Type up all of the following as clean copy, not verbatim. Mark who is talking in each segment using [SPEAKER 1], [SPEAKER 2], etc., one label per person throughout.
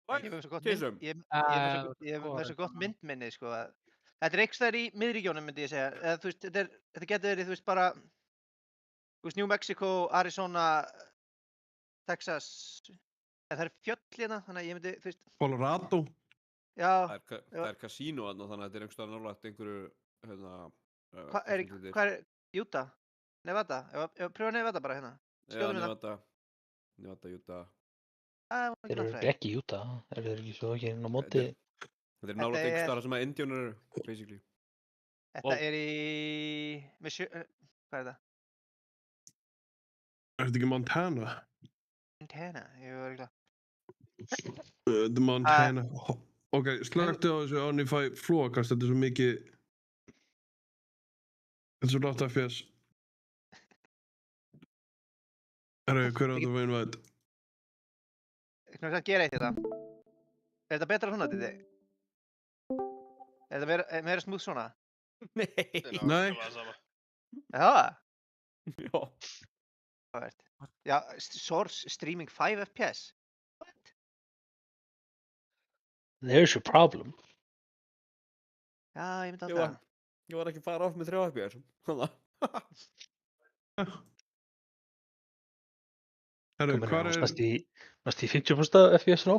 [SPEAKER 1] Ég hef svo gott mynd,
[SPEAKER 2] Kisum.
[SPEAKER 1] ég hef með svo gott myndminni, sko. Þetta er einhvers staðar í miðríkjónum, myndi ég segja. Eða, þú veist, þetta getur verið, þú veist, bara, þú veist, New Mexico, Arizona, Texas. Það er fjöll hérna, þannig að ég myndi, þú veist.
[SPEAKER 3] Colorado.
[SPEAKER 1] Já.
[SPEAKER 2] Það er kasínó þarna, þannig að þetta er einhvers staðar nálægt einhverju, hérna...
[SPEAKER 1] Hvað er Utah? Nevada? Ég pröfa Nevada bara hérna.
[SPEAKER 2] Já, Nevada, Utah.
[SPEAKER 4] Þeir eru ekki í Utah, þeir eru ekki svo ekki inn á móti.
[SPEAKER 2] Þetta er nálægt einhvers staðar sem að Indjónar eru, basically.
[SPEAKER 1] Þetta er í... Hvað er það?
[SPEAKER 3] Er þetta ekki Montana?
[SPEAKER 1] Montana, ég var ekki
[SPEAKER 3] The Montana. Ok, slögtu á þessu án ég fæ flóakast, þetta er svo mikið... Þetta er svo látt FPS. Hver er þetta veginn væð?
[SPEAKER 1] Ég knúið að gera eitt þetta. Er þetta betra svona, Didi? Er þetta meira smúð svona?
[SPEAKER 3] Nei.
[SPEAKER 1] Já?
[SPEAKER 2] Já.
[SPEAKER 1] Hvað er þetta? Já, Source streaming 5 FPS? What?
[SPEAKER 4] There's your problem.
[SPEAKER 1] Já, ég myndi að það.
[SPEAKER 2] Ég var ekki að fara of með 3 FPS.
[SPEAKER 3] Herru, hvað er...
[SPEAKER 4] Næst í 50% FPS rá?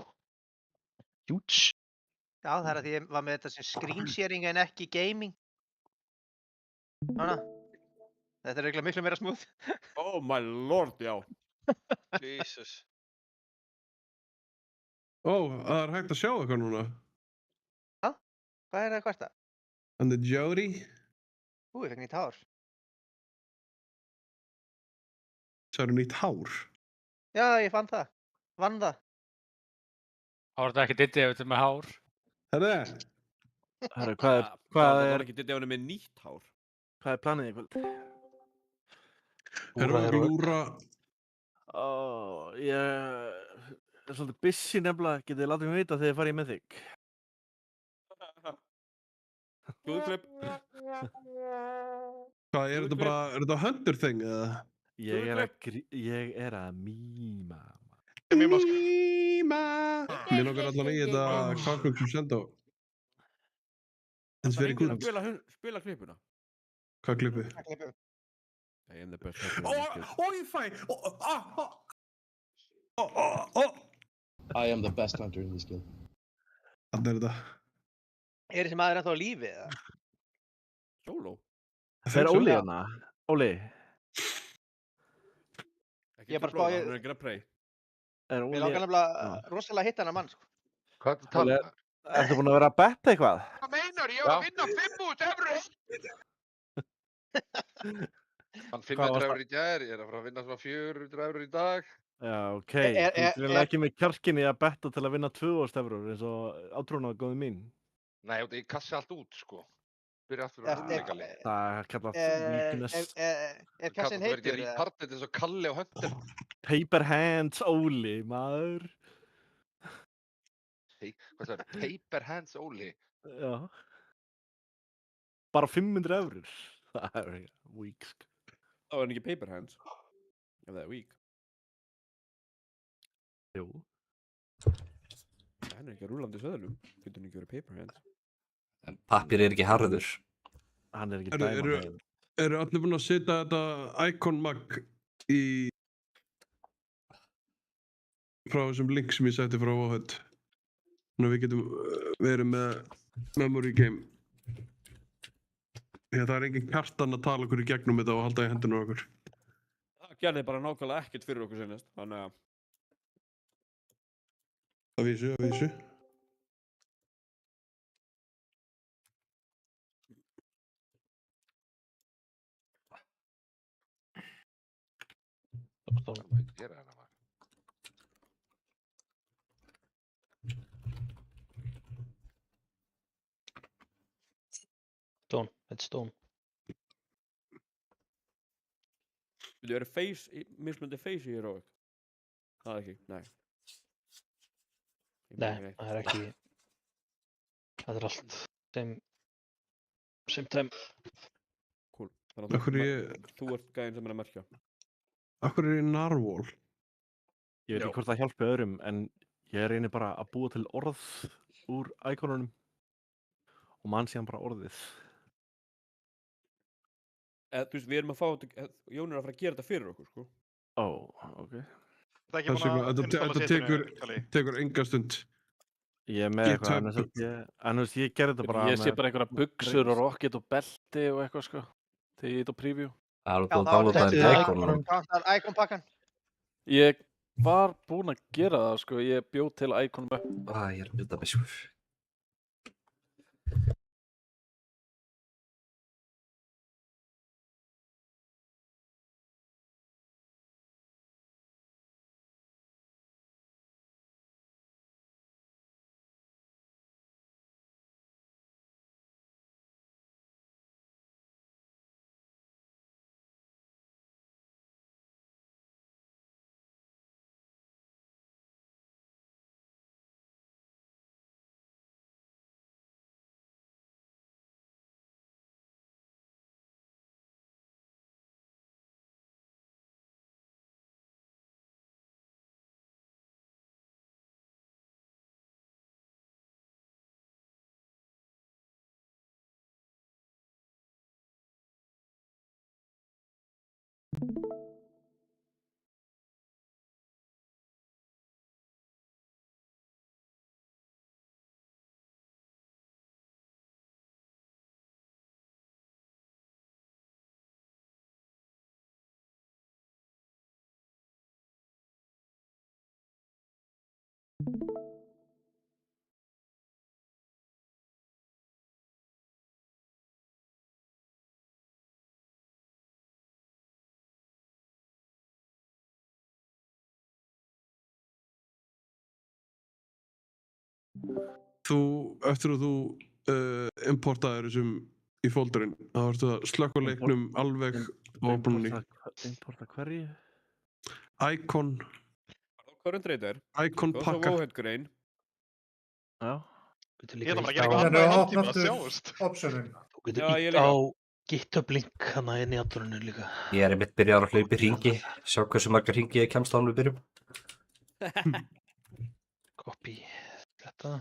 [SPEAKER 4] Huge.
[SPEAKER 1] Já, það er að ég var með þetta sem screen sharing en ekki gaming. Svona. Þetta er eiginlega miklu meira smúð.
[SPEAKER 2] Oh my lord, já.
[SPEAKER 5] Jesus.
[SPEAKER 3] það er hægt að sjá eitthvað núna.
[SPEAKER 1] Já? Hvað er það að kvarta?
[SPEAKER 3] And the Jody.
[SPEAKER 1] Ég fekk nýtt hár.
[SPEAKER 3] Það eru nýtt hár.
[SPEAKER 1] Já, ég fann það. Vann það.
[SPEAKER 6] Það var þetta ekki Diddi ef þetta er með hár.
[SPEAKER 3] Herru,
[SPEAKER 2] hvað er ekki Diddi ef hann er með nýtt hár?
[SPEAKER 7] Hvað er planið í kvöld?
[SPEAKER 3] Herru, Lúra.
[SPEAKER 7] Ég er svolítið busy nefnilega. Getið þið látið mig vita þegar ég farið með þig?
[SPEAKER 2] Glúðklipp.
[SPEAKER 3] Hvað, er þetta bara, er þetta Hunter thing eða?
[SPEAKER 7] Ég er að míma.
[SPEAKER 3] Míma! Mér nokkar allan í þetta kakkum sem senda á. Þetta fyrir gútt.
[SPEAKER 2] Spila klippuna.
[SPEAKER 3] Hvað klippu?
[SPEAKER 2] I am the best hunter in this game.
[SPEAKER 3] Ég fæ!
[SPEAKER 8] I am the best hunter in this game.
[SPEAKER 3] Þannig er þetta.
[SPEAKER 1] Er þessi maður ennþá á lífi eða?
[SPEAKER 2] Solo.
[SPEAKER 7] Það er Óli hana. Óli.
[SPEAKER 1] Ég er bara spáði...
[SPEAKER 2] Hann er ekki að prey.
[SPEAKER 1] Ég langar nefnilega rosalega að hitta hennar mann, sko.
[SPEAKER 5] Hvað er þetta að tala?
[SPEAKER 7] Ertu búin að vera að betta eitthvað?
[SPEAKER 5] Hvað meinar? Ég var að vinna 5.000 €. Hann 500 € í gær, ég er að fara að vinna svona 400 € í dag.
[SPEAKER 7] Já, ok. Þú er ekki með kjarkinni að betta til að vinna 2.000 € eins og átrúnaðargóðin mín.
[SPEAKER 5] Nei, ég kassi allt út, sko. Byrja aftur að leika leik.
[SPEAKER 7] Það kallast weakness.
[SPEAKER 1] Er kassin heitur?
[SPEAKER 5] Það verður ekki retarded eins og Kalli og Hunter.
[SPEAKER 7] Paper hands, Óli, maður.
[SPEAKER 5] Hvað það er? Paper hands, Óli?
[SPEAKER 7] Já. Bara 500 €. Það er weak.
[SPEAKER 2] Það var ekki paper hands. Ef það er weak.
[SPEAKER 7] Jú.
[SPEAKER 2] Það er ekki að rúlandi söðlum. Getur hann ekki verið paper hands.
[SPEAKER 9] En pappir er ekki harður.
[SPEAKER 7] Hann er ekki dæma.
[SPEAKER 3] Eru allir búin að setja þetta icon mag í frá þessum link sem ég setti frá Wowhead? Þannig að við getum verið með memory game. Því að það er engin kjartan að tala okkur í gegnum þetta og halda í hendunum okkur.
[SPEAKER 2] Það gerði bara nákvæmlega ekkert fyrir okkur senast. Þannig að...
[SPEAKER 3] Að vísu.
[SPEAKER 5] Hvað má ég gera hérna, maður?
[SPEAKER 4] It's stone.
[SPEAKER 2] Viltu verið mismundi face í Heroic? Það er ekki, nei.
[SPEAKER 4] Nei, það er ekki. Það er allt same time.
[SPEAKER 2] Cool. Þannig að þú ert gæðin sem er að merkja.
[SPEAKER 3] Akkur er ég Narwhal?
[SPEAKER 7] Ég veit ekki hvort það hjálpi öðrum, en Ég reyni bara að búa til orð úr íkonunum og mann síðan bara orðið.
[SPEAKER 2] Þú veist, við erum að fá þetta, Jón að fara að gera þetta fyrir okkur, sko.
[SPEAKER 7] Ó, ok.
[SPEAKER 10] Það er ekki
[SPEAKER 3] Þess
[SPEAKER 10] búin
[SPEAKER 3] vegna,
[SPEAKER 10] að installa
[SPEAKER 3] þetta
[SPEAKER 10] setinu,
[SPEAKER 3] tekur enga stund.
[SPEAKER 7] Ég er með eitthvað,
[SPEAKER 3] GitHub.
[SPEAKER 7] en þú veist, ég gerði þetta bara
[SPEAKER 6] Ég sé bara einhverja buxur og rocket og belti og eitthvað sko. Þegar ég hitt á preview.
[SPEAKER 9] Það er
[SPEAKER 1] Já,
[SPEAKER 9] út að
[SPEAKER 1] þá er
[SPEAKER 9] downloada
[SPEAKER 1] þetta
[SPEAKER 9] þetta íkonum.
[SPEAKER 1] Icon-pakkan.
[SPEAKER 6] Ég var búinn að gera það sko. Ég bjóð til íkonum upp.
[SPEAKER 9] Ég er að mjöta mig, sko.
[SPEAKER 3] Eftir að þú importaðir þessum í folderinn, þá ertu að slökka leiknum alveg á brunni.
[SPEAKER 7] Importa hverju?
[SPEAKER 3] Icon.
[SPEAKER 2] Current Raider.
[SPEAKER 3] Icon-pakka.
[SPEAKER 2] Og svo Wowhead-grein.
[SPEAKER 7] Já.
[SPEAKER 10] Ég ætla bara að gera eitthvað annað í hálftíma að sjáast.
[SPEAKER 4] Þú getur ítt á GitHub-link hana inn í addoninu líka.
[SPEAKER 9] Ég er einmitt byrjar að hlaupa í hringi. Sjá hversu margar hringi ég kemst án við byrjum.
[SPEAKER 4] Copy þetta.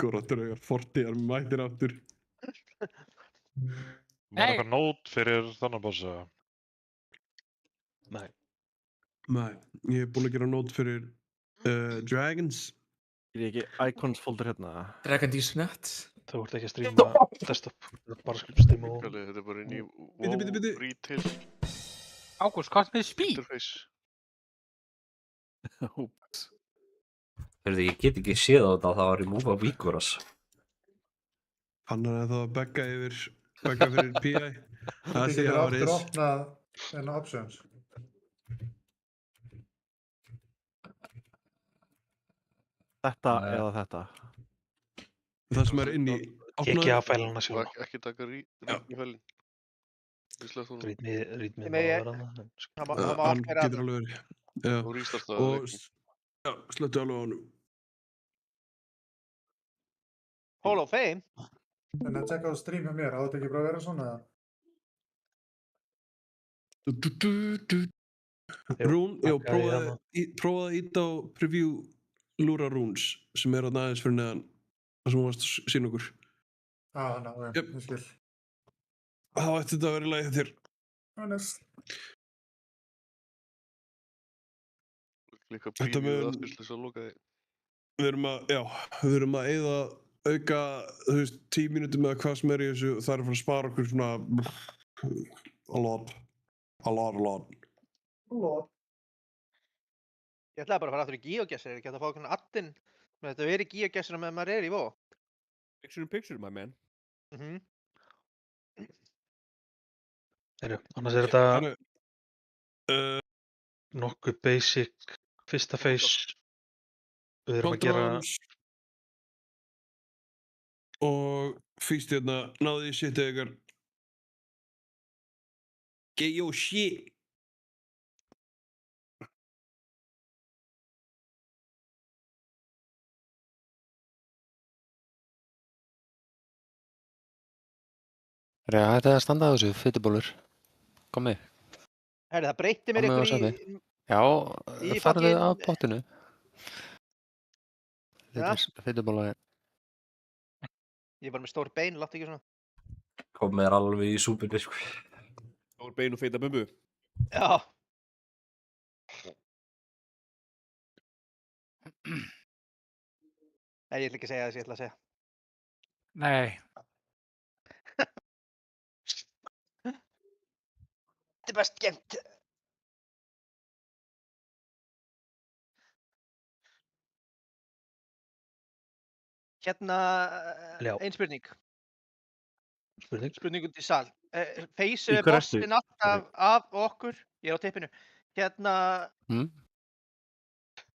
[SPEAKER 3] Góra draugar, fortíðar mættir aftur.
[SPEAKER 10] Var eitthvað nót fyrir þannig bossa?
[SPEAKER 4] Nei.
[SPEAKER 3] Nei, ég er búinn að gera nót fyrir Dragons.
[SPEAKER 7] Er ég ekki Icons folder hérna?
[SPEAKER 11] Dragon.net.
[SPEAKER 4] Þú ert ekki að stríma desktop. Þú ert bara að stríma og...
[SPEAKER 5] Þetta er bara inn í
[SPEAKER 3] Bíddu.
[SPEAKER 5] Retail
[SPEAKER 6] Ágúst, hvað með speed?
[SPEAKER 5] interface.
[SPEAKER 9] Heyrðu, ég get ekki séð á þetta að það var remove af Víkoras.
[SPEAKER 3] Hann er það að begga fyrir PI. Það sé að það var
[SPEAKER 12] aftur opnað en options.
[SPEAKER 7] Þetta eða þetta?
[SPEAKER 3] Það sem er inn í...
[SPEAKER 4] GGA-fælana sjálf.
[SPEAKER 5] Og ekki taka rýtni-fælinn.
[SPEAKER 4] Rýtmið má vera það.
[SPEAKER 3] Hann getur alveg verið.
[SPEAKER 5] Og restartaði leikinn.
[SPEAKER 3] Já, slöttu alveg á honum.
[SPEAKER 1] Hall of Fame.
[SPEAKER 12] En að tjekka á stream hjá mér, á þetta ekki bara að vera svona?
[SPEAKER 3] Rún, já, prófaði að íta á preview Lura Runes sem er að aðeins fyrir neðan það sem hún varst að sína okkur.
[SPEAKER 12] Ná, ég skil.
[SPEAKER 3] Þá ætti þetta að vera í lagi þér.
[SPEAKER 5] Líka preview aðspillis að loka því.
[SPEAKER 3] Við erum að eyða auka, þú veist, 10 mínútur með hvað sem er í þessu og það er að fara að spara okkur svona a lot.
[SPEAKER 1] Ég ætlaði bara að fara aftur í GeoGuessr, ekki að fá okkur addinn með þetta verið GeoGuessr með maður er í WoW.
[SPEAKER 2] Picture, my man.
[SPEAKER 4] Annars er þetta nokkuð basic fyrsta phase. Við erum að gera
[SPEAKER 3] og fyrst hérna náði ég setja ykkar Geo shit.
[SPEAKER 6] Þetta er að standa á þessu, fytubólur. Komið.
[SPEAKER 1] Herri, það breytti mér
[SPEAKER 11] Komið á
[SPEAKER 1] ykkur
[SPEAKER 11] safnið.
[SPEAKER 1] í
[SPEAKER 11] Já,
[SPEAKER 1] í
[SPEAKER 11] farðu
[SPEAKER 1] fucking-
[SPEAKER 11] að pottinu.
[SPEAKER 1] Ja.
[SPEAKER 11] Fyndubóla.
[SPEAKER 1] Ég var með stór bein, láttu ekki svona.
[SPEAKER 9] Kom með þér alveg í súpunni, sko.
[SPEAKER 2] Stór bein og feita bumbu.
[SPEAKER 1] Já. Nei, ég ætla ekki að segja það sem ég ætla að segja.
[SPEAKER 13] Nei.
[SPEAKER 1] Þetta er best geimt. Hérna,
[SPEAKER 4] Já.
[SPEAKER 1] ein spurning.
[SPEAKER 4] Spurning.
[SPEAKER 1] Spurning út í sal. Face
[SPEAKER 7] Í hverju ertu?
[SPEAKER 1] bossin alltaf af okkur. Ég er á tippinu. Hérna,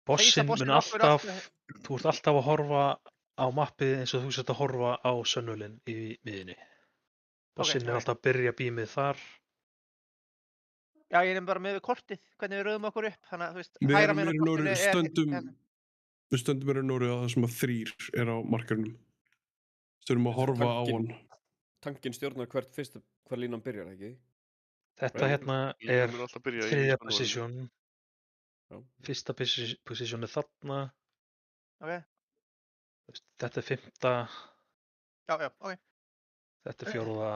[SPEAKER 4] Bossinn
[SPEAKER 1] bossinn
[SPEAKER 4] mun
[SPEAKER 1] okkur
[SPEAKER 4] alltaf,
[SPEAKER 1] alltaf-
[SPEAKER 4] þú ert alltaf að horfa á mappið eins og þú sért að horfa á sönnulinn í miðinni. Bossinn er
[SPEAKER 1] ok.
[SPEAKER 4] alltaf að byrja bímið þar.
[SPEAKER 1] já, ég er bara með við kortið, hvernig við röðum okkur upp. Þannig að, þú veist,
[SPEAKER 3] Við
[SPEAKER 1] hægra
[SPEAKER 3] erum
[SPEAKER 1] megin á
[SPEAKER 3] í raun og
[SPEAKER 1] kortinu
[SPEAKER 3] veru við stöndum í raun og veru á það sem að 3 er á markarinum. Stöndum að horfa á hann.
[SPEAKER 2] Tankinn stjórnar hver línan byrjar, ekki?
[SPEAKER 4] Þetta hérna
[SPEAKER 5] Línan
[SPEAKER 4] er
[SPEAKER 5] mun alltaf byrja í
[SPEAKER 4] þriðja
[SPEAKER 5] Sunnuvalinu.
[SPEAKER 4] position.
[SPEAKER 2] Já.
[SPEAKER 4] Fyrsta position er þarna.
[SPEAKER 1] Ok.
[SPEAKER 4] Þú veist, þetta er 5.
[SPEAKER 1] Já, ok.
[SPEAKER 4] Þetta er 4.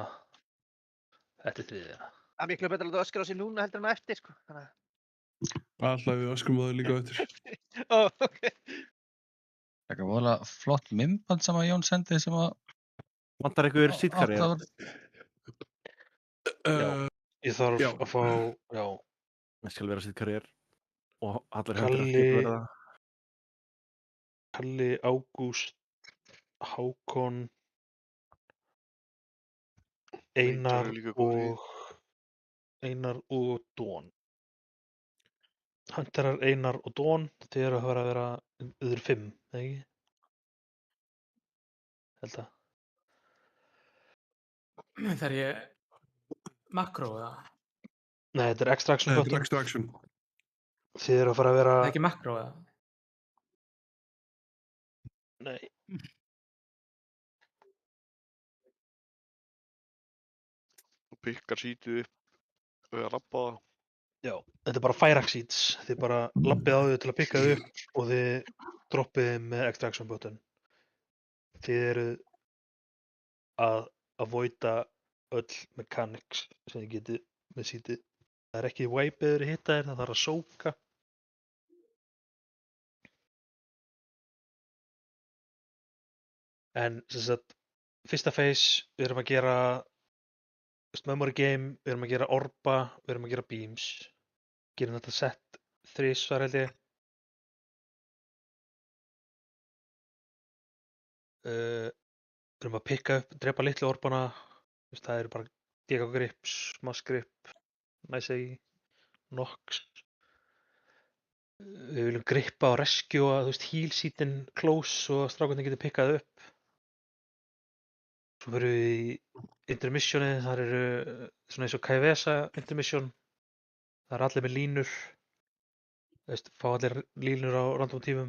[SPEAKER 4] Þetta er 3.
[SPEAKER 1] Það er miklu betra að láta öskra á sig núna heldur en á eftir, sko. Þannig að...
[SPEAKER 3] Alltaf við öskrum að það líka á eftir.
[SPEAKER 1] Ó, ok.
[SPEAKER 13] Það er voðalega flott myndband sem að Jón sendi sem að...
[SPEAKER 7] Vantar einhver sítkarri?
[SPEAKER 4] Ég þarf
[SPEAKER 3] já.
[SPEAKER 4] að fá, já.
[SPEAKER 7] Það skal vera sítkarri og allir
[SPEAKER 4] Kalli-
[SPEAKER 7] hendur að verða.
[SPEAKER 4] Kalli, Ágúst, Hákon, Einar
[SPEAKER 5] er líka góður í.
[SPEAKER 4] og Dón. Hunterar, Einar og Dón, þið eru að vera yfir 5, eða ekki? Held að.
[SPEAKER 13] Þar ég makró eða?
[SPEAKER 4] Nei, þetta er extraction
[SPEAKER 3] Þetta er
[SPEAKER 4] button.
[SPEAKER 3] extraction.
[SPEAKER 4] Þið eru að fara að vera...
[SPEAKER 13] Það er ekki makró eða?
[SPEAKER 4] Nei.
[SPEAKER 5] Þú pikkar sítið upp og að labba það.
[SPEAKER 4] Já, þetta er bara fire seeds. Þið bara lappið á þau til að pikka þau upp og þið droppið þeim með extraction button. Þið eru að avoida öll mechanics sem þið getið með sítið. Það er ekki wipe eða hitta þér, það þarf að sóka. En sem sagt, fyrsta phase, við erum að gera memory game, við erum að gera orba, við erum að gera beams. Gerum þetta set 3 held ég. Við erum að pikka upp, drepa litlu orbana. Það eru bara Diego Grips, Mass Grip, Næsei, Nox. Við viljum grippa og rescue að heal seatin close og strákarnir getur pikkað upp. Svo fyrir við í intermissionið, þar eru svona eins og Kaivesa intermission. Það eru allir með línur. Fá allir línur á random tímum.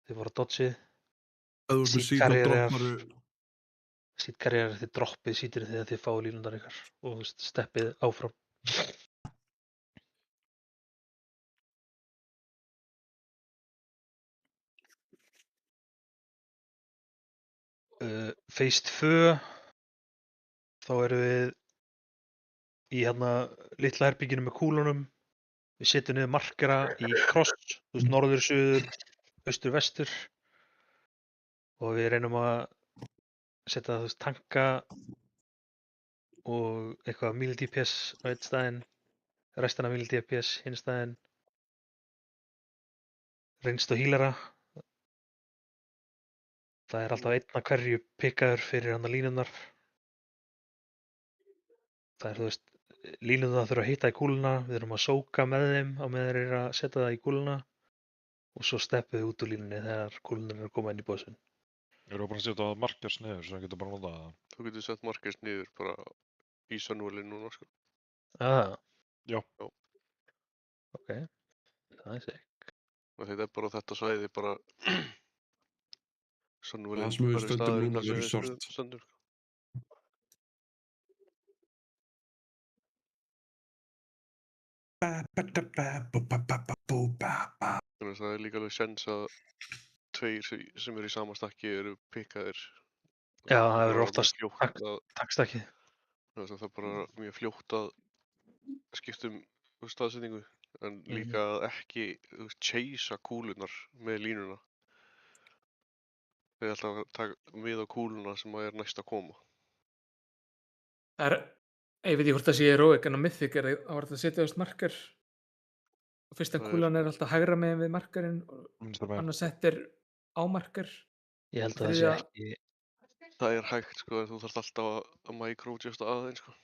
[SPEAKER 4] Þið voru að dodgið.
[SPEAKER 3] Ef þú ert með seed og dropparu.
[SPEAKER 4] Seedcarrier, þið droppið seedinu þegar þið fáið línundar ykkar og steppið áfram. Phase 2, þá erum við í hérna litla herbygginu með kúlunum. Við setjum niður markera í kross, norður, suður, austur, vestur og við reynum að setja tanka og eitthvað mili DPS á einn staðinn, restina mili DPS hinn staðinn, reynst og hílara. Það er alltaf einn að hverju pikkaður fyrir hann að línunar. Það er, línunar þurfa að hitta í kúluna, við erum að sóka með þeim á meðan þeir eru að setja það í kúluna og svo steppið þið út úr línunni þegar kúlunar eru að koma inn í bossin.
[SPEAKER 10] Ég eru bara að setja markers niður svo það getur bara notað það.
[SPEAKER 5] Þú getur sett markers niður bara í Sunnuvalinu núna, sko.
[SPEAKER 10] Já.
[SPEAKER 4] Ok, það er sick.
[SPEAKER 5] Þetta er bara á þetta svæði, bara Sunnuvalinu.
[SPEAKER 3] Það sem við stöndum núna verður svart.
[SPEAKER 5] Stöndum. Þannig að það er líka alveg sens að tveir sem eru í sama stakki eru pikkaðir.
[SPEAKER 4] Já, það
[SPEAKER 5] bara
[SPEAKER 4] verður
[SPEAKER 5] mjög
[SPEAKER 4] oftast
[SPEAKER 5] fljótt að
[SPEAKER 4] takstakki.
[SPEAKER 5] það er bara mjög fljótt að skipta staðsetningu en líka að ekki chasea kúlunar með línuna. Þeir ætla að taka við á kúluna sem er næst að koma.
[SPEAKER 11] Það er, ég veit ekki hvort það sé heroic en á Mythic þá var þetta að setja þess markar og fyrsta kúlan er alltaf hægra megin við markarinn og annars sett er á markar.
[SPEAKER 4] Ég held að það sé ekki.
[SPEAKER 5] Það er hægt sko en þú þarft alltaf að micro-justa aðeins sko.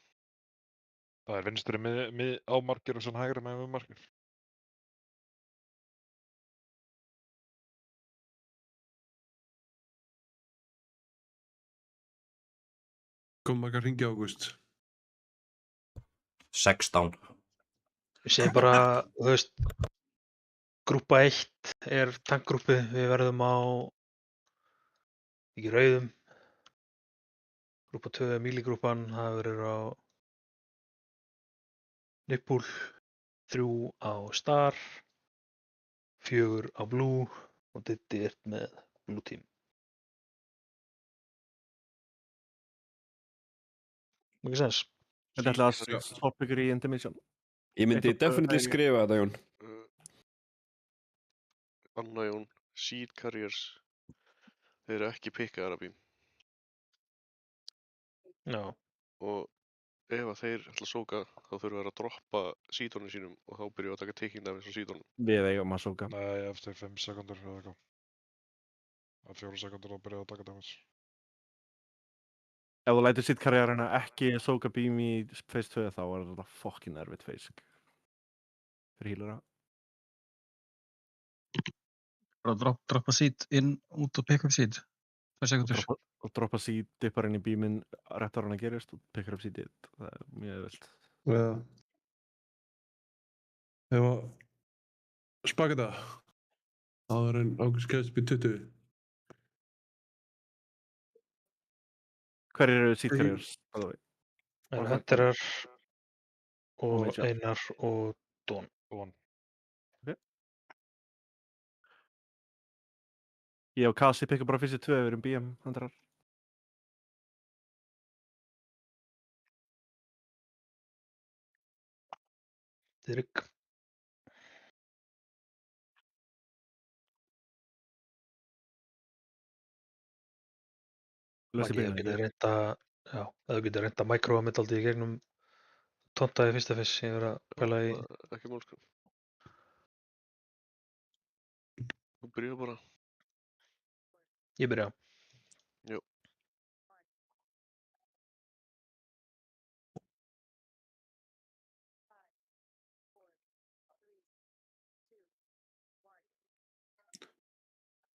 [SPEAKER 10] Það er vinstri á markir og svona hægri með markir.
[SPEAKER 3] Kom margar hringi Ágúst?
[SPEAKER 9] 16.
[SPEAKER 4] Ég segi bara, þú veist, grúpa 1 er tankgrúpi, við verðum á í rauðum. Grúpa 2 er míligrúpan, það verður á Nipul, 3 á Star, 4 á Blue og Diddi er með Blue Team. Mikið sens.
[SPEAKER 7] Þetta er alltaf að stoppa ykkur í intermission.
[SPEAKER 2] Ég myndi definitely skrifa þetta, Jón.
[SPEAKER 5] Anna Jón, Seed Carriers, þeir eru ekki pikkaðar af bím.
[SPEAKER 4] Já.
[SPEAKER 5] Og ef að þeir ætla að sóka, þá þurfum við að droppa seedunum sínum og þá byrjum við að taka taking damage á seedunum.
[SPEAKER 7] Við eigum að sóka.
[SPEAKER 10] Nei, eftir 5 sekundur eða eitthvað. Að 4 sekundur þá byrjaðu að taka damage.
[SPEAKER 7] Ef þú lætur sitt karriérina ekki sóka beam í phase 2 þá er þetta fucking erfitt phase. Fyrir healera.
[SPEAKER 13] Bara droppa seed inn, út og pick up seed. 2 sekundur.
[SPEAKER 7] Og droppa seed, dippar inn í beamin rétt ára hann að gerist og pickar upp seedið. Það er mjög öðvöld.
[SPEAKER 3] Já. Ef að spaka þetta. Áður en Ágúst kemst upp í 20.
[SPEAKER 7] Hver eru seed carriers?
[SPEAKER 4] Hunterar og Einar og Don.
[SPEAKER 7] Ég og Kasi pikka bara fyrstu 2 við erum BM Hunterar.
[SPEAKER 4] Dirk. Maggi, þú getur reynt að microa mitt aldrei í gegnum tonta í fyrsta fyrst sem ég verið að pæla í.
[SPEAKER 5] Ekki mál sko. Þú byrjar bara.
[SPEAKER 4] Ég byrja.
[SPEAKER 5] Jú.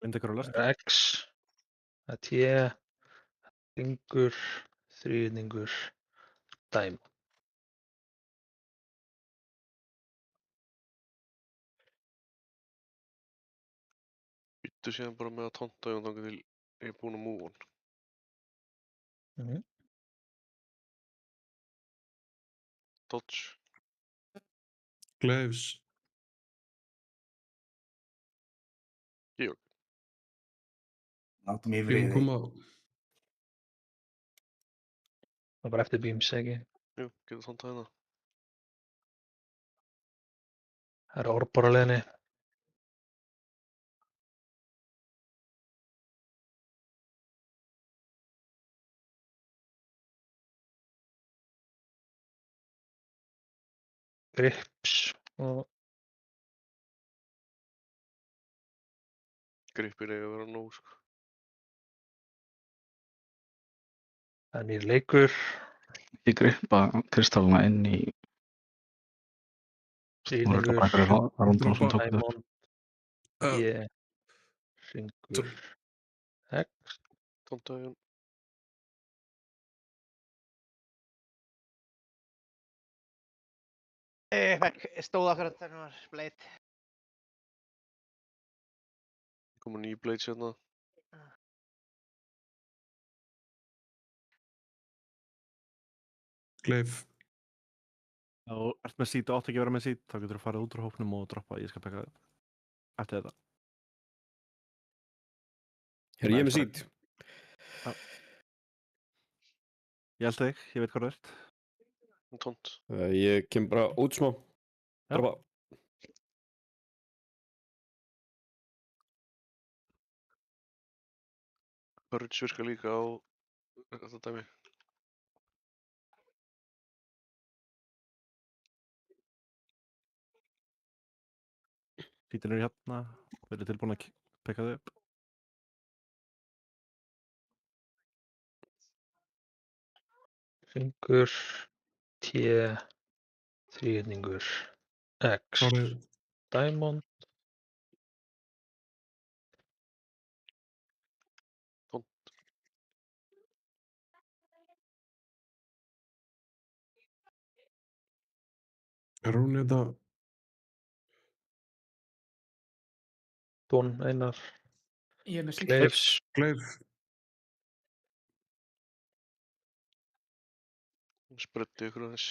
[SPEAKER 4] X, það er T, ringur, þríhyrningur, dæma.
[SPEAKER 5] Býttu síðan bara með að tonta Jón þangað til ég er búinn að move on. Dodge.
[SPEAKER 3] Glaives.
[SPEAKER 5] Georg.
[SPEAKER 9] Látum yfir
[SPEAKER 3] Jón koma.
[SPEAKER 4] Það er bara eftir beams, ekki?
[SPEAKER 5] Jú, getur tontað hérna.
[SPEAKER 4] Það er Orbor á leiðinni. Grips og
[SPEAKER 5] Gripir eiga að vera nóg sko.
[SPEAKER 4] það er nýr leikur.
[SPEAKER 13] Ég gripa kristallana inn í
[SPEAKER 4] Þríhyrningur, Diamond, T, ringur, X.
[SPEAKER 5] Tontaði Jón.
[SPEAKER 1] Stóð akkurat þegar hann var blade.
[SPEAKER 5] Koma ný blades hérna.
[SPEAKER 3] Gleif.
[SPEAKER 7] Ef þú ert með seed og átt ekki að vera með seed, þá getur þú farið út úr hópnum og droppa, ég skal peka það eftir þetta.
[SPEAKER 2] Herri, ég er með seed.
[SPEAKER 7] Já. Ég held þig, ég veit hvað það ert.
[SPEAKER 5] Tónt.
[SPEAKER 2] Ég kem bara út smá.
[SPEAKER 7] Já.
[SPEAKER 2] Droppa.
[SPEAKER 5] Courage virka líka á þetta dæmi.
[SPEAKER 7] Seedin eru hérna, verið tilbúin að peka þau upp.
[SPEAKER 4] Hringur, T, þríhyrningur, X, Diamond.
[SPEAKER 5] Tónt.
[SPEAKER 3] Er hún þetta?
[SPEAKER 4] Don, Einar.
[SPEAKER 11] Ég er með seed.
[SPEAKER 4] Kleif.
[SPEAKER 3] Kleif.
[SPEAKER 5] Spröddu ykkur aðeins.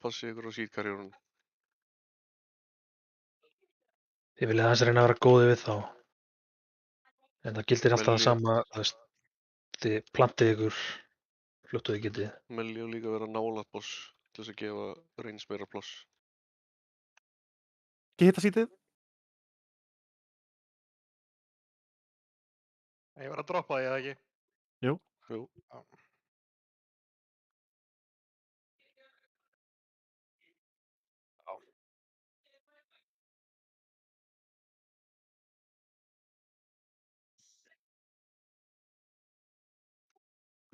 [SPEAKER 5] Passið ykkur á seed-karjórunum.
[SPEAKER 4] Þið viljið aðeins reyna að vera góði við þá. En það gildir alltaf það sama, þú veist, þið plantið ykkur fljótt og þið getið.
[SPEAKER 5] Melli og líka vera nálægt boss til þess að gefa reyns meira pláss.
[SPEAKER 7] Ekki hitta seedið?
[SPEAKER 14] Ég var að droppa því, eða ekki?
[SPEAKER 7] Jú.
[SPEAKER 5] Jú.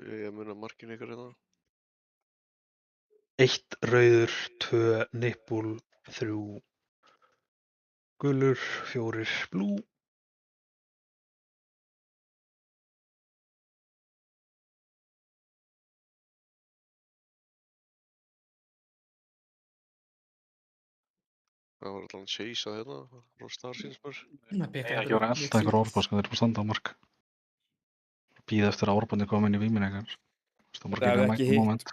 [SPEAKER 5] Ég mun að markinu ykkur hérna.
[SPEAKER 4] 1 rauður, 2 nippul, 3 gulur, 4 blue.
[SPEAKER 5] Það var allan chase að hérna frá Starsinsmör.
[SPEAKER 13] Ekki vera að elda ykkur árbað sko, þeir eru bara að standa á mark. Bíða eftir að árbandi koma inn í vímin eitthvað.
[SPEAKER 2] Það hefði ekki hitt.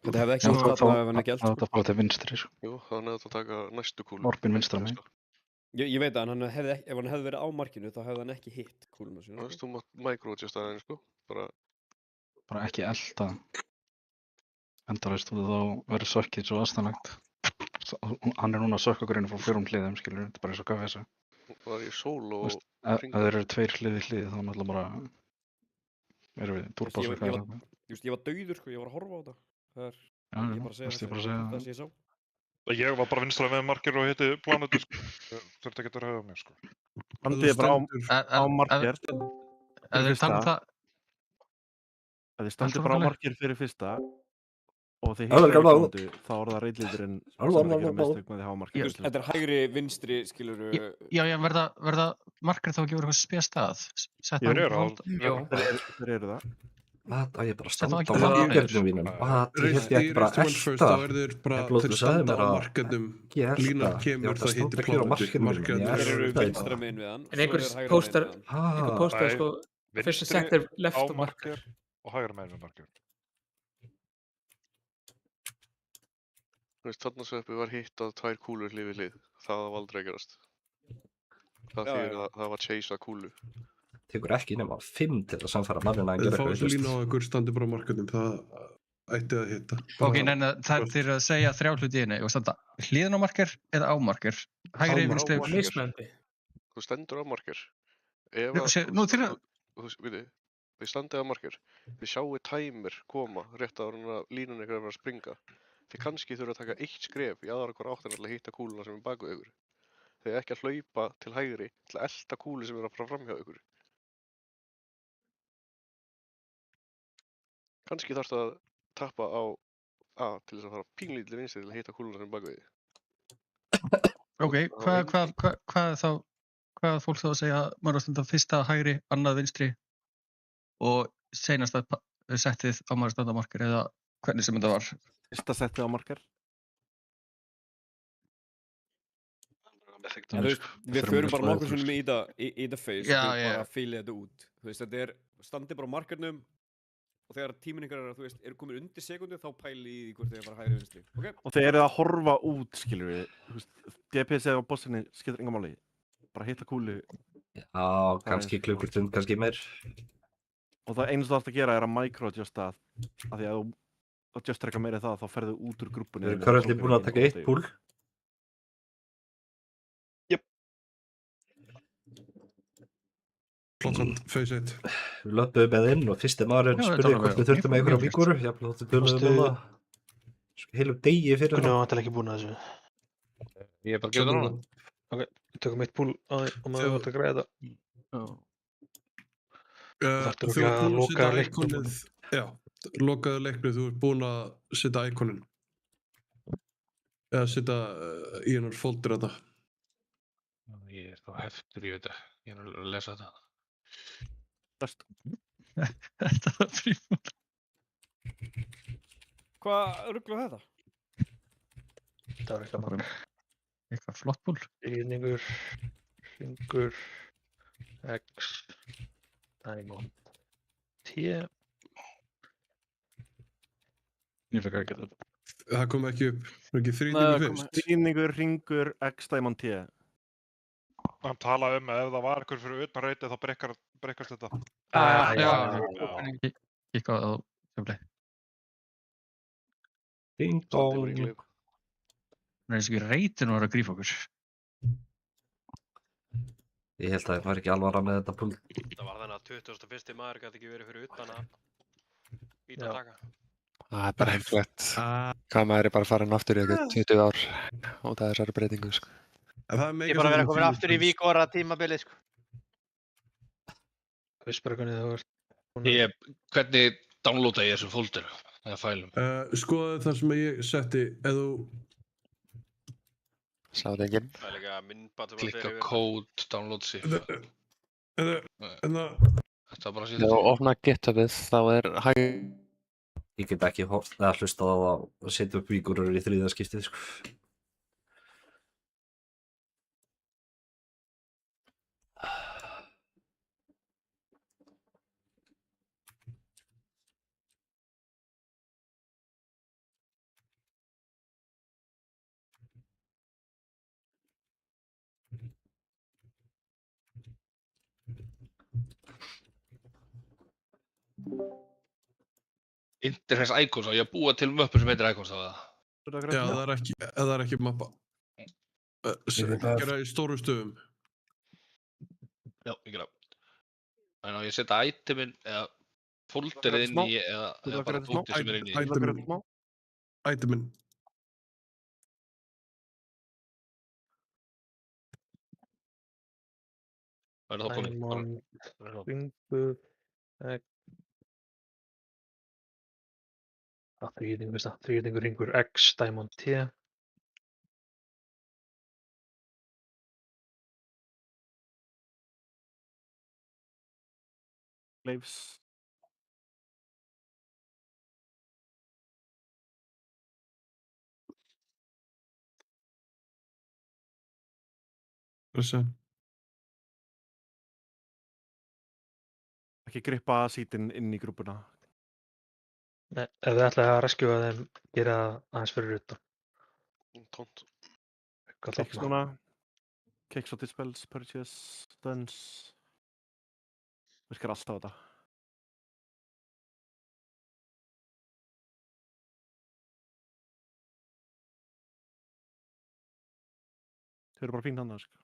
[SPEAKER 2] Þetta hefði ekki hitt þarna ef hann ekki elda.
[SPEAKER 13] Það var bara til vinstri sko.
[SPEAKER 5] Jú, þannig að þetta taka næstu kúlu.
[SPEAKER 13] Orbin vinstra megin.
[SPEAKER 2] Ég veit að ef hann hefði verið á markinu þá hefði hann ekki hitt kúluna sína.
[SPEAKER 5] Þú veist, þú mátt micro-adjusta aðeins sko.
[SPEAKER 13] Bara ekki elda. Endalaust út þá verður sökkið svo aðstæðanlegt. Hann er núna að sökka okkur inn frá 4 hliðum, skilur, þetta er bara eins og kaffi þessu.
[SPEAKER 5] Var ég sól og
[SPEAKER 13] ef þeir eru 2 hlið í hlið þá náttúrulega bara erum við túrbásökka.
[SPEAKER 2] Ég var dauður sko, ég var að horfa á þetta. Það er, ég bara að segja
[SPEAKER 13] það
[SPEAKER 2] sem ég sá.
[SPEAKER 10] Ég var bara vinstra með markir og hitti planetu sko. Þurfti ekki að ræða mér sko.
[SPEAKER 7] Bandið er bara á markir.
[SPEAKER 13] Ef þið standa það...
[SPEAKER 7] Ef þið standið bara á markir fyrir fyrsta og þið hittir þá er það reyðlíturinn sem er að gera mistök með því hafa markir.
[SPEAKER 2] Þetta er hægri, vinstri, skiluru...
[SPEAKER 13] Já, verða markir þá ekki verið eitthvað spes stað?
[SPEAKER 10] Þeir eru það.
[SPEAKER 7] Þeir eru það.
[SPEAKER 9] Hvað, ég bara standa á markernum mínum. Hvað, ég held ég ekki bara elta.
[SPEAKER 3] Ég blóður standa á markernum. Línan kemur það hittir plánutu.
[SPEAKER 2] Þeir eru vinstra megin við hann.
[SPEAKER 11] En einhver póstar sko, fyrst að setja left og markar.
[SPEAKER 10] Og hægra megin við markar.
[SPEAKER 5] Þarna sveppi var hitt að 2 kúlur hlið við hlið. Það var aldrei að gerast. Það þýðir að það var chase að kúlu.
[SPEAKER 9] Tekur ekki nema 5 til að samfara mannina að gera
[SPEAKER 3] eitthvað. Það fá lína á ykkur standi bara á markernum. Það ætti að hitta.
[SPEAKER 13] Ok, en það er að segja 3 hluti í henni og standa hliðin á markir eða á markir? Hægri, vinstri,
[SPEAKER 11] mismunandi.
[SPEAKER 5] Þú stendur á markir. Þið standið á markir. Þið sjáu tæmir koma rétt á línunni ykkur að vera að springa. Þið kannski þurfa að taka 1 skref í aðra hver áttina til að hitta kúluna sem er baku ykkur. Þið er ekki að hlaupa til hægri til að elta kúlu sem er að fara fram hjá ykkur. Kannski þarftu að tappa á A til þess að fara pínlítið vinstri til að hitta kúluna sem er baku þig.
[SPEAKER 13] Ok, hvað fólk þá að segja maður að standa fyrsta hægri, annað vinstri og seinasta settið á maður að standa á markir eða hvernig sem þetta var?
[SPEAKER 7] Fyrsta settið á markir.
[SPEAKER 2] Við förum bara nokkur svona í þetta face og bara fylgja þetta út. Þú veist, þetta er standið bara á markernum og þegar tíminn ykkar er, þú veist, er komin undir sekundu þá pæli í því hvort þið er að fara hægri vinstri, ok?
[SPEAKER 7] Og þeir eru að horfa út, skilur við, DPS á bossinni skiptir enga máli, bara hitta kúlu.
[SPEAKER 9] Já, kannski klukkustund, kannski meir.
[SPEAKER 7] Og það eins og það að gera er að micro-adjusta, af því að þú adjustar eitthvað meira það, þá ferðu út úr grúpunni.
[SPEAKER 9] Við erum currently búin að taka 1 púl.
[SPEAKER 3] Flottsand, phase 1.
[SPEAKER 9] Við löpum með inn og fyrsti maðurinn spurði hvort við þurftum einhverja vígúru. Jafnvel þóttu töluðum það heilum degi fyrir
[SPEAKER 4] það. Hvernig var vantilega ekki búin að þessu?
[SPEAKER 14] Ég er bara að gera það núna.
[SPEAKER 4] Ok, við tökum 1 púl á því og maður vart að græða þetta.
[SPEAKER 3] Þú ert búin að setja íkonið. Já, lokaðu leiknið, þú ert búin að setja íkonin. Eða setja í hennar folder þetta.
[SPEAKER 14] Ég er þá heftur í þetta. Ég er að lesa þetta.
[SPEAKER 13] Þetta var frímúl.
[SPEAKER 2] Hvað rugglar þetta?
[SPEAKER 4] Það var eitthvað marg.
[SPEAKER 13] Eitthvað flott púl.
[SPEAKER 4] Ynningur, hringur, X, diamond, T.
[SPEAKER 13] Ég fekk ekki þetta.
[SPEAKER 3] Það kom ekki upp. Það er ekki þrýningur fyrst.
[SPEAKER 7] Þrýningur, hringur, X, diamond, T.
[SPEAKER 10] Hann talaði um að ef það var einhver fyrir utan reitið þá brekkast þetta.
[SPEAKER 13] Já. Kíkka á tjöfli.
[SPEAKER 9] Ding dong.
[SPEAKER 13] Það er eins og ekki reitinu að grífa okkur.
[SPEAKER 9] Ég held að það var ekki alvara með þetta púl.
[SPEAKER 14] Það var þannig að 21. maður gæti ekki verið fyrir utan að íta að taka.
[SPEAKER 15] Það er bara heimsklegt. Hvað maður er bara farin aftur í eitthvað 20 ár og það er þessari breytingu, sko.
[SPEAKER 1] Ég er bara verið að koma aftur í víkóra tímabilið, sko.
[SPEAKER 4] Veist bara hvernig það var.
[SPEAKER 14] Hvernig downloada ég þessu folder eða fælum?
[SPEAKER 3] Skoðu það sem ég setti, ef þú...
[SPEAKER 15] Sáðu enginn.
[SPEAKER 14] Það er líka myndband sem klikka code, download zip.
[SPEAKER 3] Þetta
[SPEAKER 14] var bara að
[SPEAKER 15] setja. Ef þú opna GitHubið þá er hæg...
[SPEAKER 9] Ég get ekki hlustað á það að setja upp vígúrur í 3. skiptið, sko.
[SPEAKER 14] Interface icons, á ég að búa til möppur sem heitir icons á það?
[SPEAKER 3] Já, það er ekki mappa. Gera í stóru stöðum.
[SPEAKER 14] Já, ég gera. Þannig að ég setja itemin eða folderið inn í eða bara bútið sem er inn í.
[SPEAKER 3] Itemin.
[SPEAKER 14] Það er þá komið.
[SPEAKER 4] Hringur, þrýðingur, hringur, X, diamond, T.
[SPEAKER 7] Leifs.
[SPEAKER 3] Pressa.
[SPEAKER 7] Ekki grippa sítinn inn í grúpuna.
[SPEAKER 4] Nei, ef þið ætlaði að reskjúa þeim, gera það aðeins fyrir utan.
[SPEAKER 5] Tónt.
[SPEAKER 7] Kicks núna. Kicks og dispels, purchase, stuns. Virkar alltaf þetta. Þau eru bara fín hann, sko.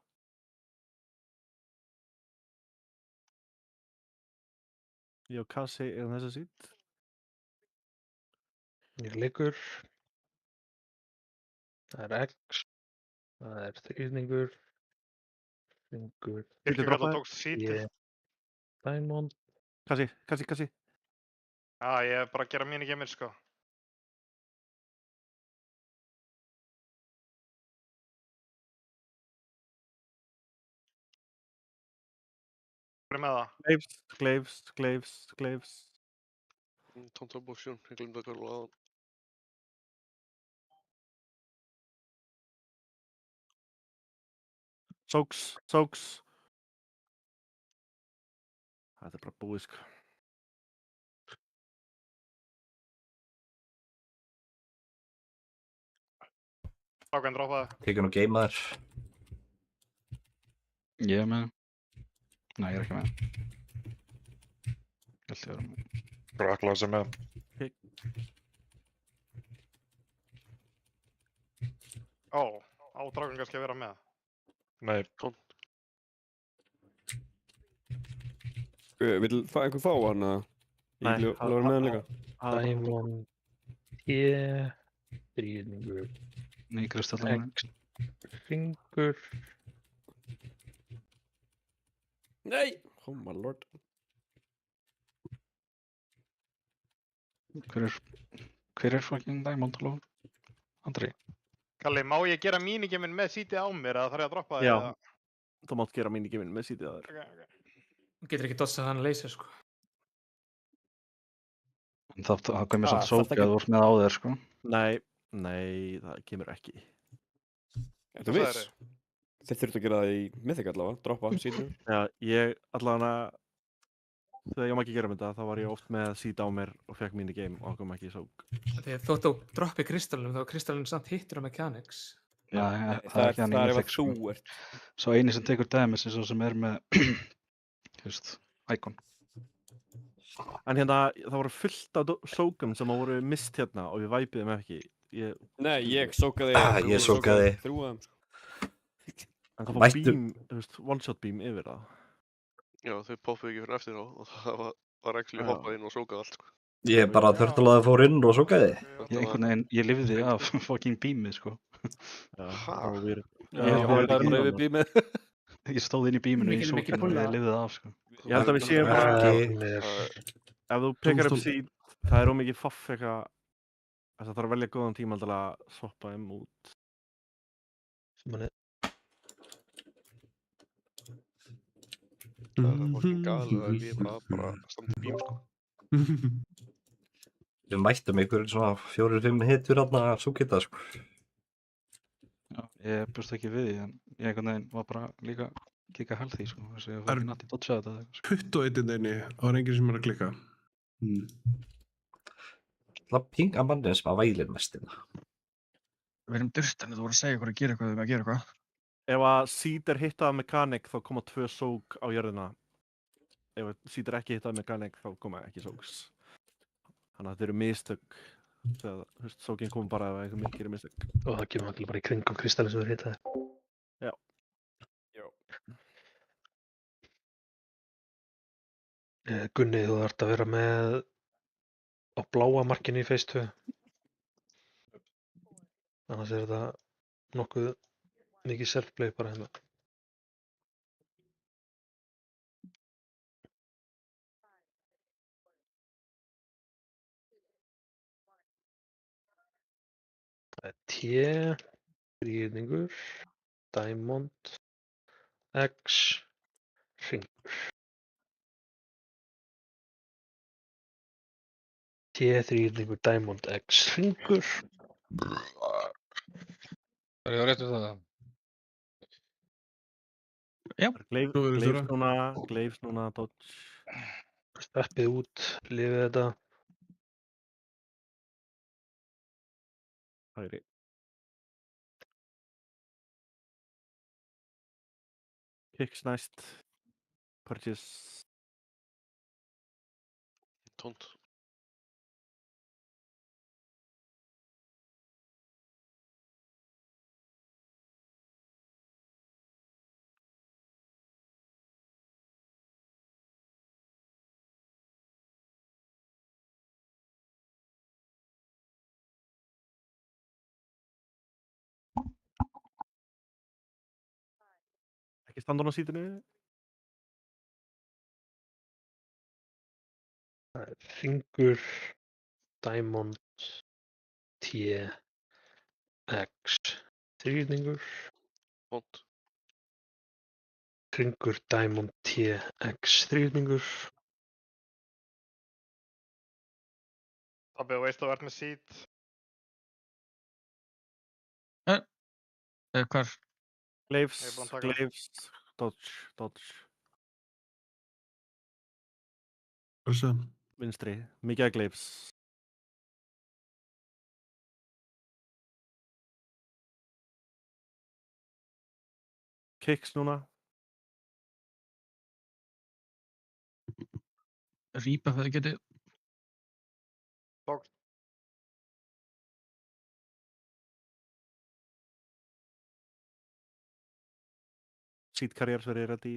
[SPEAKER 7] Ég og Kassi er þessa sít.
[SPEAKER 4] Ég leikur. Það er X. Það er þrýðningur. Hringur.
[SPEAKER 10] Ekki hvað það tókst sítið.
[SPEAKER 4] Diamond.
[SPEAKER 7] Kassi.
[SPEAKER 10] Já, ég er bara að gera minigamir, sko. Hvað er með það?
[SPEAKER 7] Gleifs.
[SPEAKER 5] Tónt á búsjón, ég glemdi að kalla á það.
[SPEAKER 7] Soaks. Þetta er bara búið, sko.
[SPEAKER 16] Strákan droppaði.
[SPEAKER 9] Tekur nú geimaður.
[SPEAKER 13] Ég er með. Nei, ég er ekki með. Ég held ég vera með.
[SPEAKER 10] Braklaði sem með.
[SPEAKER 16] Á Strákan kannski að vera með.
[SPEAKER 10] Nei.
[SPEAKER 2] Vill einhver fá hann að
[SPEAKER 4] Nei,
[SPEAKER 2] ég vil vera með hann líka?
[SPEAKER 4] Diamond, þríhyrningur,
[SPEAKER 13] Nei, kristallar.
[SPEAKER 4] Hringur.
[SPEAKER 2] Nei! Oh my lord.
[SPEAKER 13] Hver er fucking Diamond Lord? Andri?
[SPEAKER 16] Kalli, má ég gera mínigemin með sítið á mér eða þarf ég að droppa það?
[SPEAKER 7] Já,
[SPEAKER 16] eða?
[SPEAKER 7] þú mátt gera mínigemin með sítið að þér.
[SPEAKER 11] Þú getur ekki dotsað hann laser, sko.
[SPEAKER 13] Það kemur samt sók að þú ert með á þér, sko.
[SPEAKER 7] Nei, það kemur ekki.
[SPEAKER 2] Ertu viss? Þeir þurftu að gera það í Mythic allavega, droppa, sítur.
[SPEAKER 7] Já, ég allavega, þegar ég má ekki gera þetta, þá var ég oft með sít á mér og fekk minigame og kom ekki sók.
[SPEAKER 11] Þegar þótt þú droppi kristallunum, þá kristallunum samt hittur á mechanics.
[SPEAKER 13] Já, það er ekki hann í Mythic, sko. Svo eini sem tekur damage er svo sem er með, þú veist, icon.
[SPEAKER 7] En hérna, það voru fullt af sókum sem voru mist hérna og við væpiðum ekki.
[SPEAKER 2] Nei, ég sókaði.
[SPEAKER 9] Ég sókaði.
[SPEAKER 2] Þrjúðum, sko.
[SPEAKER 7] En það fór beam, þú veist, one shot beam yfir það.
[SPEAKER 5] Já, þau poppuðu ekki fyrir eftir á og það var actually hoppað inn og sókað allt, sko.
[SPEAKER 9] Ég bara þörtulaði fór inn og sókaði.
[SPEAKER 13] Ég lifði af fucking beamið, sko. Ég stóð inn í beaminu í sókinu og ég lifði af, sko.
[SPEAKER 7] Ég held að við séum ekki, ef þú pekar upp síð, það er ómikið faff eitthvað, það þarf að velja góðan tíma til að swappa þeim út.
[SPEAKER 5] Það er fucking galið að lifa bara standa í bím, sko.
[SPEAKER 9] Við mættum einhverjum svona 4-5 hitur þarna að súkita, sko.
[SPEAKER 13] Já, ég búst ekki við því, en ég einhvern veginn var bara líka kikka healthy, sko. Þess að ég var ekki nætt í dodja þetta.
[SPEAKER 3] Putt og eitt inni, það var enginn sem er að klikka.
[SPEAKER 9] Það pinga mannið sem að vælinn mest inna.
[SPEAKER 17] Við erum dyrst en þú voru að segja hvað að gera eitthvað, við erum að gera eitthvað.
[SPEAKER 7] Ef að seed er hittað mechanic þá koma 2 sók á jörðina. Ef seed er ekki hittað mechanic þá koma ekki sóks. Þannig að þetta eru mistök. Þegar sókin kom bara ef eitthvað mikið er mistök.
[SPEAKER 4] Og það kemur allir bara í kringum kristallin sem er hittaði.
[SPEAKER 7] Já.
[SPEAKER 4] Gunni, þú þarft að vera með á bláa markinu í phase 2. Annars er þetta nokkuð mikið self-play bara hérna. Það er T, þríhyrningur, Diamond, X, hringur. T, þríhyrningur, Diamond, X, hringur.
[SPEAKER 17] Það er rétt við það.
[SPEAKER 7] Já. Gleifs núna, dodge.
[SPEAKER 4] Steppið út, lifið þetta.
[SPEAKER 7] Hægri. Kicks næst. Purchase.
[SPEAKER 5] Tónt.
[SPEAKER 7] Ekki standa hún á sítinu.
[SPEAKER 4] Það er hringur, Diamond, T, X, þríhyrningur.
[SPEAKER 5] Tónt.
[SPEAKER 4] Hringur, Diamond, T, X, þríhyrningur.
[SPEAKER 16] Tabbi, þú veist að þú ert með seed.
[SPEAKER 17] Hvar?
[SPEAKER 7] Gleifs, dodge. Vinstri, mikið að gleifs. Kicks núna.
[SPEAKER 17] Rebuff ef þið getið.
[SPEAKER 16] Tók.
[SPEAKER 7] Seed Carriers verið ready.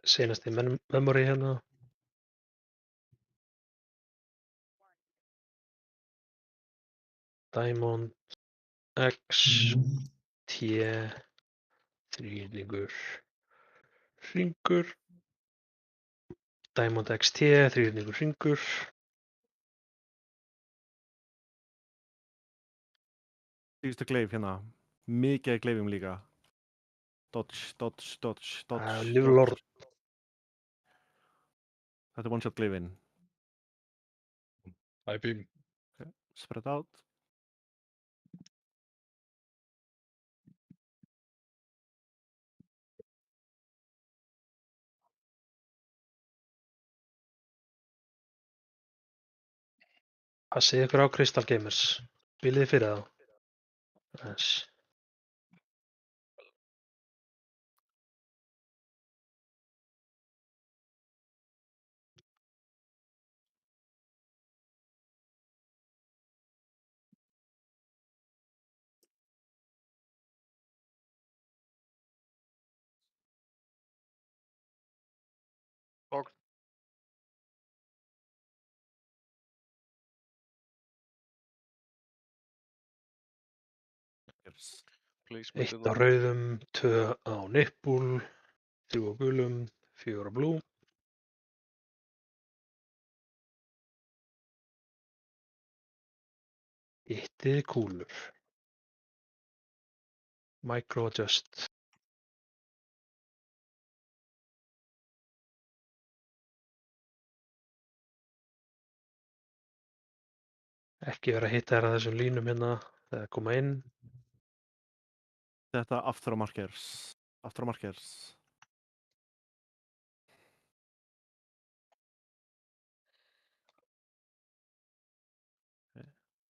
[SPEAKER 4] Senast í memory hérna. Diamond X T þríhyrningur hringur. Diamond XT þríhyrningur hringur.
[SPEAKER 7] Síðustu gleif hérna. Mikið gleifum líka. Dodge.
[SPEAKER 4] Liverlord.
[SPEAKER 7] Þetta er one shot gleifin.
[SPEAKER 10] High beam.
[SPEAKER 7] Okay. Spread out.
[SPEAKER 4] Passið ykkur á Crystal Gamers. Spilið þið fyrir þá. Yes.
[SPEAKER 16] Tók.
[SPEAKER 4] Eitt á rauðum, 2 á nippul, 3 á gulum, 4 á blue. Hittið kúlur. Micro adjust. Ekki vera að hitta þér að þessum línum hérna þegar koma inn.
[SPEAKER 7] Þetta aftur á markers.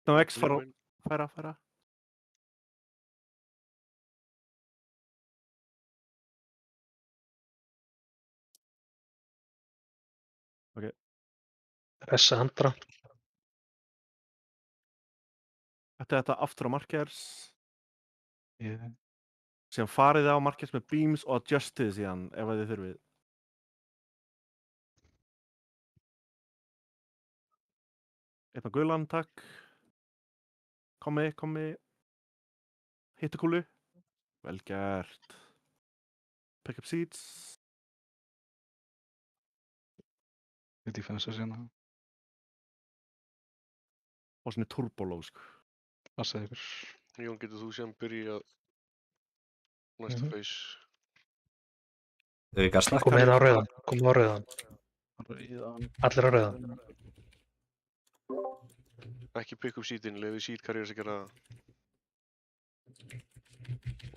[SPEAKER 7] Ná X færa. Ok.
[SPEAKER 4] Ressa andra.
[SPEAKER 7] Þetta aftur á markers. Síðan farið þið á markers með beams og adjustið síðan ef þið þurfið. Einn á gulan, takk. Komi. Hittukúlu. Vel gert. Pick up seats.
[SPEAKER 13] Defense síðan.
[SPEAKER 7] Og svona turboló, sko.
[SPEAKER 13] Passa ykkur.
[SPEAKER 5] Jón, getur þú síðan byrja næsta phase?
[SPEAKER 9] Þau ekki að snakka.
[SPEAKER 4] Komið á rauðan. Allir á rauðan.
[SPEAKER 5] Ekki pick up seatin, lefið seat carriers að gera það.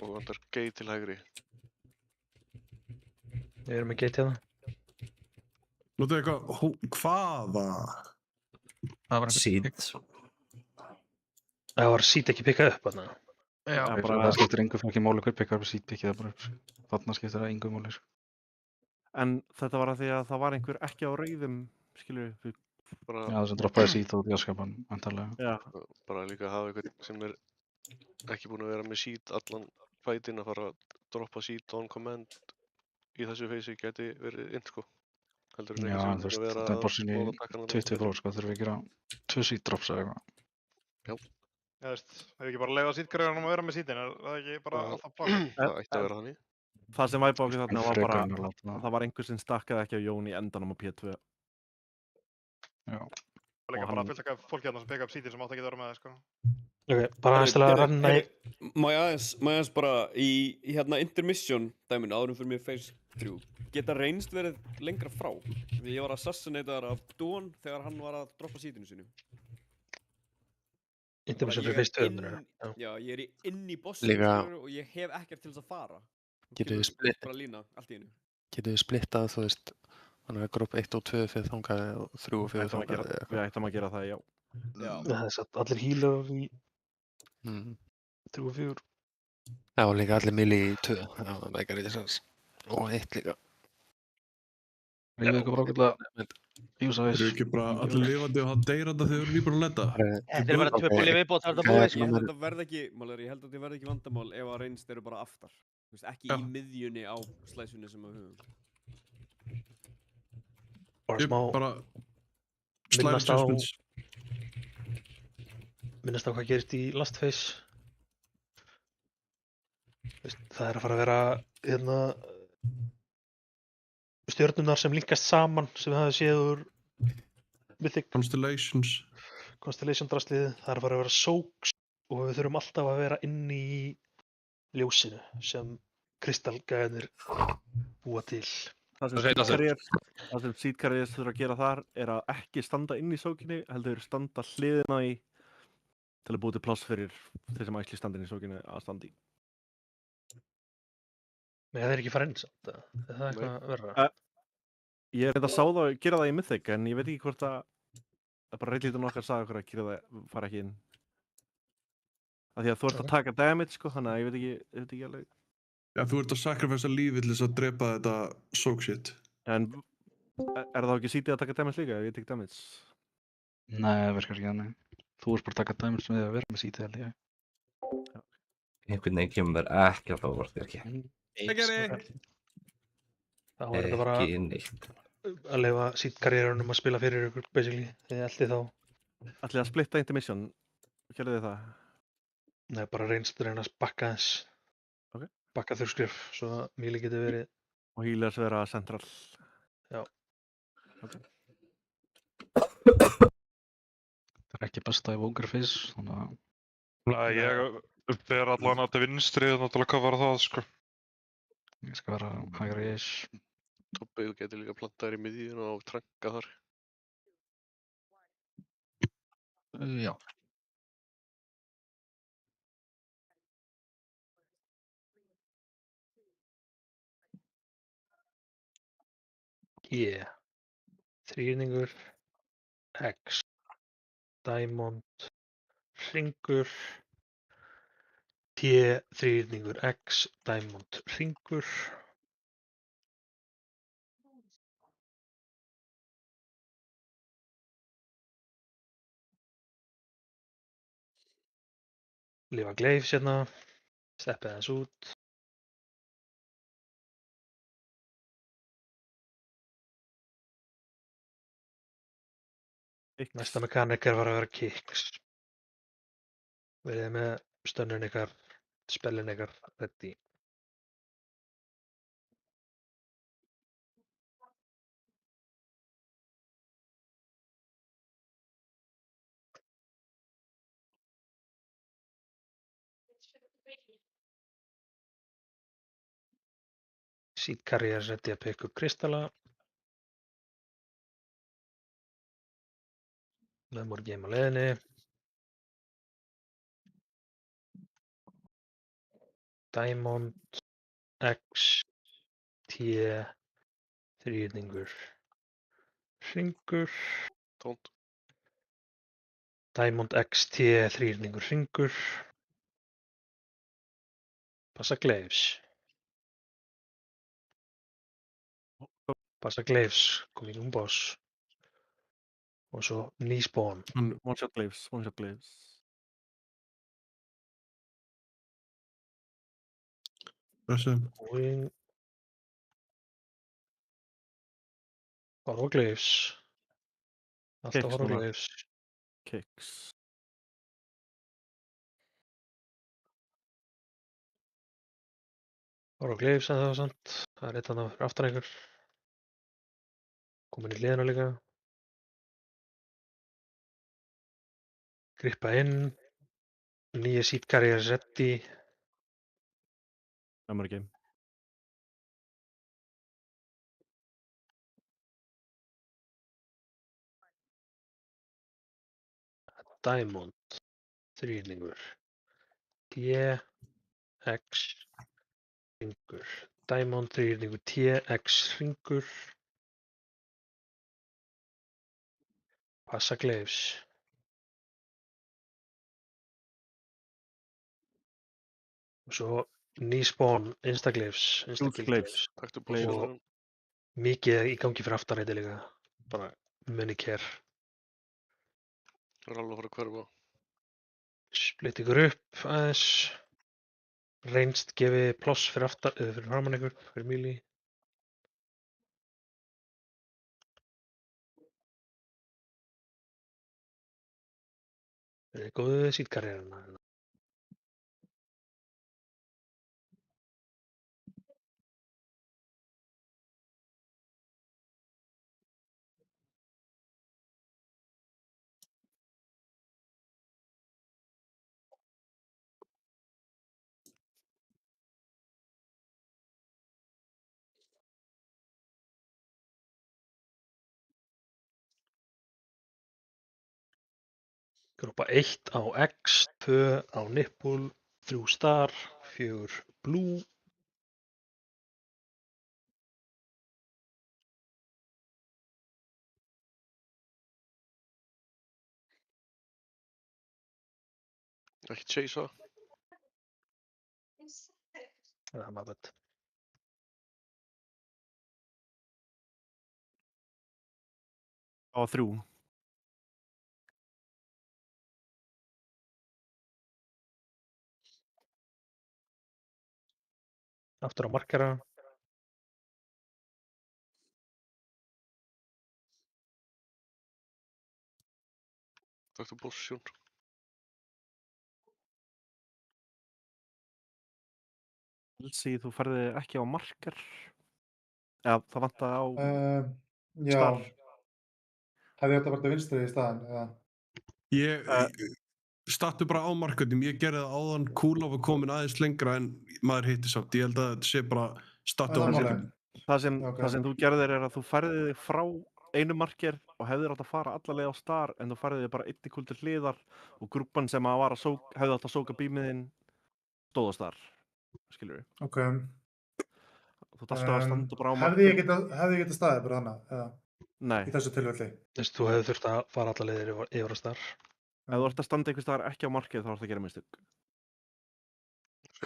[SPEAKER 5] Og vantar gate til hægri.
[SPEAKER 4] Við erum með gate hérna.
[SPEAKER 3] Notu eitthvað, hvaða?
[SPEAKER 9] Seed.
[SPEAKER 4] Það var seed ekki pikkað upp þarna.
[SPEAKER 13] Já, það skiptir engu fólki máli hver pikkar upp seed pikkið það bara upp. Þarna skiptir það engu máli.
[SPEAKER 7] En þetta var að því að það var einhver ekki á rauðum, skilur við.
[SPEAKER 13] Já, það sem droppaði seed og björnskapan, vantarlega.
[SPEAKER 7] Já.
[SPEAKER 5] Bara líka að hafa eitthvað sem er ekki búin að vera með seed allan fætin að fara að droppa seed on command í þessu phase geti verið inn, sko.
[SPEAKER 13] Já, þú veist, þetta er borsin í 20 blóð, sko, þurfum við að gera 2 seed drops eða eitthvað.
[SPEAKER 5] Já.
[SPEAKER 16] Ég veist, ef ekki bara leiða seedkarriðanum að vera með seedin, er það ekki bara alltaf plakka?
[SPEAKER 5] Það ætti að vera þannig.
[SPEAKER 7] Það sem væpa okkur þarna var bara, það var einhver sem stakkaði ekki á Jón í endanum á P2.
[SPEAKER 13] Já.
[SPEAKER 16] Það er líka bara fullt eitthvað fólki hérna sem peka upp seedin sem átt ekki að vera með það, sko.
[SPEAKER 4] Ok, bara aðeins til að ranna í...
[SPEAKER 2] Má ég aðeins bara í hérna intermission dæminu áðurum fyrir mér phase 3 geta reynst verið lengra frá. Því ég var assassinator af Dawn þegar hann var að droppa seedinu sínu.
[SPEAKER 4] Intermission fyrir phase 2.
[SPEAKER 2] Já, ég er inn í bossinu og ég hef ekkert til þess að fara.
[SPEAKER 15] Getur þið splittað, þú veist, þannig að grúp 1 og 2 fyrir þangað og 3 og 4 þangað?
[SPEAKER 7] Við ættum að gera það, já.
[SPEAKER 2] Já.
[SPEAKER 4] Það er satt allir healer í
[SPEAKER 15] Mm.
[SPEAKER 4] 3 og 4.
[SPEAKER 15] Já, og líka allir milli í 2. Já, það meikar ekki sens. Og 1 líka.
[SPEAKER 13] Rífið ykkur bara ágætlega. Júsa
[SPEAKER 3] Þeir eru ekki bara allir lifandi og hann deyr þetta þegar þeir eru nýbúin að lenda.
[SPEAKER 1] Þetta er bara 2 búli viðbót, það er þetta búið,
[SPEAKER 2] Ég
[SPEAKER 1] sko.
[SPEAKER 2] held að þetta verði ekki, Málar, ég held að þetta verði ekki vandamál ef að reynst eru bara aftar. Þú veist, ekki í miðjunni á slæsunni sem við höfum.
[SPEAKER 4] Bara smá
[SPEAKER 3] Bara
[SPEAKER 4] minnast á hvað gerist í Last Phase. Það er að fara að vera hérna stjörnunar sem linkast saman sem við hafum séð úr Mythic Constellation draslið. Það er að fara að vera soaks og við þurfum alltaf að vera inn í ljósinu sem kristallgæðinir búa til.
[SPEAKER 7] Það sem Seed Carriers þurfa að gera þar er að ekki standa inn í sókinni, heldur standa hliðina í til að búa til pláss fyrir þeir sem ætli standa inn í sókinni að standa í.
[SPEAKER 4] Nei, það er ekki fara inn samt, er það eitthvað verra?
[SPEAKER 7] Ég er að sá það að gera það í Mythic, en ég veit ekki hvort að það er bara reyndlítið okkar að sagja okkur að gera það, fara ekki inn. Af því að þú ert að taka damage, sko, þannig að ég veit ekki alveg.
[SPEAKER 3] Já, þú ert að sacrificea lífið til þess að drepa þetta soak shit.
[SPEAKER 7] En er það ekki Seedið að taka damage líka, ef ég tek damage?
[SPEAKER 13] Nei, það virkar ekki þannig. Þú ert bara að taka damage með að vera með Seedið, held ég.
[SPEAKER 9] Einhvern veginn kemur mér ekki alltaf óvart, ekki.
[SPEAKER 4] Þá er þetta bara
[SPEAKER 9] Ekki neitt.
[SPEAKER 4] að leyfa Seed-karriérunum að spila fyrir ykkur, basically, þegar eldi þá.
[SPEAKER 7] Ætlið að splitta intermission, gerðu þið það?
[SPEAKER 4] Nei, bara reynst reyna að bakka þess.
[SPEAKER 7] Ok.
[SPEAKER 4] Bakka þurrskrif, svo að Míli geti verið.
[SPEAKER 7] Og healers vera central.
[SPEAKER 4] Já.
[SPEAKER 7] Okay.
[SPEAKER 13] Það er ekki besta í Ogre Phase, þannig að...
[SPEAKER 10] Nei, ég ber allan að til vinstri til að kofara það, sko.
[SPEAKER 13] Ég skal vera hægri-ish.
[SPEAKER 5] Tobbi, þú getur líka plantað þér í miðjuna og tranka þar.
[SPEAKER 13] Já.
[SPEAKER 4] Yeah. Þrýningur. X. Diamond. Hringur. T. Þrýningur. X. Diamond. Hringur. Lifa gleifs hérna. Steppið þess út. Næsta mekanik er að fara að vera kicks. Verið með stönnun ykkar, spellin ykkar, ready. Seed Carrier ready að pikka upp kristalla. Memory game á leiðinni. Diamond, X, T, þrýningur, hringur.
[SPEAKER 5] Tónt.
[SPEAKER 4] Diamond, X, T, þrýningur, hringur. Passa gleifs. Passa gleifs, komið um boss. Og svo ný spawn.
[SPEAKER 7] One shot gleifs, one shot gleifs.
[SPEAKER 4] Wing. Horfa á gleifs. Alltaf horfa á gleifs.
[SPEAKER 7] Kicks.
[SPEAKER 4] Horfa á gleifs að það var samt. Það er eitt annað fyrir aftan einhver. Komin í hliðina líka. Grippa inn. Nýja Seed Carrier ready.
[SPEAKER 7] Memory game.
[SPEAKER 4] Diamond, þrýningur, T, X, hringur. Diamond, þrýningur, T, X, hringur. Passa gleifs. Svo nýspón, instaglyphs,
[SPEAKER 7] Instaglyphs.
[SPEAKER 5] Taktu
[SPEAKER 4] og
[SPEAKER 5] positioninn.
[SPEAKER 4] mikið í gangi fyrir aftan þetta líka. Bara muni care.
[SPEAKER 5] Það er alveg að fara að hverfa.
[SPEAKER 4] Splitt ykkur upp aðeins. Reynst gefi pláss fyrir aftan, fyrir framan ykkur, fyrir Míli. Góðu sítkarriérina. Grúpa 1 á X, 2 á Nipple, 3 Star, 4 Blue.
[SPEAKER 5] Ekki chasea.
[SPEAKER 4] Það er maður bett.
[SPEAKER 7] Á 3.
[SPEAKER 4] Aftur á markera.
[SPEAKER 5] Taktu position.
[SPEAKER 7] Elsie, þú ferði ekki á marker. Eða það vantaði á
[SPEAKER 12] Já.
[SPEAKER 7] Star.
[SPEAKER 12] Hefði þetta verið vinstri í staðinn, eða?
[SPEAKER 3] Stattu bara á marketnum, ég gerði það áðan, Kúla var komin aðeins lengra en maður hitti samt, ég held að þetta sé bara stattu á marketnum.
[SPEAKER 7] Það sem þú gerðir er að þú færði þig frá einu marker og hefðir átt að fara alla leið á Star en þú færði þig bara einni kúl til hliðar og grúppan sem að var að hefði átt að sóka bímiðinn stóð á Star, skilur við.
[SPEAKER 12] Ok.
[SPEAKER 7] Þú þarfst að standa bara á
[SPEAKER 12] Hefði
[SPEAKER 7] marker.
[SPEAKER 12] ég getað staðið bara þannig, eða?
[SPEAKER 7] Nei.
[SPEAKER 12] Í þessu tilfelli?
[SPEAKER 4] Þú hefði þurft að fara alla leiðir yfir á Star.
[SPEAKER 7] Ef þú ert að standa einhvers staðar ekki á markið þá ert að gera mistök.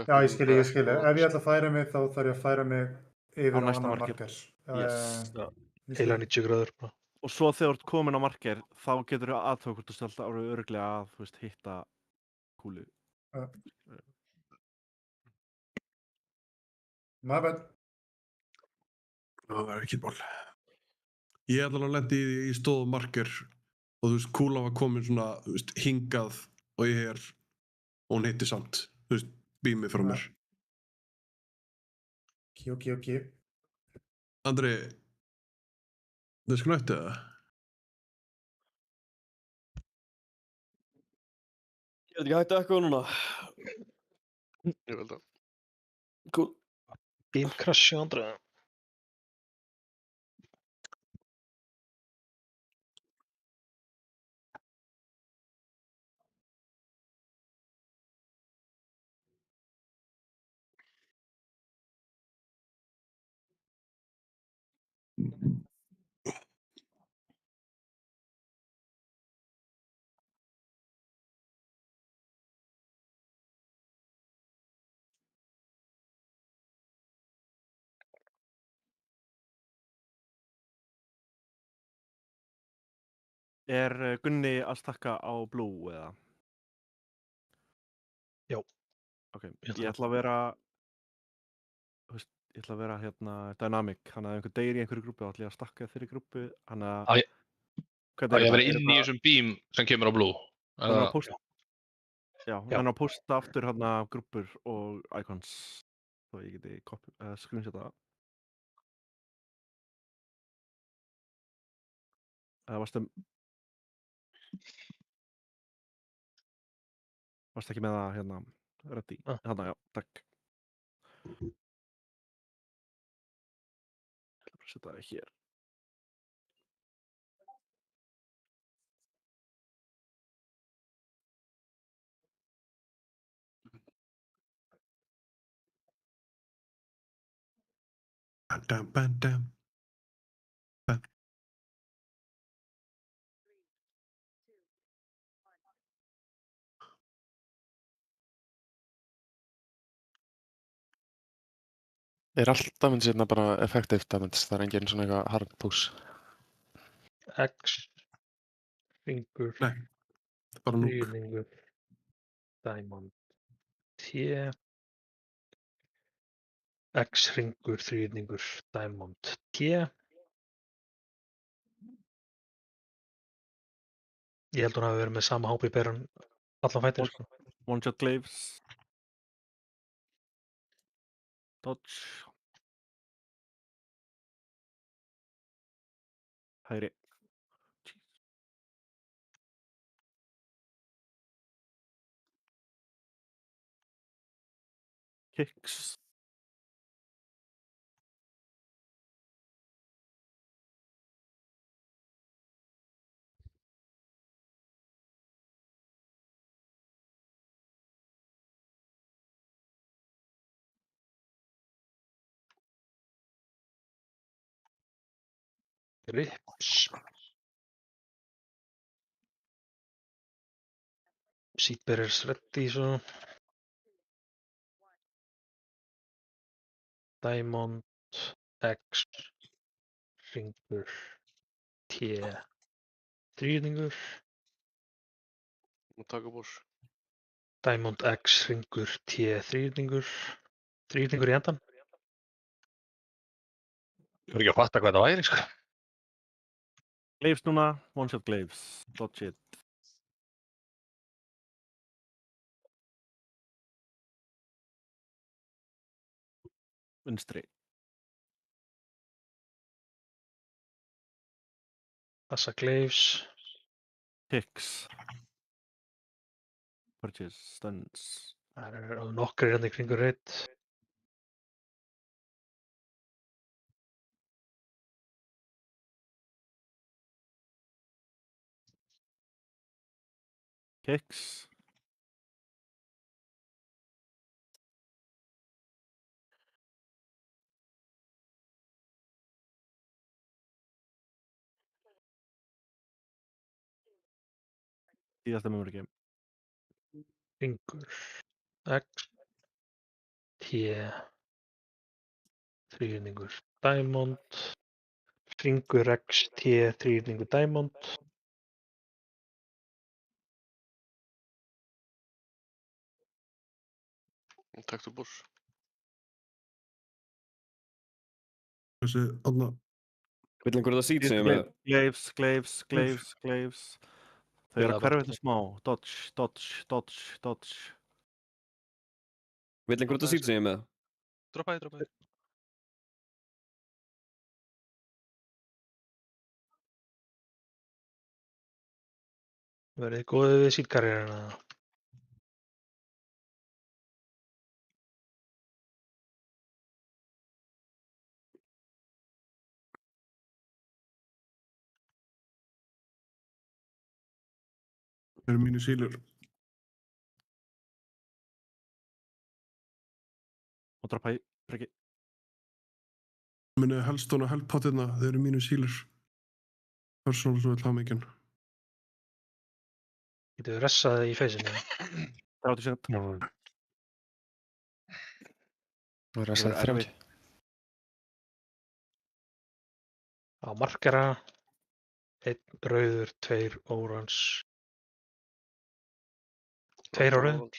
[SPEAKER 12] Já, ég skilji. Ef ég ætla að færa mig þá þarf ég að færa mig yfir á
[SPEAKER 7] næsta
[SPEAKER 12] annan
[SPEAKER 7] marker.
[SPEAKER 12] marker.
[SPEAKER 7] Yes.
[SPEAKER 4] Heila 90 gráður.
[SPEAKER 7] Og svo þegar þú ert komin á marker þá getur þú aðtöku hvort þú stelt árið örugglega að, þú veist, hitta kúlu.
[SPEAKER 12] My bad.
[SPEAKER 3] Það var ekki ból. Ég ætla að lendi í stóðu marker og þú veist, Kúla var komin svona, þú veist, hingað og ég er og hún hitti samt, þú veist, bímið frá mér.
[SPEAKER 12] Ok.
[SPEAKER 3] Andri, það er sknöttið það?
[SPEAKER 2] Ég veit ekki hægt eitthvað núna.
[SPEAKER 5] Ég vil það.
[SPEAKER 2] Cool.
[SPEAKER 4] Beam crash í andra.
[SPEAKER 7] Er Gunni að stakka á blue eða?
[SPEAKER 4] Já.
[SPEAKER 7] Ok, ég ætla að vera, þú veist, ég ætla að vera hérna dynamic, þannig að ef einhver deyr í einhverju grúpu þá ætla ég að stakka þeirri grúpu, þannig að...
[SPEAKER 14] Á ég að vera inn í þessum beam sem kemur á blue?
[SPEAKER 7] Já, þannig að posta aftur hérna grúpur og icons, þá ég geti screenshota það. Varstu ekki með það hérna, ready? Þarna, já, takk. Ég ætla bara að setja það hér.
[SPEAKER 3] Bandam.
[SPEAKER 15] allt damage hérna bara effective damage? Það engin svona eitthvað hard push?
[SPEAKER 4] X, hringur,
[SPEAKER 3] Nei, bara núk.
[SPEAKER 4] þríhyrningur, diamond, T, X, hringur, þríhyrningur, diamond, T. Ég held hún hafi verið með sama HP beran allan fætinn, sko.
[SPEAKER 7] One shot glaives. Dodge. Hægri. Kicks.
[SPEAKER 4] Rips. Seedbearers ready, svo. Diamond, X, hringur, T, þríhyrningur.
[SPEAKER 5] Taka push.
[SPEAKER 4] Diamond, X, hringur, T, þríhyrningur. Þríhyrningur í endan.
[SPEAKER 14] Ég voru ekki að fatta hvað það væri, sko.
[SPEAKER 7] Glaives núna, one shot glaives. Dodge it. Vinstri.
[SPEAKER 4] Passa glaives.
[SPEAKER 7] Kicks. Purchase, stuns.
[SPEAKER 4] Það eru nokkrir hérna í kringur reitt.
[SPEAKER 7] Kicks. Síðasta memory game.
[SPEAKER 4] Hringur, X, T, þríhyrningur, diamond. Hringur, X, T, þríhyrningur, diamond.
[SPEAKER 5] Taktu push.
[SPEAKER 3] Þessi, þarna.
[SPEAKER 2] Vill einhver það seed sem ég með?
[SPEAKER 7] Glaives. Þau eru að hverfa þetta smá. Dodge.
[SPEAKER 2] Vill einhver það seed sem ég með?
[SPEAKER 14] Droppaði.
[SPEAKER 4] Verðið góðið við seedkarrieruna.
[SPEAKER 3] Það eru mínu sílur.
[SPEAKER 7] Og droppa í priggi.
[SPEAKER 3] Minni Hellstone og Hellpottina, þeir eru mínu sílur. Persónulega svo vill hafa mikinn.
[SPEAKER 4] Getur ressað í feysinu.
[SPEAKER 7] 30%.
[SPEAKER 15] Það ressaði 30.
[SPEAKER 4] Á markera. 1 rauður, 2 órans. 2 á rauð.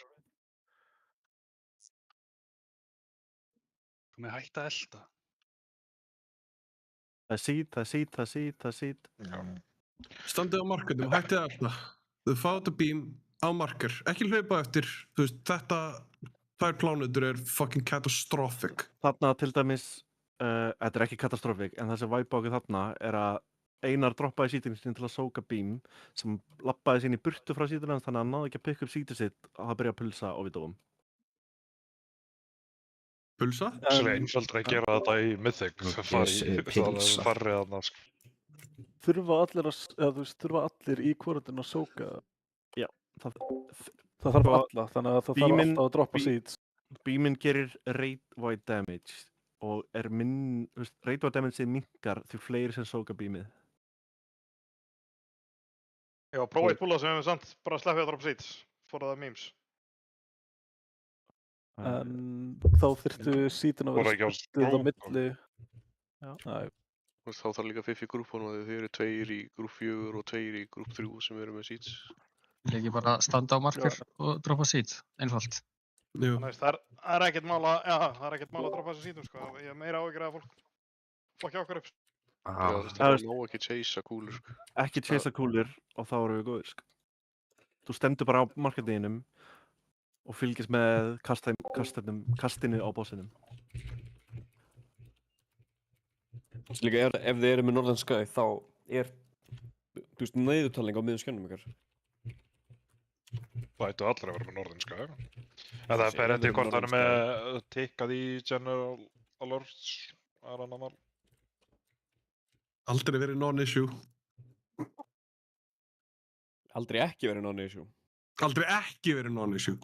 [SPEAKER 17] Komið hægt að elta.
[SPEAKER 7] Það er seed.
[SPEAKER 3] Standið á markernum, hættið að elda. Þau fá þetta beam á marker. Ekki hlaupa eftir, þú veist, þetta, þær plánutur er fucking catastrophic.
[SPEAKER 7] Þarna til dæmis, þetta er ekki catastrophic, en það sem væpa okkur þarna er að Einar droppaði sítinu sín til að sóka beam sem lappaði sín í burtu frá sítinu hans þannig að hann náði ekki að pikka upp sítið sitt og það byrjaði að pulsa og við dóum.
[SPEAKER 3] Pulsa?
[SPEAKER 10] Það er einfaldra að gera þetta í Mythic. Farrið þarna.
[SPEAKER 6] Þurfa allir í kvorutinu að sóka?
[SPEAKER 7] Já.
[SPEAKER 6] Það þarf alla, þannig að það þarf alltaf að droppa seeds.
[SPEAKER 7] Beamin gerir rate void damage og er rate void damage sem minnkar því fleiri sem sóka beamið.
[SPEAKER 16] Já, prófa eitt búla sem við samt bara sleppið að droppa seeds. Fór það memes.
[SPEAKER 6] En þá þyrftu sítin að
[SPEAKER 10] Voru
[SPEAKER 6] vera
[SPEAKER 10] ekki á
[SPEAKER 6] splittuð á
[SPEAKER 10] Strong?
[SPEAKER 6] milli. Já. Nei.
[SPEAKER 5] Þú veist, þá þarf líka 5 í grúppunum að þið eru 2 í grúp 4 og 2 í grúp 3 sem eru með seats.
[SPEAKER 17] Vil ekki bara standa á marker og droppa seat, einfalt.
[SPEAKER 3] Jú.
[SPEAKER 16] Það er ekkert mál að droppa þessu sítum, sko. Ég hef meira áhyggjur að fólk fokki okkur upp.
[SPEAKER 5] Já, þú veist, það má ekki chasea kúlur, sko.
[SPEAKER 7] Ekki chasea kúlur og þá erum við góðir, sko. Þú stendur bara á markerdeginum og fylgist með kastinu á bossinum.
[SPEAKER 2] Líka ef þið eru með Northern Sky þá er, þú veist, neyðutalning á miðjum skjánum ykkar.
[SPEAKER 10] Það ættu allir að vera með Northern Sky. En það fer eftir hvort það er með tikkað í General Alerts. Það er annar mál.
[SPEAKER 3] Aldrei verið non-issue.
[SPEAKER 2] Aldrei ekki verið non-issue.
[SPEAKER 3] Aldrei ekki verið non-issue.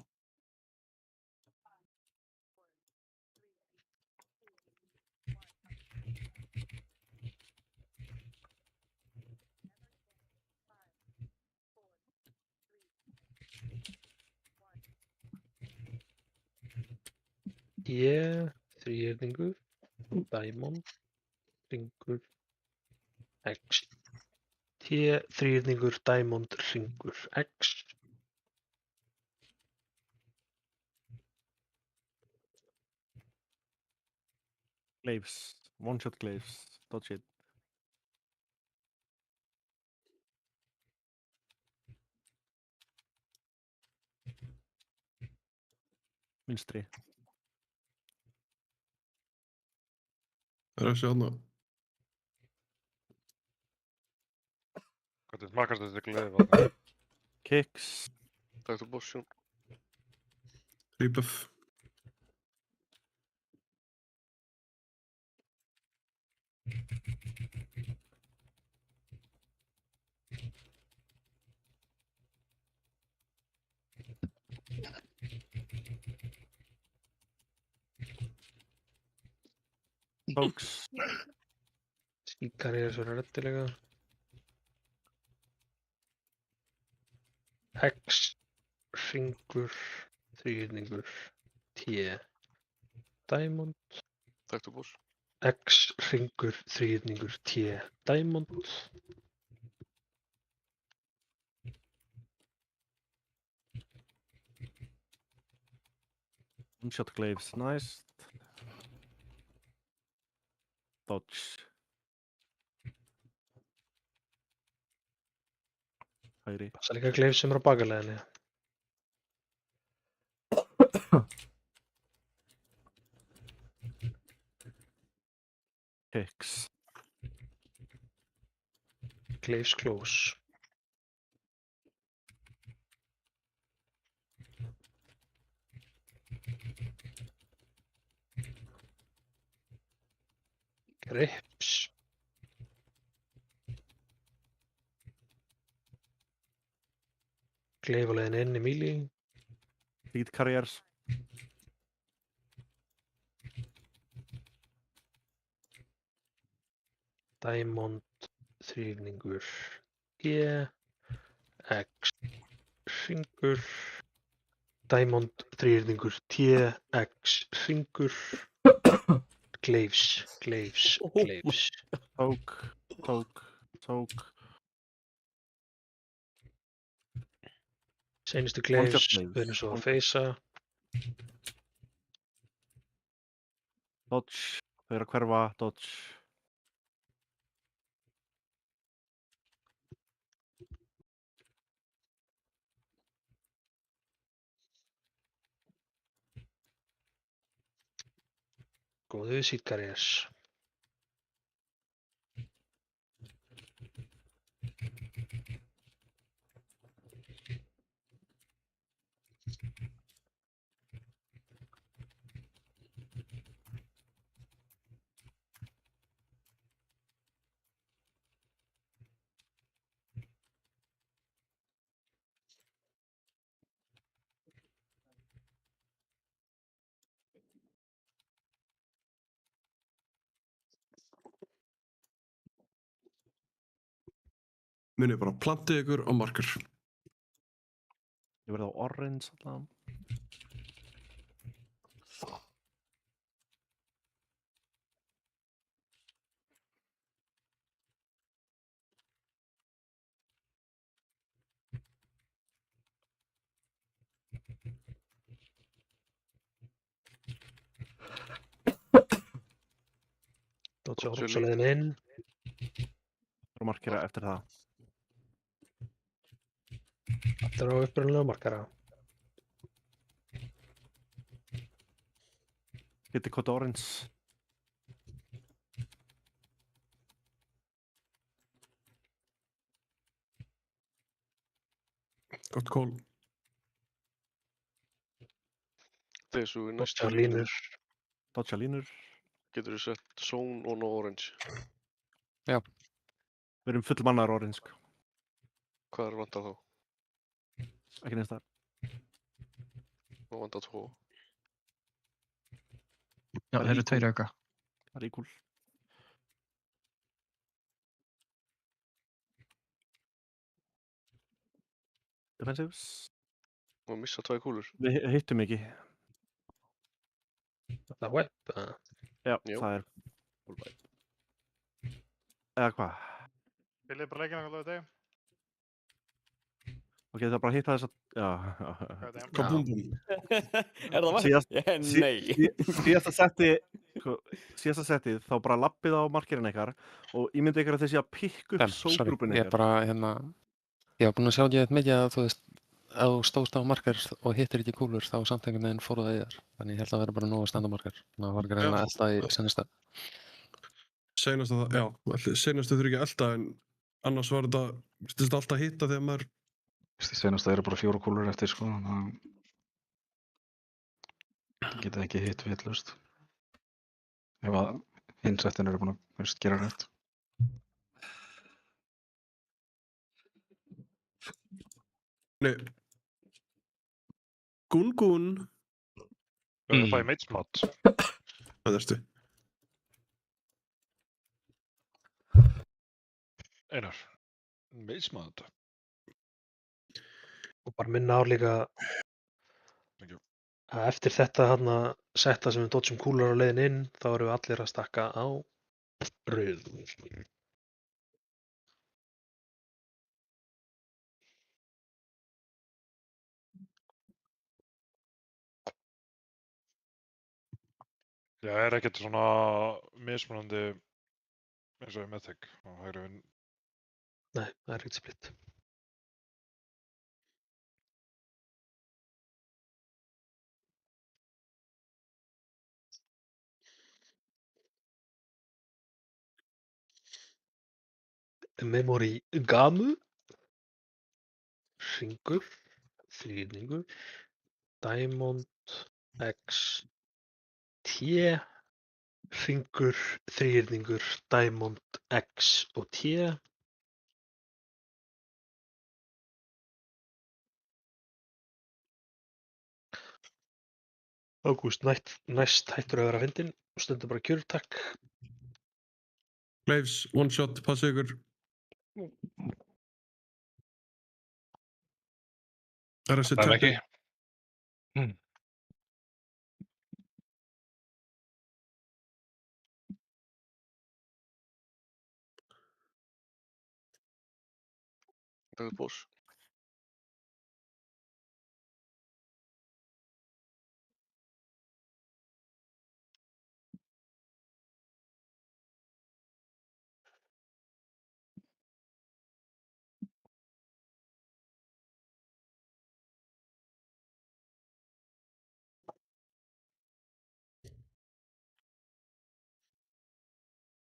[SPEAKER 4] Þríhyrningur, Diamond, hringur, X. Þríhyrningur, Diamond, hringur, X.
[SPEAKER 7] Glaives. One shot glaives. Dodge it. Vinstri.
[SPEAKER 3] Það er að sjá hana.
[SPEAKER 10] Hvað smakast þetta gleði?
[SPEAKER 7] Kicks.
[SPEAKER 5] Dr. Bosch.
[SPEAKER 3] Rebuff.
[SPEAKER 4] Bóks. Síkar er svo reddilega. X, hringur, þríhyrningur, T, Diamond.
[SPEAKER 5] Dr. Bosch.
[SPEAKER 4] X, hringur, þríhyrningur, T, Diamond.
[SPEAKER 7] One shot glaives. Nice. Dodge. Hægri.
[SPEAKER 4] Passa líka glaives sem er á bakaleiðinni.
[SPEAKER 7] Kicks.
[SPEAKER 4] Glaives close. Grips. Glaive á leiðinni inn í Mili.
[SPEAKER 7] Lead carriers.
[SPEAKER 4] Diamond, þríhyrningur, E, X, hringur, Diamond, þríhyrningur, T, X, hringur, glaives, glaives, glaives.
[SPEAKER 7] Tók.
[SPEAKER 4] Seinustu glaives, við erum svo að feysa.
[SPEAKER 7] Dodge. Þau eru að hverfa. Dodge.
[SPEAKER 4] Góðu sítkarriers.
[SPEAKER 3] Munið bara plantið ykkur á marker.
[SPEAKER 7] Ég verði á orange allan.
[SPEAKER 4] Dodge á hrópsaleiðin inn.
[SPEAKER 7] Og markera eftir það.
[SPEAKER 4] Allir á upprunalega markara.
[SPEAKER 7] Geti kótt orange.
[SPEAKER 3] Gott kól.
[SPEAKER 5] Þessu í næstu
[SPEAKER 4] Dodge línur.
[SPEAKER 7] Dodge línur.
[SPEAKER 5] Getur þú sett zone og no orange.
[SPEAKER 15] Já.
[SPEAKER 7] Við erum full mannar orange. Sko.
[SPEAKER 5] Hvað er vantar þá?
[SPEAKER 7] Ekki neins þar.
[SPEAKER 5] Það vantar 2.
[SPEAKER 17] Já, þeir eru 2 auka.
[SPEAKER 7] Það er equal. Defensives.
[SPEAKER 5] Og missa 2 kúlur.
[SPEAKER 7] Við hittum ekki.
[SPEAKER 4] Það er web.
[SPEAKER 7] Já,
[SPEAKER 5] Jú.
[SPEAKER 7] það er full wipe. Eða hvað?
[SPEAKER 16] Viljið bara leikina hvað þau
[SPEAKER 7] Ok, það er bara að hitta þess að... Já.
[SPEAKER 3] Kabúmbum.
[SPEAKER 2] Er það vatn? Nei.
[SPEAKER 7] Síðasta settið, þá bara lappið á markerinn ykkar og ímyndið ykkar að þessi að pikka upp sógrúpin
[SPEAKER 15] Ég
[SPEAKER 7] ykkar.
[SPEAKER 15] bara, ég var búinn að sjá ekki mikið að, þú veist, ef þú stóðst á markar og hittir ekki kúlur, þá samt einhvern veginn fóru það í þér. Þannig ég held að vera bara nógu að standa markar. Það var greinlega elda í seinasta.
[SPEAKER 3] Seinasta það, já. Seinasta þurfi ekki að elda, en annars var þetta alltaf að hitta þegar maður...
[SPEAKER 13] Í seinasta eru bara 4 kúlur eftir, sko, þannig að geta ekki hitt vitlaust. Ef að hinsettin eru búin að gera rétt.
[SPEAKER 3] Nei. Gún.
[SPEAKER 10] Það fæði meitsmat.
[SPEAKER 3] Það erstu.
[SPEAKER 10] Einar, meitsmat.
[SPEAKER 4] Og bara minna á líka að eftir þetta þarna setta sem við dodgeum kúlur á leiðin inn, þá erum við allir að stakka á rauð.
[SPEAKER 10] Já, er ekkert svona mismunandi eins og í Mythic á hægri vinn.
[SPEAKER 4] Nei, það er ekkert splitt. Memory gamu, hringur, þríhyrningur, diamond, x, t, hringur, þríhyrningur, diamond, x og t. Ágúst næst hættur að vera fyndinn og stundur bara kjörtakk.
[SPEAKER 3] Leifs, one shot, passa ykkur. RS
[SPEAKER 10] Það er ekki.
[SPEAKER 5] Það er boss.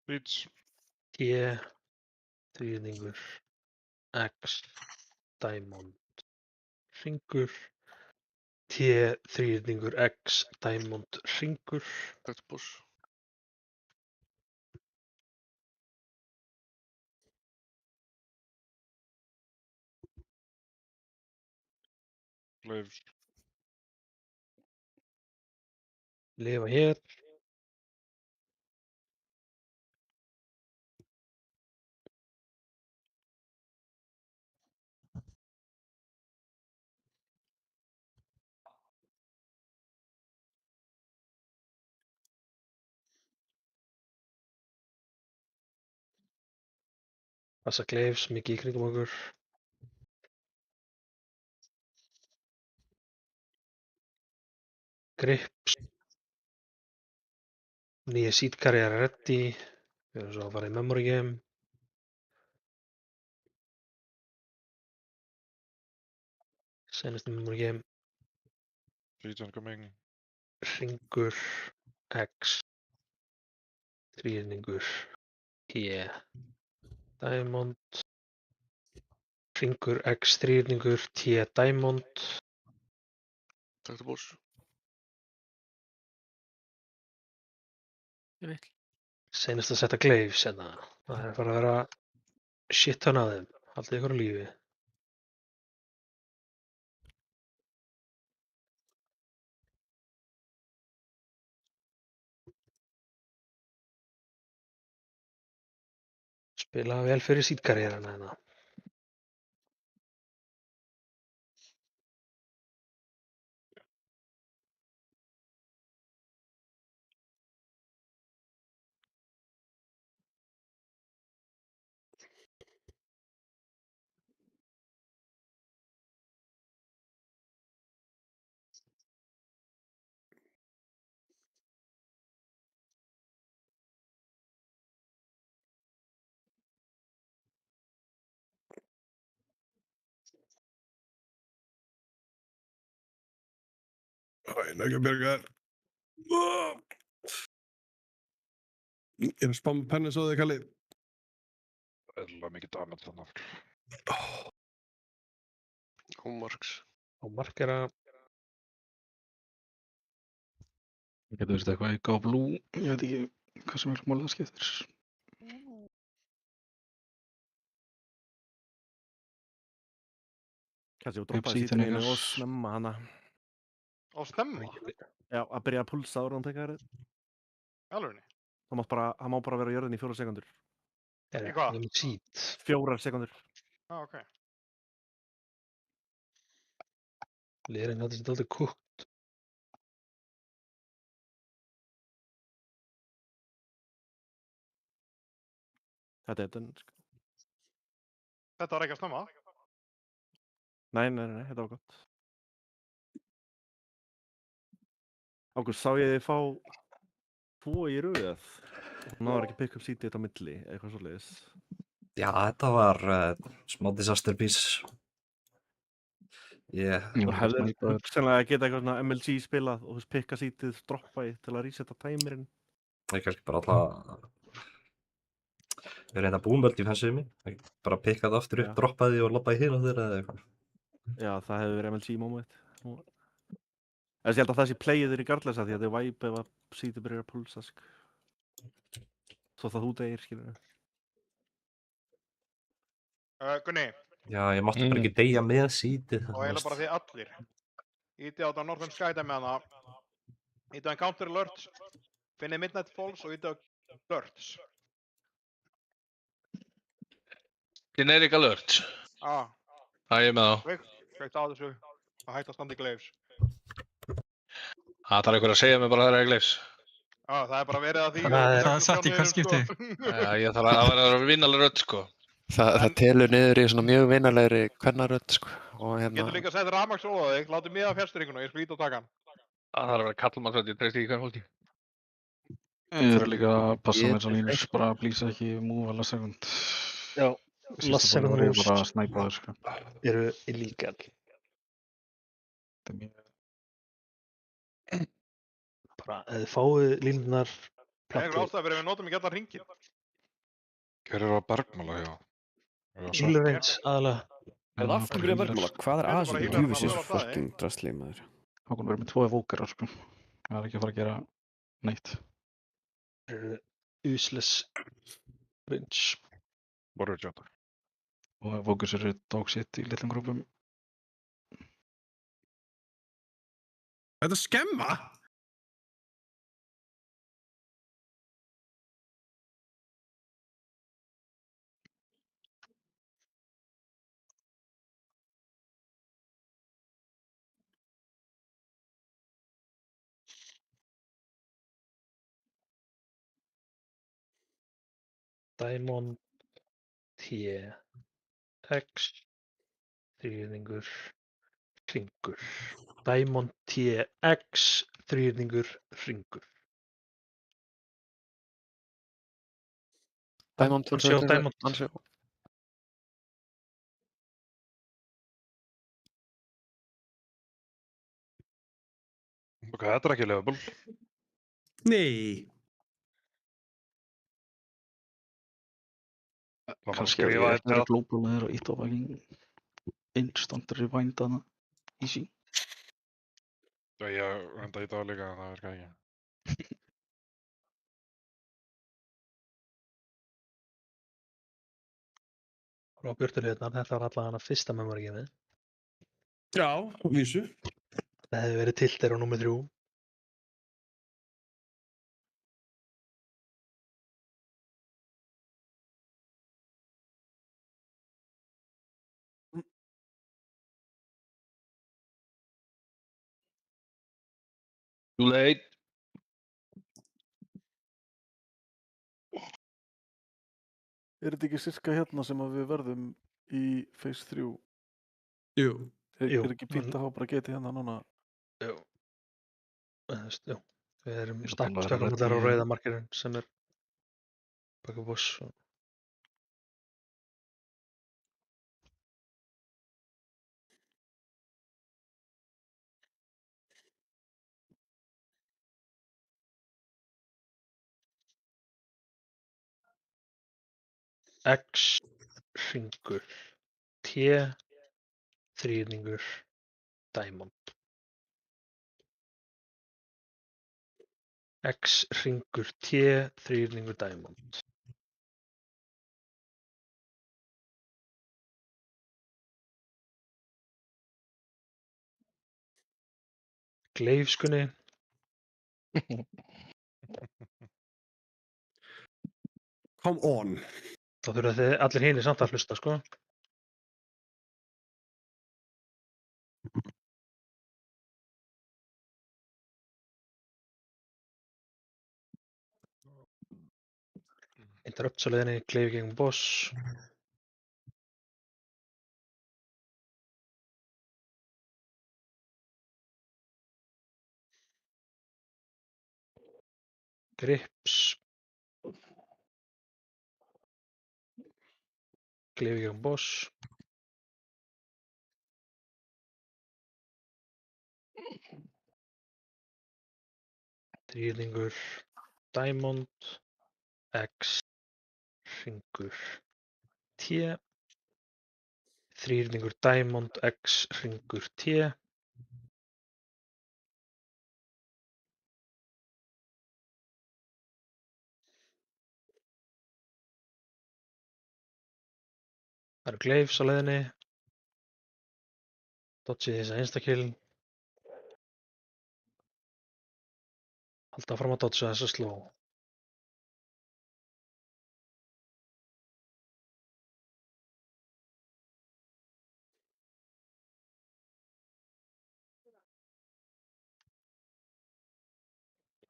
[SPEAKER 10] Beats.
[SPEAKER 4] T, þríhyrningur, x, diamond, hringur, t, þríhyrningur, x, diamond, hringur.
[SPEAKER 5] Það er boss.
[SPEAKER 10] Leifs.
[SPEAKER 4] Lifa hér. Passa Gleifs mikið í kringum okkur. Grips. Nýja seedcarry er ready. Við erum svo að fara í memory game. Senast memory game.
[SPEAKER 10] Season coming.
[SPEAKER 4] Hringur X. Þríhyrningur T. Diamond. Hringur X. Þríhyrningur T. Diamond.
[SPEAKER 5] Takk til bús.
[SPEAKER 4] Senast að setja glaives hérna. Það er bara að vera shit ton af þeim. Haldið ykkur á lífi. Spila vel fyrir seedkarrierana hérna.
[SPEAKER 3] Ég er ekki að bjarga þér. Ég er að spamma pennis á þig, Kalli.
[SPEAKER 10] Eðlilega mikið damage þannig.
[SPEAKER 5] Ómarks.
[SPEAKER 4] Ómarkera.
[SPEAKER 13] Það getur verið eitthvað í Go Blue, ég veit ekki hvað sem er málið það skiptir.
[SPEAKER 7] Kannski þú droppaði sítinu og snemma hana.
[SPEAKER 16] Á snemma?
[SPEAKER 7] Já, að byrja að pulsa ára og teka þér.
[SPEAKER 16] Alveg?
[SPEAKER 7] Það má bara vera á jörðinni í 4 sekundur.
[SPEAKER 16] Í hvað?
[SPEAKER 7] 4 sekundur.
[SPEAKER 16] Ok.
[SPEAKER 4] Liðurinn þetta er aldrei kúkt.
[SPEAKER 7] Þetta er den.
[SPEAKER 16] Þetta var ekki að snemma?
[SPEAKER 7] Nei, þetta var gott. Ágúst, sá ég þið fá 2 í röð. Þú náður ekki pick up seatið þetta á milli, eitthvað svoleiðis.
[SPEAKER 9] Já, þetta var smá disaster piece.
[SPEAKER 7] Þú hefðir hugsanlega að geta eitthvað svona MLG spilað og þú veist pikka seatið, droppa í til að resetta timerinn.
[SPEAKER 9] Ég kannski bara alltaf reyna að búa defensífið mín. Bara pikka það aftur upp, droppa því og labba í hina þér eða eitthvað.
[SPEAKER 7] Já, það hefði verið MLG moment. Ég held að það sé playið þér í gardlesa því að þið vibe ef að seatið byrjar að pulsa. Svo það þú degir, skilur við.
[SPEAKER 16] Gunni.
[SPEAKER 9] Já, ég mátti bara ekki deyja með seatið.
[SPEAKER 16] Og eiginlega bara þið allir. Ítið á þetta Northern Sky með hana. Ítið á Encounter Alerts. Finnið Midnight Falls og ítið á Alerts.
[SPEAKER 14] Generic Alerts. Það er með þá.
[SPEAKER 16] Kveikt á þessu að hætta að standa í glaives.
[SPEAKER 14] Það þarf einhver að segja mig bara að það er glaives.
[SPEAKER 16] Það er bara verið að því.
[SPEAKER 17] Það er satt í hvert skipti.
[SPEAKER 14] Já, ég þarf að vera vinnaleg rödd, sko.
[SPEAKER 15] Það telur niður í svona mjög vinnalegri kvennarödd, sko.
[SPEAKER 16] Getur líka að setja rafmagnsról á þig, látið mig af fjärstringuna, ég skal íta og taka hann.
[SPEAKER 14] Það þarf að vera kallmannsrödd, ég treysti ekki hvern fólki.
[SPEAKER 13] Ég þarf líka að passa með svo línur, bara please ekki move a last second.
[SPEAKER 4] Já, last second moves
[SPEAKER 13] bara að snæpa þér, sko.
[SPEAKER 4] Eru illegal. Bara, ef þið fáið línurnar
[SPEAKER 16] Það er einhver ástæða fyrir að við notum ekki allar hringin.
[SPEAKER 10] Hver er að bergmála hjá?
[SPEAKER 4] Healer-range, aðalega.
[SPEAKER 2] Eða aftur byrja bergmála, hvað er aðeins í djúfisins fucking drasli, maður?
[SPEAKER 13] Hákon verður með 2 evókerar, sko. Það er ekki að fara að gera neitt.
[SPEAKER 4] Það eru useless range.
[SPEAKER 10] Voru þetta.
[SPEAKER 13] Og evókers eru dogshit í litlum grúpum.
[SPEAKER 3] Þetta skemma?
[SPEAKER 4] Diamond T. X. Þríhyrningur. Hringur. Diamond TX, þrýrningur, hringur.
[SPEAKER 15] Diamond
[SPEAKER 4] Hann sé á Diamond.
[SPEAKER 15] hann sé
[SPEAKER 10] Ok, þetta er ekki livable.
[SPEAKER 3] Nei.
[SPEAKER 13] Kannski ef ég er global eða ít á fucking instant rewind hana. Easy.
[SPEAKER 10] Já, ég enda í dag líka en það virkaði ekki.
[SPEAKER 4] Frá björtuliðnar, þetta var allavega fyrsta memory gameið.
[SPEAKER 3] Já, vísu.
[SPEAKER 4] Það hefði verið Tilter á númer 3.
[SPEAKER 14] Too late.
[SPEAKER 7] Er þetta ekki sirka hérna sem að við verðum í phase 3?
[SPEAKER 3] Jú.
[SPEAKER 7] Er ekki fínt að hafa bara getið hérna núna?
[SPEAKER 4] Jú. Jú. Við erum stökkum þar á rauða markerinn sem er baka boss. X, hringur, T, þrýrningur, diamond. X, hringur, T, þrýrningur, diamond. Gleifskunni.
[SPEAKER 3] Come on.
[SPEAKER 4] Þá þurfa þið allir hinir samt að hlusta, sko. Interrupt á leiðinni, Gleifi gegn boss. Grips. Gleifi gegn boss. Þrýrningur, diamond, X, hringur, T. Þrýrningur, diamond, X, hringur, T. Það eru Gleifs á leiðinni. Dodgið þessa instakill. Halda áfram að dodga þessa slow.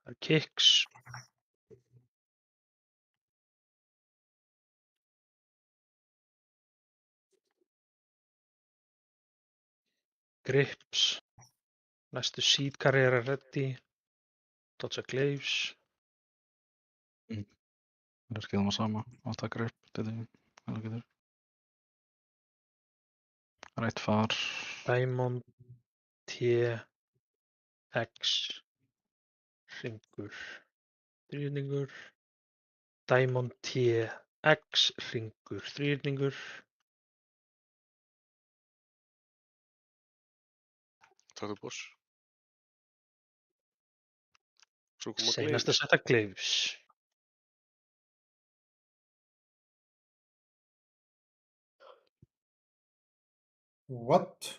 [SPEAKER 4] Það eru kicks. Grips. Næstu seedcarry er ready. Dodga Gleifs.
[SPEAKER 13] Það er skilðum að sama. Og taka upp. Þetta er getur. Rætt far.
[SPEAKER 4] Diamond, T, X, hringur, þrýrningur. Diamond, T, X, hringur, þrýrningur.
[SPEAKER 5] Takk boss. Svo koma
[SPEAKER 4] Seinasta
[SPEAKER 5] Gleifs.
[SPEAKER 4] setta Gleifs.
[SPEAKER 12] What?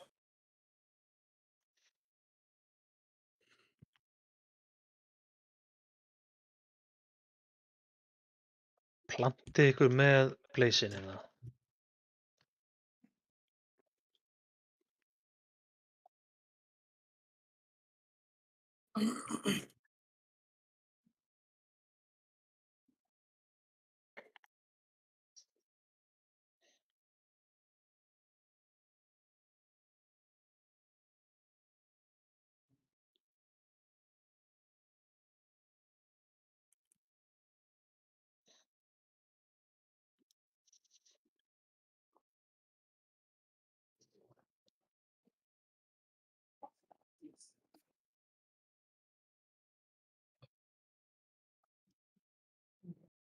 [SPEAKER 4] Plantið ykkur með pleysin hérna.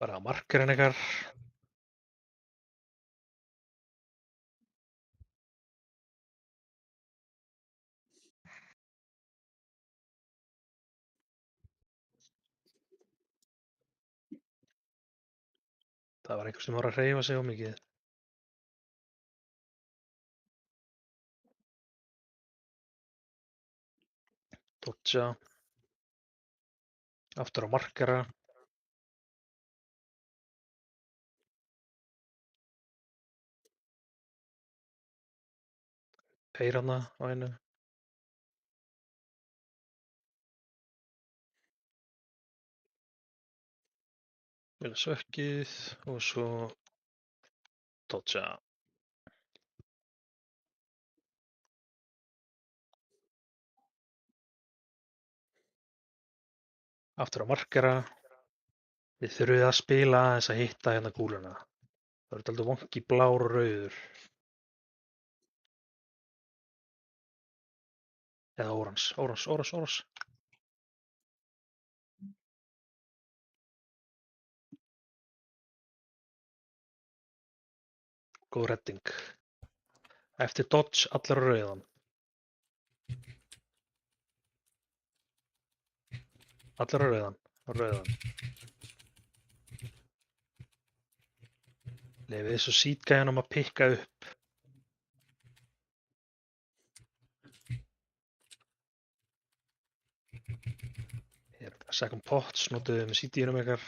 [SPEAKER 4] Bara markerinn ykkar. Það var einhver sem var að hreyfa sig of mikið. Dodja. Aftur á markera. Peirana á einu. Vel sökkið og svo dodja. Aftur á markera. Þið þurfið að spila aðeins að hitta hérna kúluna. Það eru dálítið vonki blár og rauður. Eða órans. Góð redding. Eftir dodge allir á rauðan. Allir á rauðan. Leyfið þessu sítgæjanum að pikka upp. Second pots, notuðu með sítgæjanum ykkar.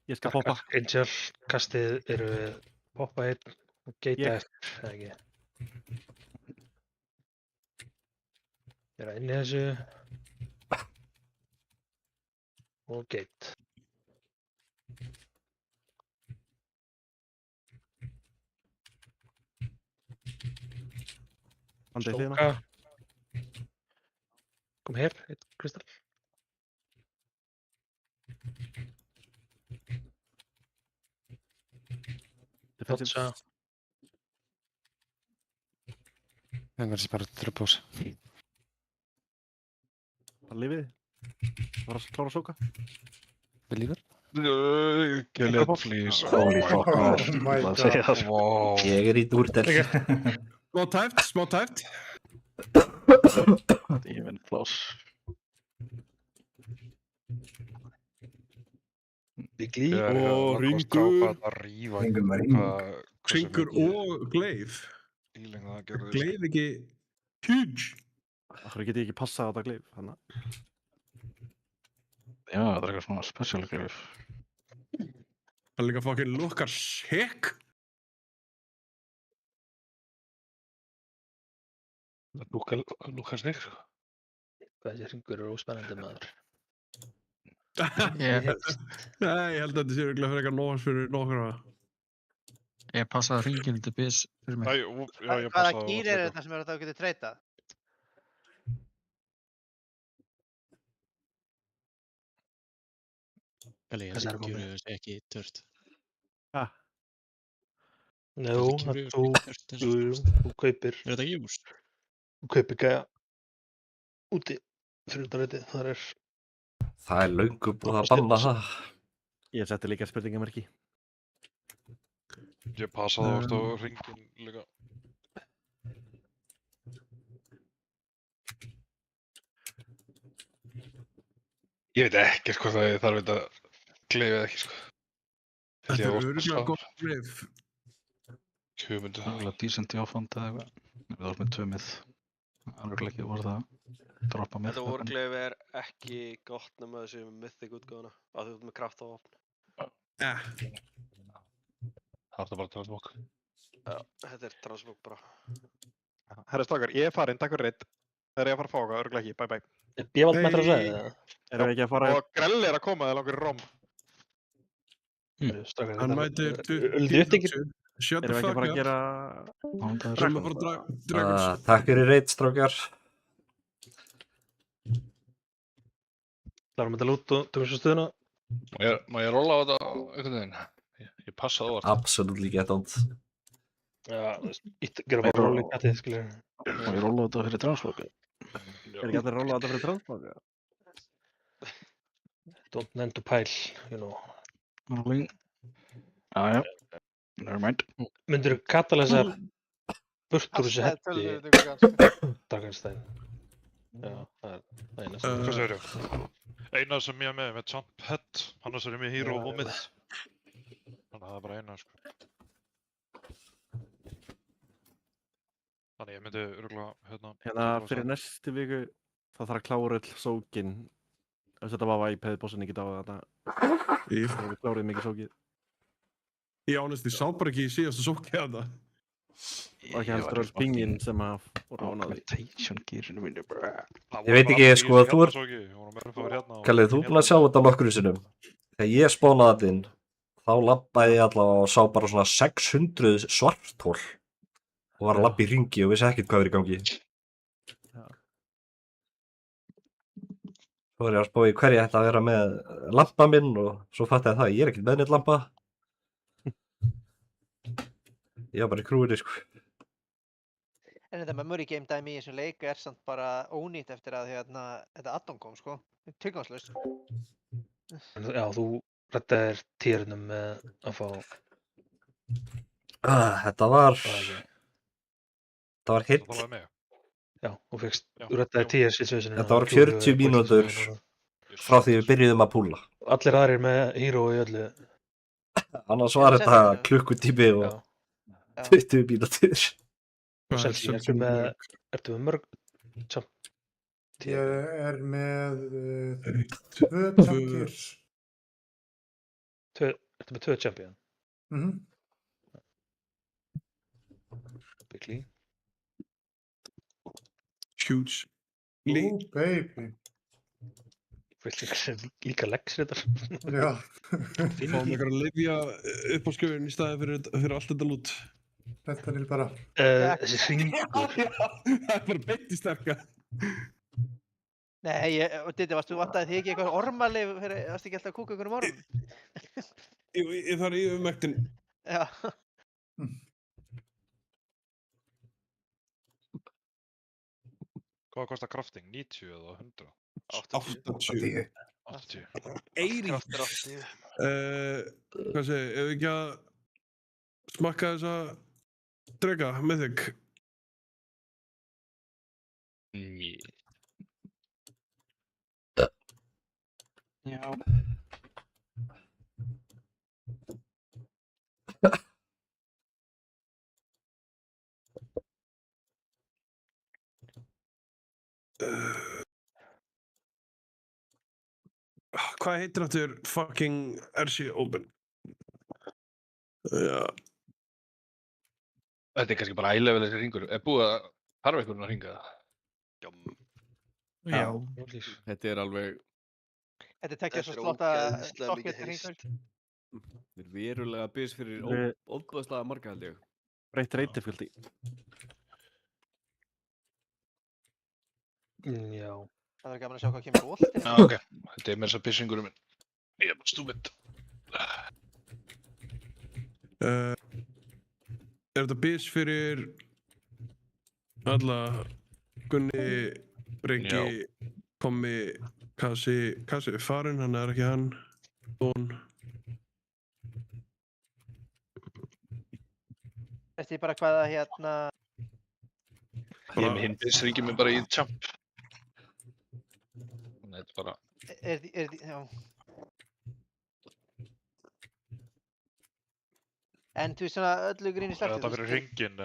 [SPEAKER 7] Ég skal poppa.
[SPEAKER 4] Angel kastið eru poppa einn og geita eftir, eða ekki. Vera inn í þessu. Og geit. Slóka. Kom hér, eitt kristall. Dodja.
[SPEAKER 15] Það verður bara dröpós.
[SPEAKER 7] Það lifið. Var að klára að sóka.
[SPEAKER 15] Believer.
[SPEAKER 10] Kill it, please.
[SPEAKER 9] Holy fuck,
[SPEAKER 12] my god.
[SPEAKER 10] Wow.
[SPEAKER 9] Ég í dúrdel.
[SPEAKER 3] Smá tæft.
[SPEAKER 13] Even close.
[SPEAKER 4] Bigli.
[SPEAKER 3] Og Ringur og Gleif. Gleif ekki huge.
[SPEAKER 7] Akkur get ég ekki passað á þetta Gleif, þannig.
[SPEAKER 13] Já, það er eitthvað svona special Gleif.
[SPEAKER 3] Það er líka fucking lukkar sick.
[SPEAKER 10] Lukkar sick.
[SPEAKER 4] Hvað þessi Ringur er óspennandi maður.
[SPEAKER 3] Nei, ég held að þetta sé örugglega fyrir eitthvað nóg fyrir nokkra.
[SPEAKER 17] Ég passaði hringinn til bis fyrir mig.
[SPEAKER 1] Hvaða gýr er þetta sem er að það getur treytað?
[SPEAKER 18] Kalli, þessi gjöru þessi ekki tört.
[SPEAKER 4] Þú kaupir.
[SPEAKER 18] Er þetta jús?
[SPEAKER 4] Þú kaupir gæja úti fyrir utan reitið.
[SPEAKER 9] Það er löngu búið að banna það.
[SPEAKER 7] Ég setti líka spurningamerki.
[SPEAKER 10] Ég passaði á hringinn líka. Ég veit ekkert hvað það þarf þetta Gleif eða ekki, sko.
[SPEAKER 3] Þetta er örugglega gott Gleif.
[SPEAKER 10] Hugmyndu.
[SPEAKER 13] Það er decent í áfand eða eitthvað. Við vorum með 2 mið. Alveg ekki voru það. Droppa mið.
[SPEAKER 19] Þetta Wargleif er ekki gott nema þessu mythic útgáfuna. Að þú ert með kraft á vopn.
[SPEAKER 10] Það er bara transmog.
[SPEAKER 19] Já, þetta er transmog bara.
[SPEAKER 16] Herra strákar, ég er farinn, takk fyrir reitt. Þegar ég að fara að fá okkar, örugglega ekki, bye bye.
[SPEAKER 4] Er Bjavald með það að segja það?
[SPEAKER 7] Erum við ekki að fara...
[SPEAKER 16] Og Grell er að koma, það langar í rom.
[SPEAKER 3] Hann mætir
[SPEAKER 7] 20.
[SPEAKER 3] Shut the
[SPEAKER 7] Erum við ekki
[SPEAKER 3] fuck
[SPEAKER 7] bara að
[SPEAKER 3] up.
[SPEAKER 7] gera...
[SPEAKER 3] Erum við bara Dragons.
[SPEAKER 9] Takk fyrir reit, strákjar.
[SPEAKER 4] Klárum þetta lút og tökum svo stuðuna.
[SPEAKER 14] Má ég rolla á þetta einhvern veginn? Ég passa á þetta.
[SPEAKER 9] Absolutely get on.
[SPEAKER 4] Já, gera bara róli í gætið, skilur.
[SPEAKER 13] Má ég rolla á þetta fyrir transflokku?
[SPEAKER 7] Er ekki allir að rolla á þetta fyrir transflokku?
[SPEAKER 4] Don't lend to pile, you know.
[SPEAKER 13] Rolling. Já. Never mind.
[SPEAKER 4] Myndirðu katalýsa burt úr þessu
[SPEAKER 1] Kastaði
[SPEAKER 4] hetti
[SPEAKER 1] tölvunni út í gluggann,
[SPEAKER 4] Drakenstein? Já, það er eina
[SPEAKER 10] Hvað
[SPEAKER 4] sem
[SPEAKER 10] segirðu? Eina sem ég er með Jump Head, annars er ég með Hero og Myth. Þannig að það er bara eina, sko. Þannig ég myndi örugglega,
[SPEAKER 7] Hérna fyrir næstu viku þá þarf að klára öll sókin. Ef þetta var iPad bossin ekki á þetta.
[SPEAKER 3] Við
[SPEAKER 7] kláruðum mikið sókið.
[SPEAKER 3] Ég honestly sá bara ekki í síðasta sókið að það.
[SPEAKER 7] Og ekki heldur öll pingin sem að voru ánaði.
[SPEAKER 13] Augmentation-gearinu mínu, bro.
[SPEAKER 9] Ég veit ekki, sko, þú Kallið, þú er búinn að sjá þetta nokkru sinnum. Þegar ég spónaði þetta inn, þá labbaði ég allavega og sá bara svona 600 svarthól og var að labba í hringi og vissi ekkert hvað er í gangi. Svo var ég að spá í hverju ég ætti að vera með lampa minn og svo fattaði ég það, ég er ekkert með neitt lampa. Ég var bara í krúinni, sko.
[SPEAKER 1] En þetta memory game dæmi í þessum leik er samt bara ónýtt eftir að þetta addon kom, sko. Tilgangslaust.
[SPEAKER 4] Já, þú reddaðir tírunum með að fá...
[SPEAKER 9] Þetta var hitt.
[SPEAKER 10] Það var með.
[SPEAKER 4] Já, þú reddaðir tír situationu.
[SPEAKER 9] Þetta var 40 mínútur frá því við byrjuðum að púla.
[SPEAKER 4] Allir aðrir með hero í öllu.
[SPEAKER 9] Annars var þetta klukkutími og 20 mínútur.
[SPEAKER 4] Selsi, ertu með mörg jump?
[SPEAKER 12] Ég er með 2 champions.
[SPEAKER 4] Ertu með 2 champion? Big Lee.
[SPEAKER 3] Huge.
[SPEAKER 12] Oh, baby.
[SPEAKER 4] Viltu líka leggst þetta?
[SPEAKER 12] Já.
[SPEAKER 3] Fáum ykkur að lifja upp á skjöfun í staði fyrir allt þetta lút.
[SPEAKER 12] Þetta er bara...
[SPEAKER 4] Þessi hringur.
[SPEAKER 3] Það er bara beint í sterka.
[SPEAKER 1] Nei, Diddi, vantaði þig ekki eitthvað ormalif fyrir, varstu ekki alltaf að kúka ykkur orm?
[SPEAKER 3] Ég þarf í umektin.
[SPEAKER 1] Já.
[SPEAKER 10] Hvað kostar crafting? 90 eða 100?
[SPEAKER 3] 80.
[SPEAKER 10] 80.
[SPEAKER 3] 80. Hvað segir, ef við ekki að smakka þessa drega með þig?
[SPEAKER 13] Já.
[SPEAKER 3] Hvað heitir aftur fucking RC Open? Já.
[SPEAKER 14] Þetta er kannski bara ælevel þessi hringur. Er búið að harfa einhvern að hringa það?
[SPEAKER 2] Já. Þetta er alveg...
[SPEAKER 1] Þetta er tekjað svo slotta socket hringur.
[SPEAKER 2] Þetta er verulega bys fyrir óbúðslega marga held ég.
[SPEAKER 7] Breytt reytifjöldi.
[SPEAKER 4] Já.
[SPEAKER 1] Það verður gaman að sjá hvað kemur boltinn.
[SPEAKER 14] Já, ok. Þetta er með þess að byssingurum minn. Ég er bara stúmynd.
[SPEAKER 3] Er þetta bys fyrir alla Gunni, Breki, Tommi, Kassi er farinn, hann er ekki hann, Dón.
[SPEAKER 1] Veist ég bara hvaða
[SPEAKER 14] Ég er með hinn bysringið mig bara í jump. Þetta er bara...
[SPEAKER 1] já. En þú veist svona öllu grín í startið.
[SPEAKER 10] Þetta fyrir hringinn,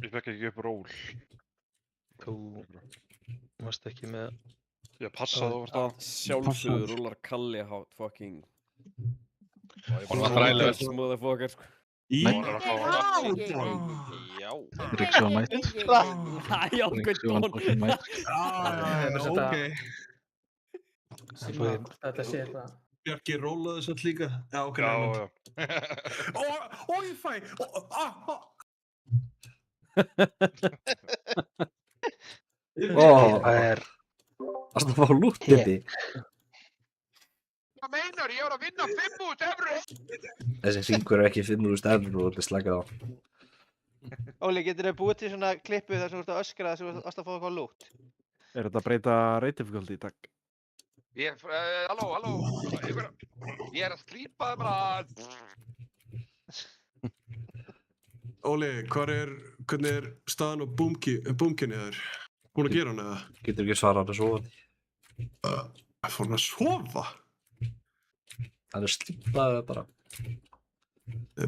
[SPEAKER 10] ég fekk ekki upp ról.
[SPEAKER 4] Þú varst ekki með...
[SPEAKER 10] Ég passaði over það.
[SPEAKER 2] Sjálfsögur rúlar Kalli hátt fucking...
[SPEAKER 14] Hún var þrælega
[SPEAKER 2] motherfucker, sko.
[SPEAKER 10] Hún er að fá hann.
[SPEAKER 19] Já.
[SPEAKER 13] Ríks var mætt.
[SPEAKER 2] Já,
[SPEAKER 13] Ríks var fucking mætt.
[SPEAKER 3] Ok.
[SPEAKER 11] Þetta sé eitthvað.
[SPEAKER 3] Bjarki rólaði þess að líka. Já, ok. Ó, ég fæ.
[SPEAKER 9] Það er... Það var lútt þetta.
[SPEAKER 16] Hvað meinar? Ég var að vinna 5.000 evrur!
[SPEAKER 9] Þessi hringur er ekki 5.000 evrur og þetta er slakað á.
[SPEAKER 1] Óli, getur þið búið til svona klippu þar sem þú ert að öskra þar sem þú varst að fá eitthvað lútt?
[SPEAKER 7] Er þetta að breyta reytifjöldi í dag?
[SPEAKER 20] Halló, ég að slípa það bara.
[SPEAKER 3] Óli, hvernig er staðan á búmkinni þér? Búin að gera hann eða?
[SPEAKER 9] Getur ekki svarað að sofa.
[SPEAKER 3] Fór hann að sofa?
[SPEAKER 9] Hann er slípaði bara.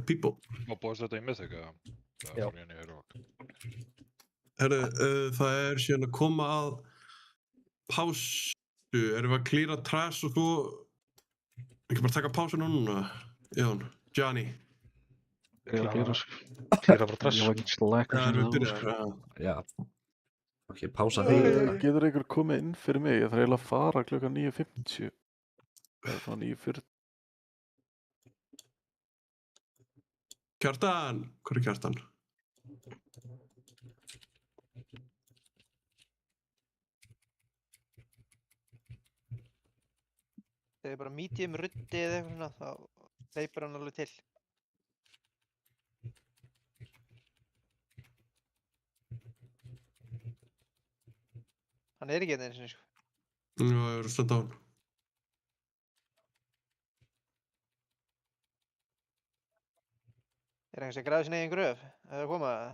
[SPEAKER 3] People.
[SPEAKER 10] Má búið að setja í Mythic eða?
[SPEAKER 9] Já.
[SPEAKER 3] Herru, það er síðan að koma að pásu. Erum við að klíra trash og svo ekki bara taka pásu núna? Jón, Johnny.
[SPEAKER 4] Klíra bara trash.
[SPEAKER 9] Já, erum við byrjað? Já. Ok, pása því.
[SPEAKER 6] Getur einhver komið inn fyrir mig? Ég þarf eiginlega að fara klukkan 9:50. Það er svona 9:40.
[SPEAKER 3] Kjartan! Hvor er Kjartan?
[SPEAKER 1] Þegar bara medium ruddi eða eitthvað svona, þá hleypur hann alveg til. Hann er ekki einu sinni, sko.
[SPEAKER 3] Já, ég verður að standa á hann.
[SPEAKER 1] Er einhvers að grafa sin eigin gröf? Eða koma það?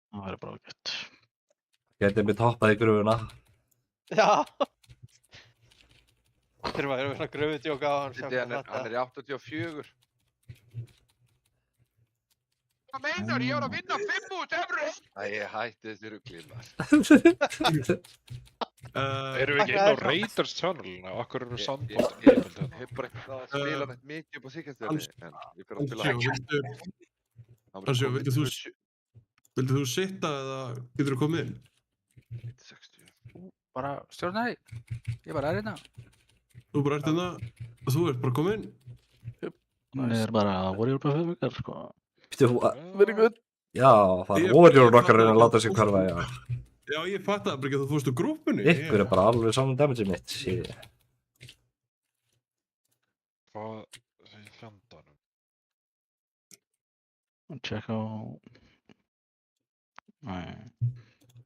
[SPEAKER 13] Það væri bara ágætt.
[SPEAKER 9] Getið mitt hoppað í gröfuna.
[SPEAKER 1] Já! Þurfa að vera svona gröfudjóka á hann.
[SPEAKER 20] Hann er í 84. Hvað meinar? Ég var að vinna 5.000 evrur! Æ, ég hætti þessi ruglið, maður.
[SPEAKER 10] Erum við ekki inn á Raiders channelina? Okkur eru Sandbox?
[SPEAKER 20] Ég hef bara ekki það að spila neitt mikið upp á síkastöðinni, en ég fyrir að spila
[SPEAKER 3] Ansjó, vildu þú sitta eða getur þú komið inn?
[SPEAKER 20] 60.
[SPEAKER 21] Bara stjórnaði, ég bara hérna.
[SPEAKER 3] Þú bara hérna og þú bara komið inn?
[SPEAKER 13] Það er bara warrior bara 5 vikar, sko.
[SPEAKER 6] Very good.
[SPEAKER 9] Já, það er warrior okkar að láta sig hverfa, já.
[SPEAKER 3] Já, ég fatt að þú fórst úr grúpunni.
[SPEAKER 9] Ykkur er bara alveg saman damage mitt, sé ég.
[SPEAKER 10] Hvað er fjandanum?
[SPEAKER 13] Check á... Nei,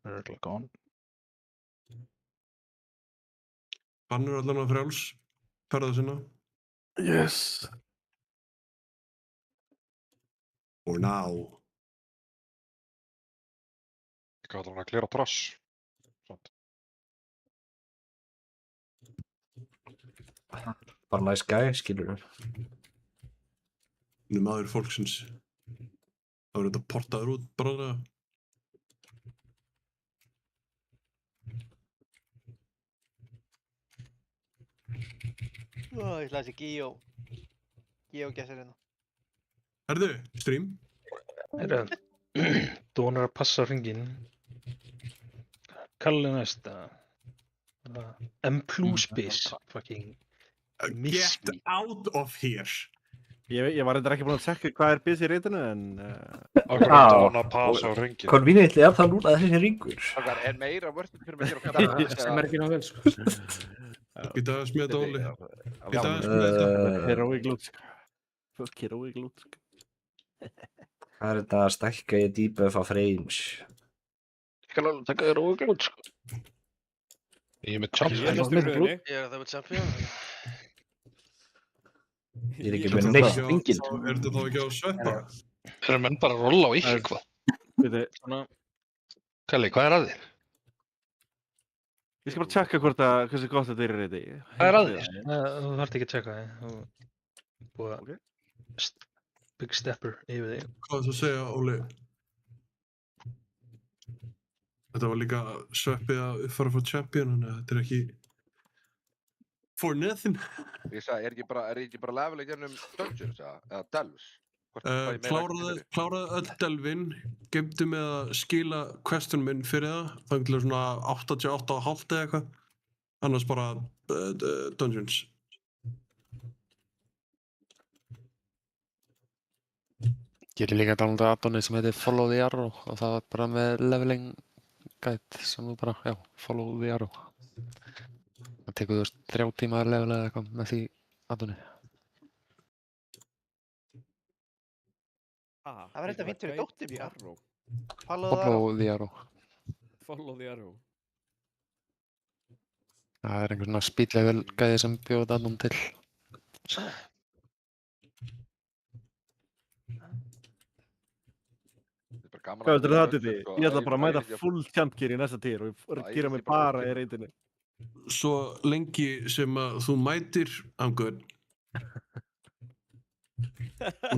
[SPEAKER 13] örugglega gone.
[SPEAKER 3] Hann er allan að frjáls, ferða sinna.
[SPEAKER 6] Yes.
[SPEAKER 3] For now.
[SPEAKER 10] Ég gæti hann að klera trash. Svont.
[SPEAKER 9] Bara nice guy, skilur þú.
[SPEAKER 3] Hann er maður fólksins. Það var þetta portaður út, bara.
[SPEAKER 1] Ég ætla að þessi Gíó gæsir hérna.
[SPEAKER 3] Herðu, stream.
[SPEAKER 4] Dónar að passa hringinn. Kalli næsta. M plus bis. Fucking
[SPEAKER 3] Get out of here.
[SPEAKER 7] Ég var reyndar ekki búinn að checka hvað er bis í reytinu, en...
[SPEAKER 10] Okkur er Dónar að passa á hringinn.
[SPEAKER 9] Conveniently er það núna þessi hringur.
[SPEAKER 20] Það er meira vörðum fyrir mig hér á
[SPEAKER 11] sem er ekki ná vel, sko.
[SPEAKER 3] Býta að smeta Óli.
[SPEAKER 7] Býta að smeta. Heroic loot. Fuck heroic loot.
[SPEAKER 9] Hvað er þetta að stækka í debuff af frames?
[SPEAKER 13] Ég skal alveg taka heroic loot, sko.
[SPEAKER 10] Ég er með champion.
[SPEAKER 19] Ég er það með champion.
[SPEAKER 9] Ég er ekki með neitt enginn.
[SPEAKER 3] Er þetta þá ekki á sveppa?
[SPEAKER 14] Þeir menn bara að rolla á eitthvað. Kalli, hvað er að þér?
[SPEAKER 7] Ég skal bara checka hversu gott þetta er í reyti.
[SPEAKER 14] Hvað er að þér?
[SPEAKER 4] Þú þarft ekki að checka þig. Búið að big stepper yfir þig.
[SPEAKER 3] Hvað er það að segja, Óli? Þetta var líka sveppið að uppfara frá champion, þannig að þetta er ekki for nothing.
[SPEAKER 20] Ég sagði, er ekki bara levelega gernum dungeons eða delves?
[SPEAKER 3] Kláraði öll delvin, gemdi með að skila questunum minn fyrir það, þannig til svona 88,5 eða eitthvað, annars bara dungeons.
[SPEAKER 15] Ég er líka að downloada addonið sem heitir Follow the Arrow og það var bara með leveling guide sem þú bara, já, Follow the Arrow. Það tekur þú 3 tíma að levela eða eitthvað með því addonið.
[SPEAKER 1] Það var þetta fint fyrir dóttir mína.
[SPEAKER 15] Follow the Arrow.
[SPEAKER 2] Follow the Arrow.
[SPEAKER 15] Það er einhver svona speed-level gæði sem bjóð þetta addon til.
[SPEAKER 5] Gaman
[SPEAKER 7] Hvað
[SPEAKER 5] að
[SPEAKER 7] heldur
[SPEAKER 5] spila
[SPEAKER 7] það
[SPEAKER 5] Lurch,
[SPEAKER 7] Diddi?
[SPEAKER 5] sko.
[SPEAKER 7] Ég ætla bara að mæta
[SPEAKER 5] Æ, ég-
[SPEAKER 7] full champ gear í næsta tír og gera mig
[SPEAKER 5] ég bara
[SPEAKER 7] bara í reyndinni.
[SPEAKER 3] Svo lengi sem að þú mætir, I'm good.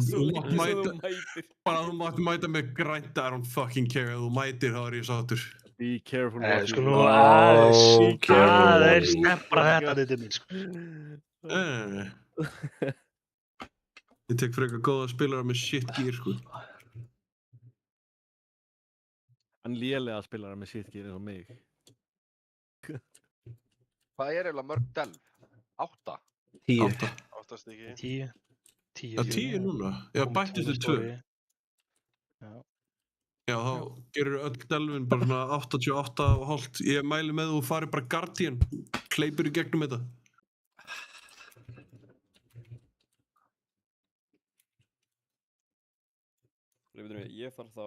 [SPEAKER 2] Svo
[SPEAKER 3] Þú
[SPEAKER 2] lengi
[SPEAKER 3] mátt
[SPEAKER 2] sem þú
[SPEAKER 3] mæta,
[SPEAKER 2] mætir.
[SPEAKER 3] bara þú mátt mæta með grænt, I don't fucking care. Ef þú mætir þá er ég sáttur.
[SPEAKER 7] Be careful
[SPEAKER 4] Nei,
[SPEAKER 7] what you
[SPEAKER 4] skulum
[SPEAKER 7] do.
[SPEAKER 4] nú aðeins tempra þetta Diddi minn, sko.
[SPEAKER 3] Ég tek frekar góða spilara með shit gear, sko.
[SPEAKER 7] Hann lélega spilar hann með shit gear eins og mig.
[SPEAKER 20] Hvað er eiginlega mörg delf? 8?
[SPEAKER 9] 10.
[SPEAKER 19] 8 stykki.
[SPEAKER 4] 10.
[SPEAKER 3] Já, 10 núna. Já, bættist þið 2.
[SPEAKER 4] Já.
[SPEAKER 3] Já, þá gerur öll delfin bara svona 88,5. Ég mæli með þú farið bara Guardian. Kleipur í gegnum þetta.
[SPEAKER 2] Ég þarf þá...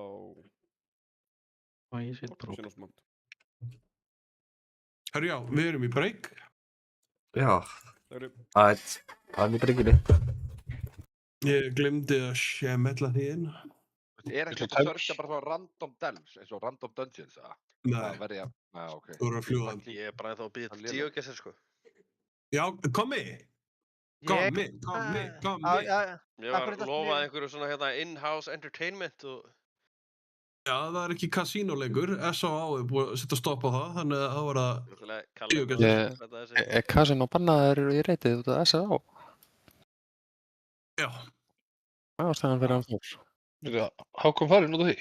[SPEAKER 13] Ég set brók.
[SPEAKER 3] Herru já, við erum í break.
[SPEAKER 9] Já. Ætt. Það er í breakinu.
[SPEAKER 3] Ég glemdi að shemella því inn.
[SPEAKER 20] Er ekki hægt að searcha bara svona random delfs, eins og random dungeons, eða?
[SPEAKER 3] Nei.
[SPEAKER 20] Það verði að, ok.
[SPEAKER 3] Þú voru að fljúga.
[SPEAKER 19] Ég er bara ennþá að býða til geogesser, sko.
[SPEAKER 3] Já, komi! Komi.
[SPEAKER 19] Ég var lofað einhverju svona hérna in-house entertainment og...
[SPEAKER 3] Já, það er ekki kasínuleikur. S.A.A. er búið að setja stopp á það, þannig að það var að geogesser.
[SPEAKER 15] Er Casino bannaður í reytið út af S.A.A.?
[SPEAKER 3] Já.
[SPEAKER 15] Það var stæðan fyrir hann fór.
[SPEAKER 10] Hákon farinn út af því?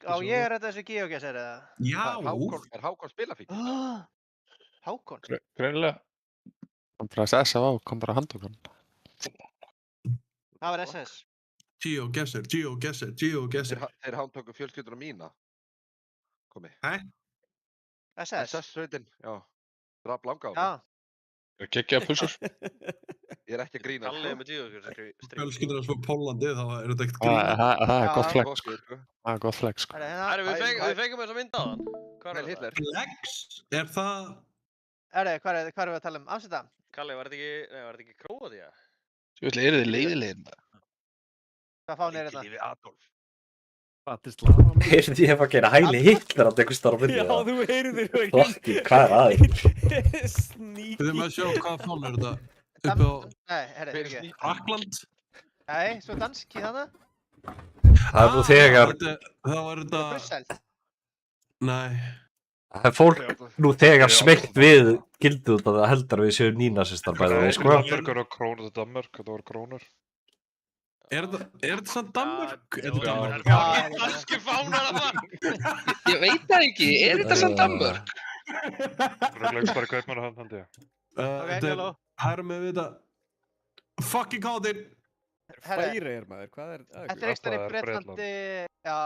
[SPEAKER 1] Á ég að redda þessu geogesser eða?
[SPEAKER 3] Já!
[SPEAKER 20] Er Hákon spilafíkn?
[SPEAKER 1] Hákon?
[SPEAKER 10] Greinilega.
[SPEAKER 15] Hann bara þessi S.A.A. kom bara að handtók hann.
[SPEAKER 1] Það var SS.
[SPEAKER 3] Geogesser.
[SPEAKER 20] Þeir handtóku fjölskylduna mína. Komi.
[SPEAKER 3] Hæ?
[SPEAKER 1] SS?
[SPEAKER 20] SS-sveitin, já. Draf langa á mig.
[SPEAKER 1] Já.
[SPEAKER 10] Geggjaðar pulsur.
[SPEAKER 20] Ég er ekki að grína.
[SPEAKER 19] Kallið með geogesser.
[SPEAKER 3] Fjölskyldur hans frá Pólandi, þá er þetta ekkert grín.
[SPEAKER 15] Það er gott flex, sko. Það er gott flex, sko.
[SPEAKER 19] Við fengum þess að mynda á hann. Hvað er það?
[SPEAKER 3] Flex? Er það...
[SPEAKER 1] Hvað er við að tala um? Amsterdam?
[SPEAKER 19] Kalli, var þetta ekki Króatía?
[SPEAKER 10] Þú veist, eru þið leiðilegir?
[SPEAKER 1] Hvað fáin er þetta?
[SPEAKER 20] Lífi Adolf.
[SPEAKER 9] Heyrði ég að gera hæli Hitler að eitthvað starf á myndið?
[SPEAKER 2] Já, þú heyrðir þú ekki.
[SPEAKER 9] Flokki, hvað er aðeins?
[SPEAKER 2] Sníki.
[SPEAKER 3] Við þurfum að sjá hvaða fáin er þetta. Uppi á...
[SPEAKER 1] Nei, herri, ekki.
[SPEAKER 3] Frakland?
[SPEAKER 1] Nei, svo danski þannig.
[SPEAKER 9] Það er nú þegar...
[SPEAKER 3] Það var þetta...
[SPEAKER 1] Brussel.
[SPEAKER 3] Nei.
[SPEAKER 9] Það er fólk nú þegar smeygt við gildið út að það heldur að við séum nínasistar bæði við, sko.
[SPEAKER 10] Danmörk og krónur til Danmörk, þetta voru krónur.
[SPEAKER 3] Er þetta samt Danmörk?
[SPEAKER 10] Já.
[SPEAKER 19] Danski fánar að það!
[SPEAKER 14] Ég veit það ekki, er þetta samt Danmörk?
[SPEAKER 10] Röglegs bara kaupmann handi, já.
[SPEAKER 3] Þetta er hermið við þetta. Fucking hátinn!
[SPEAKER 2] Færi er maður, hvað er...
[SPEAKER 1] Þetta er ekstra í Bretlandi... Já,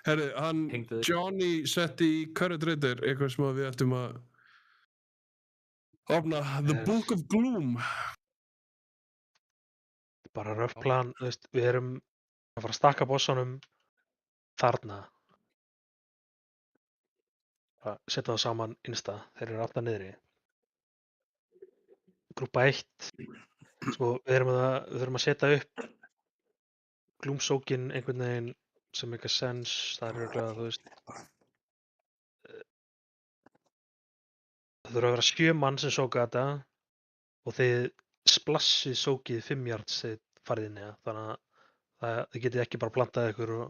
[SPEAKER 3] Herri, hann Johnny setti í Current Raider eitthvað sem við ættum að opna, The Book of Gloom.
[SPEAKER 4] Bara röf plan, þú veist, við erum að fara að stakka bossanum þarna. Að setja það saman innsta, þeir eru alltaf niðri. Grúpa 1, sko, við þurfum að setja upp glúmsókin einhvern veginn sem make a sense, það er örugglega, þú veist, það þurfa að vera 7 mann sem sóka þetta og þið splassið sókið 5 yards þegar þið farið inn í það, þannig að þið getið ekki bara plantað ykkur og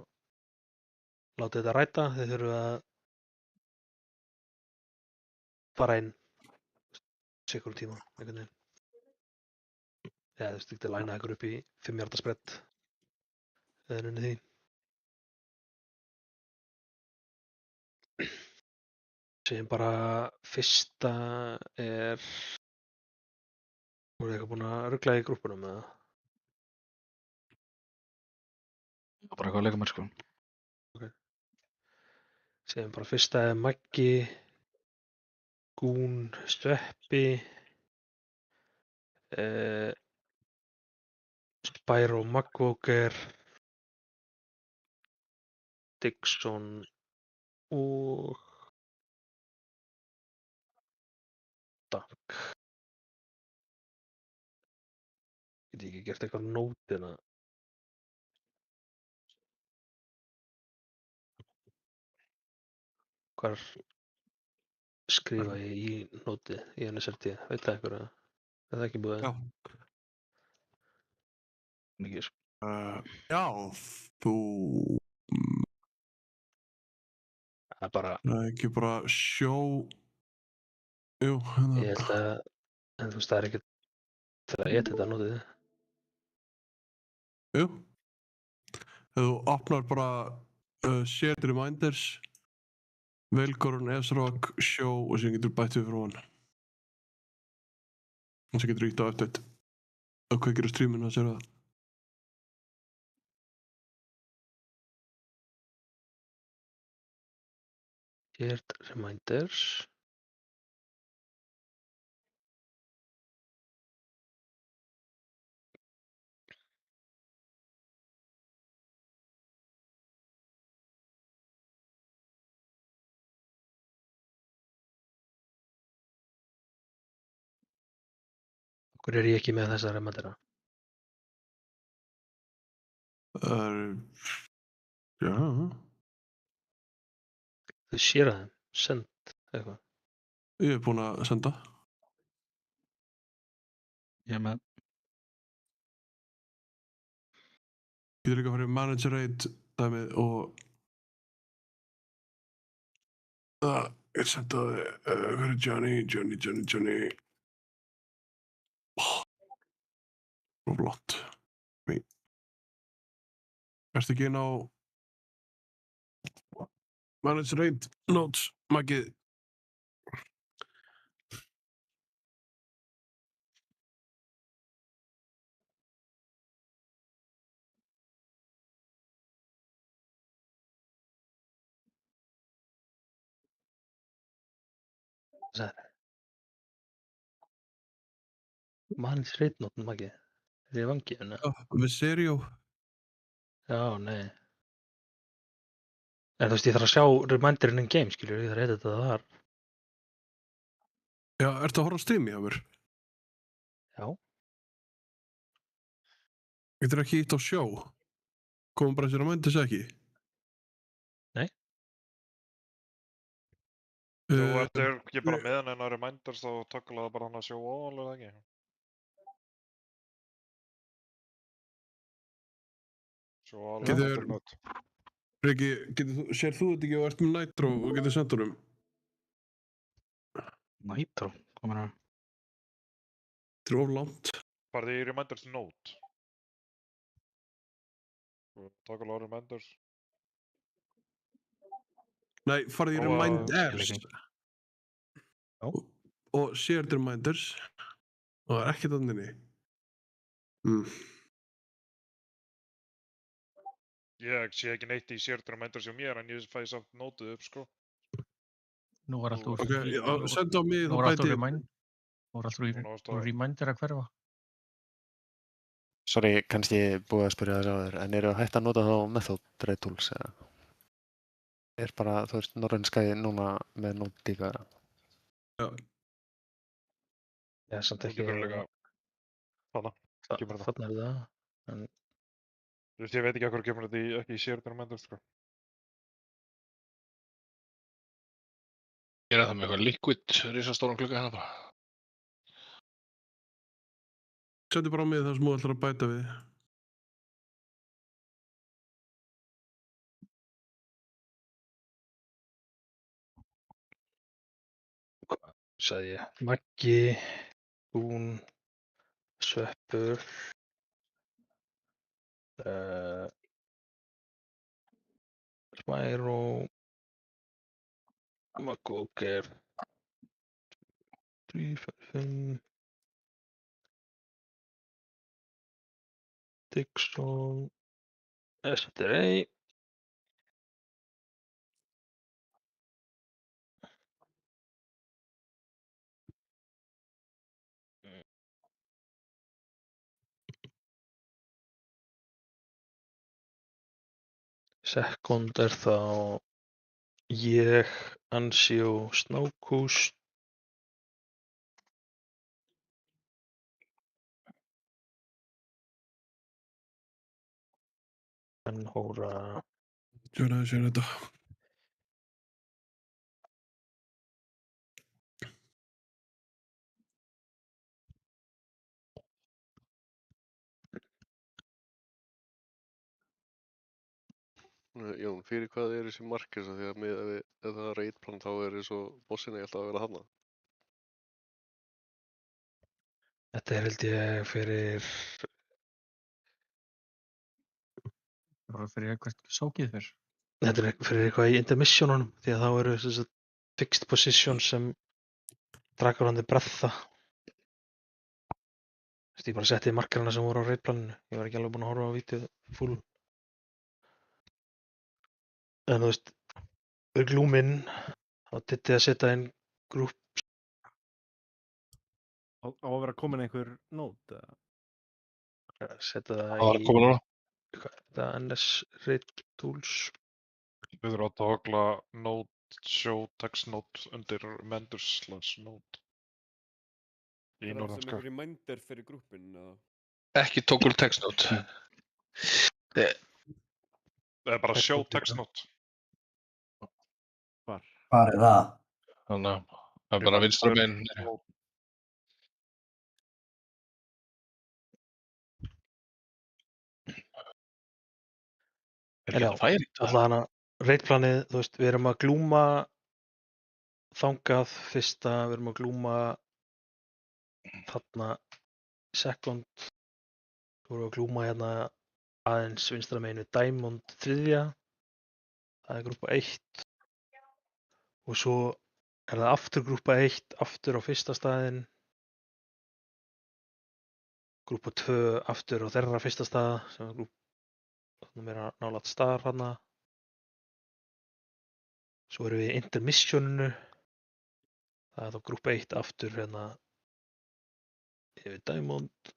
[SPEAKER 4] látið þetta ræta, þið þurfum að fara inn sikur tíma, einhvern veginn. Eða þú veist, þið getið lænað ykkur upp í 5 yarda sprett eða unni því. Segjum bara fyrsta er, voruð þið eitthvað búin að rugla í grúppunum eða?
[SPEAKER 13] Bara eitthvað að leika mér sko.
[SPEAKER 4] Ok. Segjum bara fyrsta er Maggi, Gún, Sveppi, Spyro Magwalker, Dixon og Dank. Get ég ekki gert eitthvað nótina? Hvar skrifa ég í nótið í NSRT? Veit það einhver að er það ekki búið?
[SPEAKER 3] Já.
[SPEAKER 4] Mikið sko.
[SPEAKER 3] Já, þú...
[SPEAKER 4] Það er bara...
[SPEAKER 3] Það er ekki bara sjó... Jú,
[SPEAKER 4] Ég held að... En þú veist, það er ekki til að eta þetta nótið.
[SPEAKER 3] Jú. Ef þú opnar bara Shared Reminders, Velgorun, Esrock, sjó og sem getur bætt við frá hann. Og sem getur ítt á eftir og kveikir á streaminu að sér það.
[SPEAKER 4] Shared Reminders. Hvor er ég ekki með þessa remindera?
[SPEAKER 3] Já.
[SPEAKER 4] Þú sér að þeim, send eitthvað.
[SPEAKER 3] Ég er búinn að senda.
[SPEAKER 13] Ég er með.
[SPEAKER 3] Getur líka að fara í Manager 8 dæmið og ég sendaði hvað er Johnny og flott. Erstu ekki inn á Manager 8 notes, Maggi?
[SPEAKER 4] Manns reitnóttum, Maggi. Er ég vangið henni?
[SPEAKER 3] Já, við Serio.
[SPEAKER 4] Já, nei. En þú veist, ég þarf að sjá reminderinn in game, skilur, ég þarf að reyta þetta þar.
[SPEAKER 3] Já, ertu að horfa á streami hjá mér?
[SPEAKER 4] Já.
[SPEAKER 3] Getur ekki ítt á sjó? Komum bara þessi reminders ekki?
[SPEAKER 4] Nei.
[SPEAKER 10] Þú ert ekki bara með hann en að reminders þá tökla það bara hann að sjó óval eða ekki? Sjó óval eða þetta not.
[SPEAKER 3] Riki, sér þú þetta ekki og ert með Nitro og getur sendt honum?
[SPEAKER 13] Nitro? Hvað meina það?
[SPEAKER 3] Þetta er of langt.
[SPEAKER 10] Farði í reminders note. Tökla á reminders.
[SPEAKER 3] Nei, farði í reminders. Og shared reminders. Og það er ekkert annirni.
[SPEAKER 10] Ég sé ekki neitt í shared reminders hjá mér en ég fæ samt nótuð upp sko.
[SPEAKER 17] Nú var allt úr
[SPEAKER 3] Ok, sendu á mig,
[SPEAKER 17] nú
[SPEAKER 3] þá
[SPEAKER 17] var allt
[SPEAKER 3] bæti
[SPEAKER 17] úr
[SPEAKER 3] ég.
[SPEAKER 17] reminder að hverfa.
[SPEAKER 15] Sorry, kannski búið að spyrja þess áður, en eru hægt að nota þá method ray tools eða? Er bara, þú veist, Northern Sky núna með nót líka?
[SPEAKER 3] Já.
[SPEAKER 4] Já, samt
[SPEAKER 10] Þú
[SPEAKER 4] ekki.
[SPEAKER 10] getur líka þarna, kemur þetta.
[SPEAKER 4] Þarna er það. En
[SPEAKER 10] Þú veist, ég veit ekki af hverju kemur þetta ekki í shared reminders sko.
[SPEAKER 14] Gera það með eitthvað liquid, risastóran klukka hérna bara.
[SPEAKER 3] Sendu bara á mig það sem þú ætlar að bæta við.
[SPEAKER 4] sagði ég. Maggi, Hún, Sveppur, Smæró, Magóker, 3, 5, Dixon, Esterey. Second er þá ég, Ansi og Snákhús. Hóra.
[SPEAKER 3] Sjöna þetta.
[SPEAKER 5] Jón, fyrir hvað er þessi markers af því að með ef það er reitplan þá er eins og bossinn eigi alltaf að vera þarna?
[SPEAKER 4] Þetta er held ég fyrir
[SPEAKER 17] Bara fyrir hvert sókið fyrr.
[SPEAKER 4] Þetta er fyrir eitthvað í intermissionunum því að þá eru sem sagt fixed positions sem drakarandi bretha. Ég bara setti markerana sem voru á reitplaninu. Ég var ekki alveg búinn að horfa á vídeóið full. En þú veist, við glúminn þá dytti að setja inn grúp.
[SPEAKER 7] Á að vera komin einhver nót eða?
[SPEAKER 4] Setja það
[SPEAKER 14] Það var að koma núna.
[SPEAKER 4] Hvað er þetta? NS Rate Tools.
[SPEAKER 10] Við þurfum að togla note, show text note undir reminders/note. Í
[SPEAKER 2] Er það
[SPEAKER 10] Northern
[SPEAKER 2] sem
[SPEAKER 10] Sky.
[SPEAKER 2] einhver reminder fyrir grúppin eða?
[SPEAKER 14] Ekki toggle text note.
[SPEAKER 10] Það er bara show text note.
[SPEAKER 9] Hvar er það?
[SPEAKER 14] Þannig að það er bara vinstra megin.
[SPEAKER 4] En já, allavega reitplanið, þú veist, við erum að glúma þangað fyrsta, við erum að glúma þarna second, við erum að glúma hérna aðeins vinstra megin við Diamond 3, það er grúpa 1 og svo er það aftur grúpa 1, aftur á fyrsta staðinn, grúpa 2 aftur á þeirra fyrsta stað sem er grúpa meira nálægt staðar hana. Svo erum við í intermissioninu. Það er þá grúpa 1 aftur hérna yfir Diamond.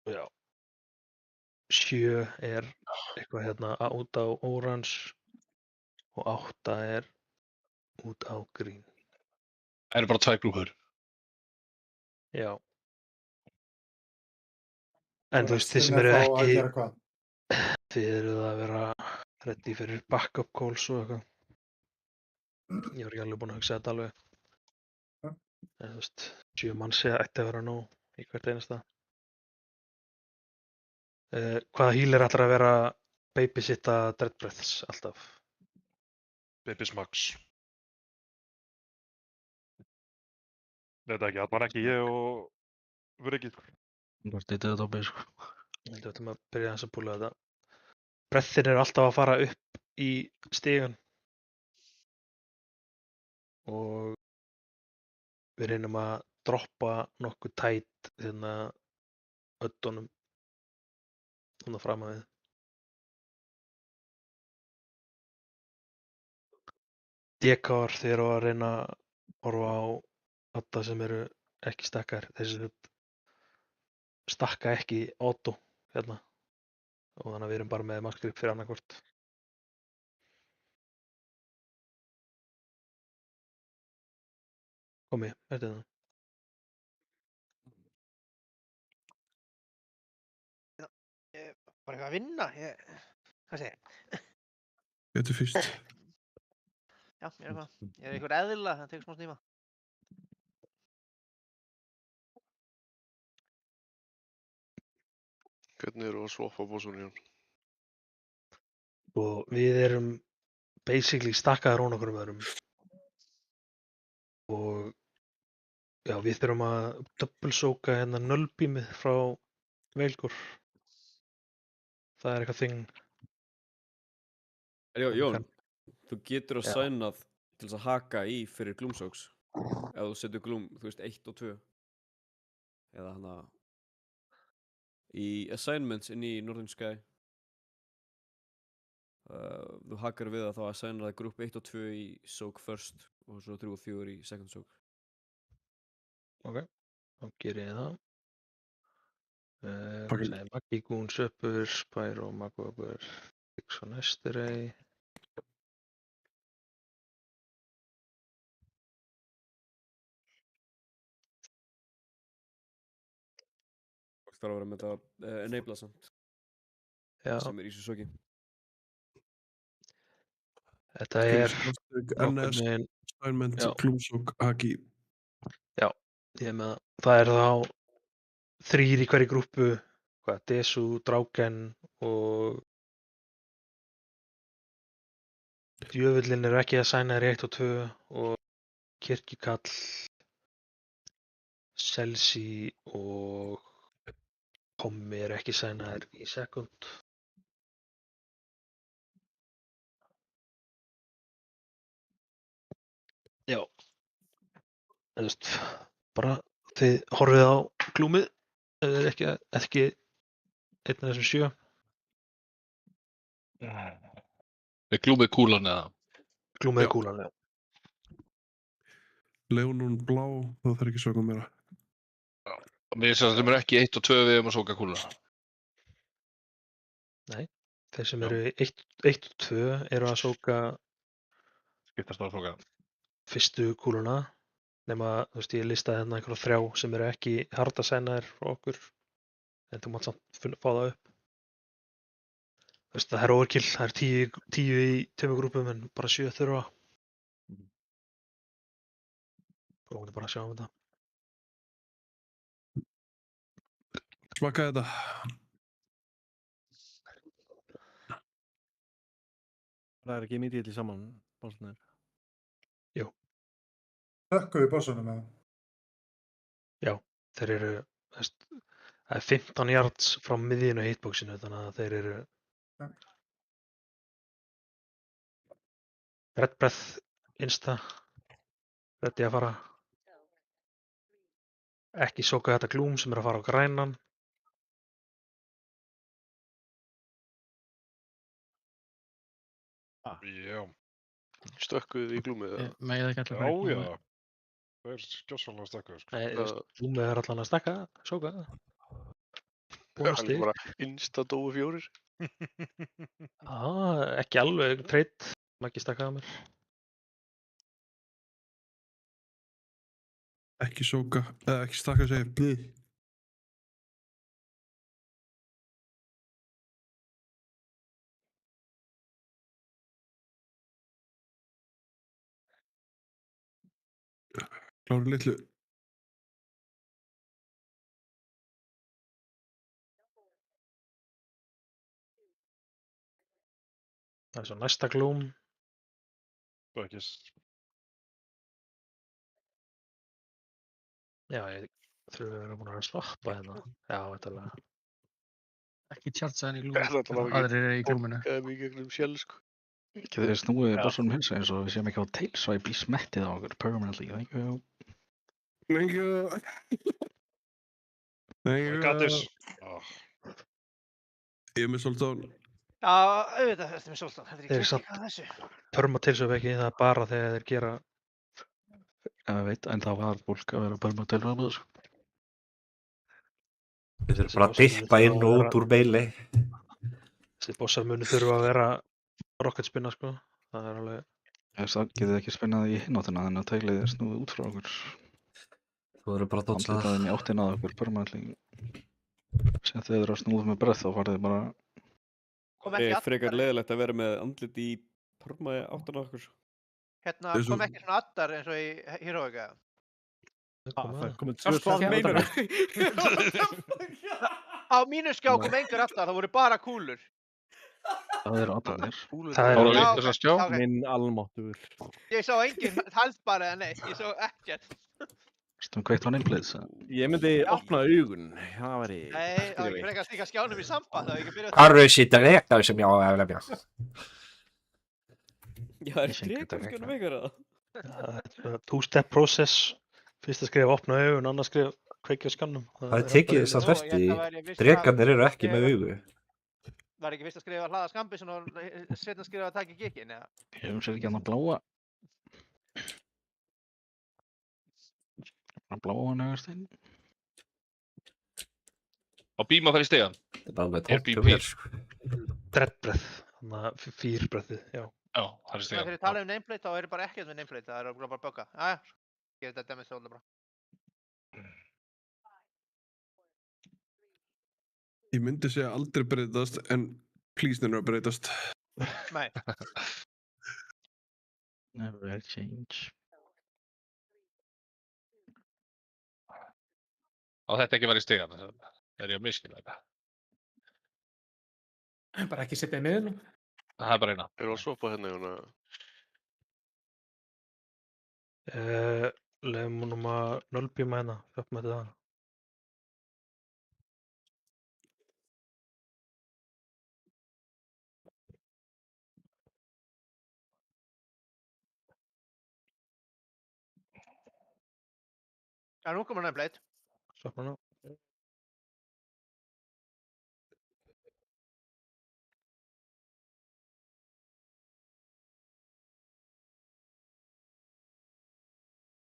[SPEAKER 4] Og já. 7 er eitthvað hérna út á orange og 8 er út á green.
[SPEAKER 14] Það eru bara 2 grúpur.
[SPEAKER 4] Já. En þú veist, þið sem eru ekki, þið eruð að vera ready fyrir backup calls og eitthvað. Ég var ekki alveg búinn að hugsa þetta alveg. En þú veist, 7 manns ætti að vera nóg í hvert einasta. Hvaða healer ætlar að vera babysitta Dread Breaths alltaf?
[SPEAKER 10] Babys Max. Þetta ekki, það var ekki ég og Virgil.
[SPEAKER 17] Bara stýtið þetta á mig, sko.
[SPEAKER 4] Við ættum að byrja aðeins að púla þetta. Breathin er alltaf að fara upp í stigan. Og við reynum að droppa nokkuð tætt hérna öddunum þarna fram að við. DK-ar þeir eru að reyna að horfa á alla sem eru ekki stakkar, þessi stakka ekki auto hérna og þannig að við erum bara með maskgrip fyrir annarkvort. Komi, þetta það.
[SPEAKER 1] Ég er bara eitthvað að vinna, hvað segir ég?
[SPEAKER 3] Þetta er fyrst.
[SPEAKER 1] Já, ég er einhver eðla, það tekur smá tíma.
[SPEAKER 5] Hvernig eru að swappa bossunni hann?
[SPEAKER 4] Og við erum basically stakkaðar án okkur öðrum. Og já, við þurfum að double-sóka hérna nullbeamið frá Veilgur. Það er eitthvað þing.
[SPEAKER 2] Jón, þú getur að signað til þess að haka í fyrir Gloomsocks ef þú setur Gloom, þú veist, 1 og 2 eða hana í assignments inn í Northern Sky þú hakar við að þá að signa það grúp 1 og 2 í soak first og svo 3 og 4 í second soak.
[SPEAKER 4] Ok, þá ger ég það. Maggi Gún, Söpur, Spyro, Magvögur, Dixon, Esterey.
[SPEAKER 2] Það þarf að vera með þetta enabla samt.
[SPEAKER 4] Já.
[SPEAKER 2] Sem er í þessu soki.
[SPEAKER 4] Þetta er
[SPEAKER 3] NS, assignment, Gloomsocks, haki.
[SPEAKER 4] Já, ég með það. Það er þá 3 í hverju grúppu, Desu, Dráken og Djöfullinn eru ekki að sæna þér 1 og 2 og Kirkjukall, Selsi og Pommi eru ekki sænaðir í sekund. Já, þú veist, bara þið horfið á glúmið ef þið er ekki einn af þessum 7.
[SPEAKER 14] Er glúmið kúlan eða?
[SPEAKER 4] Glúmið er kúlan, já.
[SPEAKER 3] Leonun blá, það þarf ekki sögum meira.
[SPEAKER 14] Mér finnst að þeim eru ekki 1 og 2 við um að sóka kúluna.
[SPEAKER 4] Nei, þeir sem eru 1 og 2 eru að sóka
[SPEAKER 14] skiptast á að sóka
[SPEAKER 4] fyrstu kúluna, nema þú veist ég listaði hérna einhverja 3 sem eru ekki harda sænaðir frá okkur en þú mátt samt fá það upp. Þú veist það er overkill, það er 10 í 2 grúpum en bara 7 þurfa. Prófum bara að sjá þetta.
[SPEAKER 3] Smakka þetta.
[SPEAKER 7] Það er ekki immediately saman, básnir.
[SPEAKER 4] Jú.
[SPEAKER 12] Þökkum við bossunum með það?
[SPEAKER 4] Já, þeir eru, það er 15 yards frá miðjunu hitboxinu þannig að þeir eru Red Breath, Insta, ready að fara. Ekki sóka þetta Gloom sem er að fara á grænan.
[SPEAKER 5] Já. Stökkuðu í glúmið eða?
[SPEAKER 17] Megið ekki allir fara í glúmið.
[SPEAKER 10] Já. Það er skjóssalega stakkuð, sko.
[SPEAKER 4] Nei, glúmið er allan að stakka, sóka.
[SPEAKER 5] Það er bara insta-dóu 4.
[SPEAKER 4] Ekki alveg treyt, Maggi stakkaði mér.
[SPEAKER 3] Ekki sóka, eða ekki stakka að segja blið. Kláru litlu.
[SPEAKER 4] Það er svo næsta Gloom.
[SPEAKER 10] Það er ekki...
[SPEAKER 4] Já, ég þurfi að vera búin að svappa hérna. Já, þetta er alveg.
[SPEAKER 17] Ekki tjartsa henni í glúminu. Aðrir eru í glúminu.
[SPEAKER 5] Það er mikið gegnum sjálf, sko.
[SPEAKER 13] Ekki þeir snúið bossunum hins eins og við séum ekki á tailswipe í smettið á okkur permanently. Thank you.
[SPEAKER 3] Thank you. Thank you.
[SPEAKER 10] I got this.
[SPEAKER 3] Ég er með Solstón.
[SPEAKER 1] Já, auðvitað ertu með Solstón. Þetta er
[SPEAKER 4] Þeir
[SPEAKER 1] ekki
[SPEAKER 4] samt
[SPEAKER 1] kritík að þessu.
[SPEAKER 4] permatilsöf ekki, það er bara þegar þeir gera
[SPEAKER 13] Ég veit, en það var fólk að vera permatilsöf með þessu.
[SPEAKER 9] Við þurfum bara að dippa inn og út úr meili.
[SPEAKER 4] Þessi bossar muni þurfa að vera rocket spinna, sko. Það er alveg...
[SPEAKER 13] Það getið ekki spinnað í hináttina, þannig að tæglið er snúið út frá okkur.
[SPEAKER 9] Þú verður bara að dótsa það.
[SPEAKER 13] Andlitaðin í áttina að okkur permanently. Sem þeir eru að snúið með breath, þá farið þið bara...
[SPEAKER 2] Það er frekar leiðilegt að vera með andlit í perma í áttina okkur.
[SPEAKER 1] Hérna kom ekki svona addar eins og í Heroica.
[SPEAKER 7] Það komið
[SPEAKER 1] Hvað meinar þú? Á mínu skjá kom engar addar, það voru bara kúlur.
[SPEAKER 13] Það eru addarnir.
[SPEAKER 4] Það er
[SPEAKER 1] Já,
[SPEAKER 7] skjá.
[SPEAKER 1] ok.
[SPEAKER 7] Minn almáttugur.
[SPEAKER 1] Ég sá engin halsbar eða neitt, ég sá ekkert.
[SPEAKER 13] Stum kveikt á nameplates.
[SPEAKER 7] Ég myndi opna augun. Það væri...
[SPEAKER 1] Nei, það var ekki frekar að stíka skjánum í samband, það var ekki byrjað
[SPEAKER 9] Har du sitter räknar som jag är med?
[SPEAKER 2] Já, er drekkarskjánum ykkur eða?
[SPEAKER 4] Two-step process. Fyrsta skrif opna augun, annars skrif kveikja skjánum.
[SPEAKER 9] Það er tekið þess að þverti. Drekarnir eru ekki með augu.
[SPEAKER 1] Var ekki fyrst að skrifa hlaða skambissun og setna skrifa að taka giginn, eða?
[SPEAKER 13] Ég sér ekki hann að bláa. Hann bláa hann augarstein.
[SPEAKER 14] Á bíma þar í stegan.
[SPEAKER 9] Það er bara með
[SPEAKER 14] Er
[SPEAKER 9] tóttum
[SPEAKER 14] BP.
[SPEAKER 9] hér.
[SPEAKER 4] Dreadbreath. Þannig að fýrbreathið, já.
[SPEAKER 14] Já, það er stegan.
[SPEAKER 1] Þegar ég tala um nameplate, þá er ég bara ekkert með nameplate, það er bara bugga. Jæja, ég þetta með stóðlega bara.
[SPEAKER 3] Ég myndi segja aldrei breytast, en please neina að breytast.
[SPEAKER 1] Nei.
[SPEAKER 13] Never change.
[SPEAKER 14] Á þetta ekki var í stegan, er ég að miskila þetta.
[SPEAKER 11] Bara ekki setja í miðlum.
[SPEAKER 14] Það er bara eina.
[SPEAKER 5] Erum við að swappa hérna, Jóna?
[SPEAKER 4] Leðum honum að nölbíma hérna, upp með þetta.
[SPEAKER 1] Já, nú komur nameplate.
[SPEAKER 4] Svappa nú.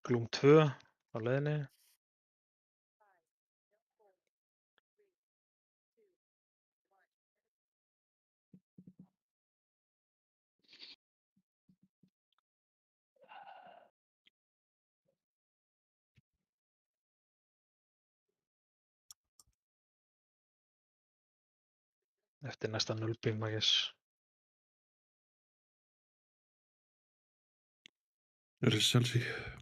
[SPEAKER 4] Gloom 2 á leiðinni. Eftir næsta nölbím, I guess.
[SPEAKER 3] Er það Chelsea?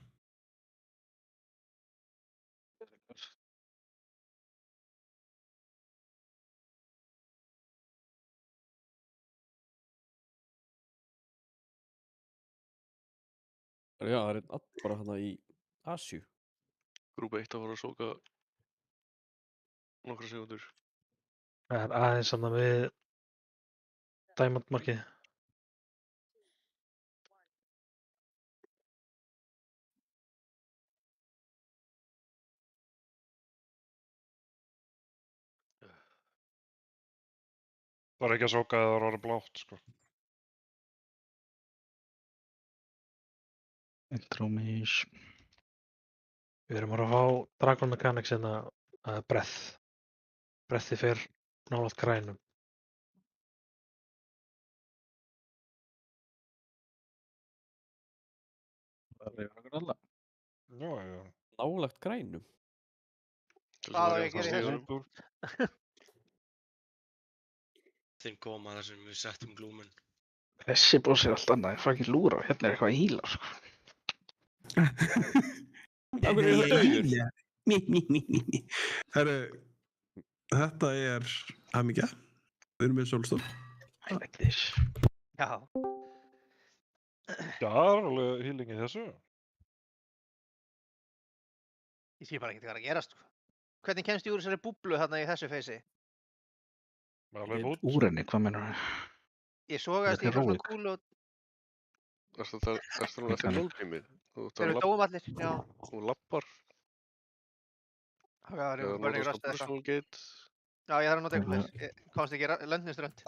[SPEAKER 2] Já, það er einn add bara hana í Asju.
[SPEAKER 5] Grúpa 1 að fara að sóka nokkra sekundur.
[SPEAKER 4] Það er aðeins saman við Diamond markið.
[SPEAKER 10] Það er ekki að sóka eða það er blátt, sko.
[SPEAKER 13] Intro-mish.
[SPEAKER 4] Við erum að fá Dragon Mechanics hérna breath. Breathi fer nálægt grænum.
[SPEAKER 13] Það er okkur alla.
[SPEAKER 10] Já, já.
[SPEAKER 2] Nálægt grænum.
[SPEAKER 1] Hvað á ég að gera í þessu?
[SPEAKER 18] Þeim koma þar sem við settum glúmun.
[SPEAKER 13] Þessi boss er allt annað, ég fær ekki lúra og hérna er eitthvað að hýla, sko.
[SPEAKER 2] Af hverju er það dauður?
[SPEAKER 3] Herru, þetta er hamingja. Við erum með Solstón.
[SPEAKER 13] I like this.
[SPEAKER 1] Já.
[SPEAKER 10] Já, það er alveg healing í þessu.
[SPEAKER 1] Ég sé bara ekki hvað er að gerast. Hvernig kemst ég úr þessari búblu þarna í þessu feysi?
[SPEAKER 13] Úr henni, hvað meinar það?
[SPEAKER 1] Ég sogaðist í svona kúlu og...
[SPEAKER 5] Ertu núna eftir nólbímið?
[SPEAKER 1] Þeir eru dóum allir, já.
[SPEAKER 5] Þú lappar.
[SPEAKER 1] Það var burning rust eða eitthvað.
[SPEAKER 5] Gate.
[SPEAKER 1] Já, ég þarf að nota eitthvað. Ég komst ekki löndniströnd.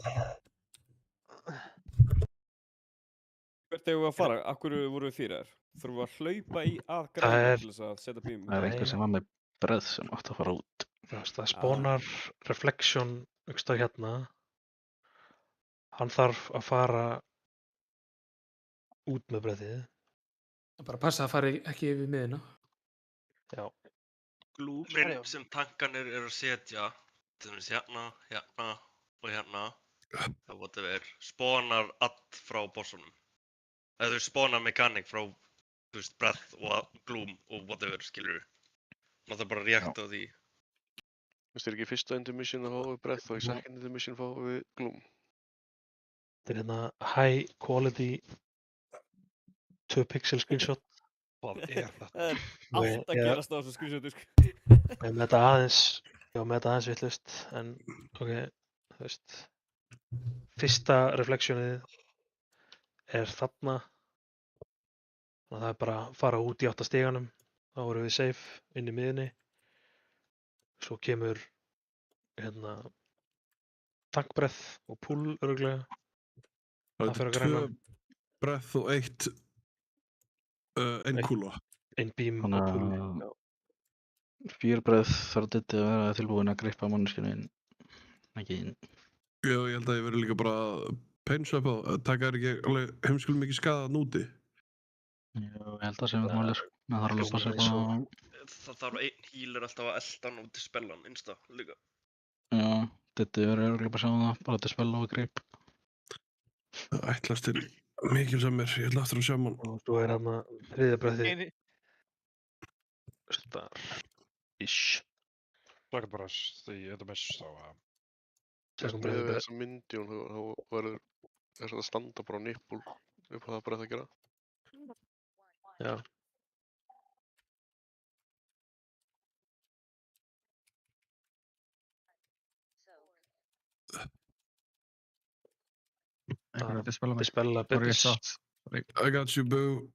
[SPEAKER 2] Hvert eigum við að fara? Af hverju vorum við fyrir þér? Þurfum við að hlaupa í að
[SPEAKER 4] Það
[SPEAKER 2] græni
[SPEAKER 4] er-
[SPEAKER 2] til þess að setja bímum?
[SPEAKER 13] Það er einhver sem var með breð sem átti að fara út.
[SPEAKER 4] Það spónar reflection einhvers staðar hérna. Hann þarf að fara út með breðið.
[SPEAKER 11] Bara passa að fara ekki yfir miðina.
[SPEAKER 4] Já.
[SPEAKER 18] Glúmin sem tankarnir eru að setja, til dæmis hérna, hérna og hérna, það whatever, spawnar all frá bossunum. Eða þau spawnar mechanic frá, þú veist, breath og gloom og whatever, skilur við. Maður þarf bara að reakta á því.
[SPEAKER 5] Finnst þér ekki í fyrsta intermission að fá við breath og í second intermission fá við gloom?
[SPEAKER 4] Þetta er hérna high quality 2 pixel screenshot.
[SPEAKER 2] Hvað er þetta? Það er allt að gerast á þessu screenshotu, sko.
[SPEAKER 4] Ég var með þetta aðeins vitlaust, en ok, þú veist. Fyrsta reflectionið er þarna. Og það er bara að fara út í 8 stiganum. Þá erum við safe inn í miðinni. Svo kemur hérna tankbreath og pull örugglega.
[SPEAKER 3] Það er 2 breath og 1 ein kúla.
[SPEAKER 4] Ein beam og pull.
[SPEAKER 13] 4 breð þarf Diddi að vera tilbúin að greipa manneskjunu inn. Ekki inn.
[SPEAKER 3] Já, ég held að ég verði líka bara painswap á, taka þér ekki alveg heimskulum mikið skada núti.
[SPEAKER 13] Já, ég held að sem við málir. Það þarf alveg að passa upp á.
[SPEAKER 18] Það þarf einn healer alltaf að elda hann og dispella hann innsta líka.
[SPEAKER 13] Já, Diddi verður örugglega bara að sjá það, bara dispella og greip.
[SPEAKER 3] Það ætlast til mikil sem ég ætla aftur að sjá mann.
[SPEAKER 4] Og svo er hann að þriðja breathið. Ish.
[SPEAKER 10] Second breath, the miss þá að...
[SPEAKER 5] Með þessa myndjón þá verður þess að standa bara á nippul upp á það breath að gera.
[SPEAKER 4] Já. Dispella bitches.
[SPEAKER 3] I got you, boo.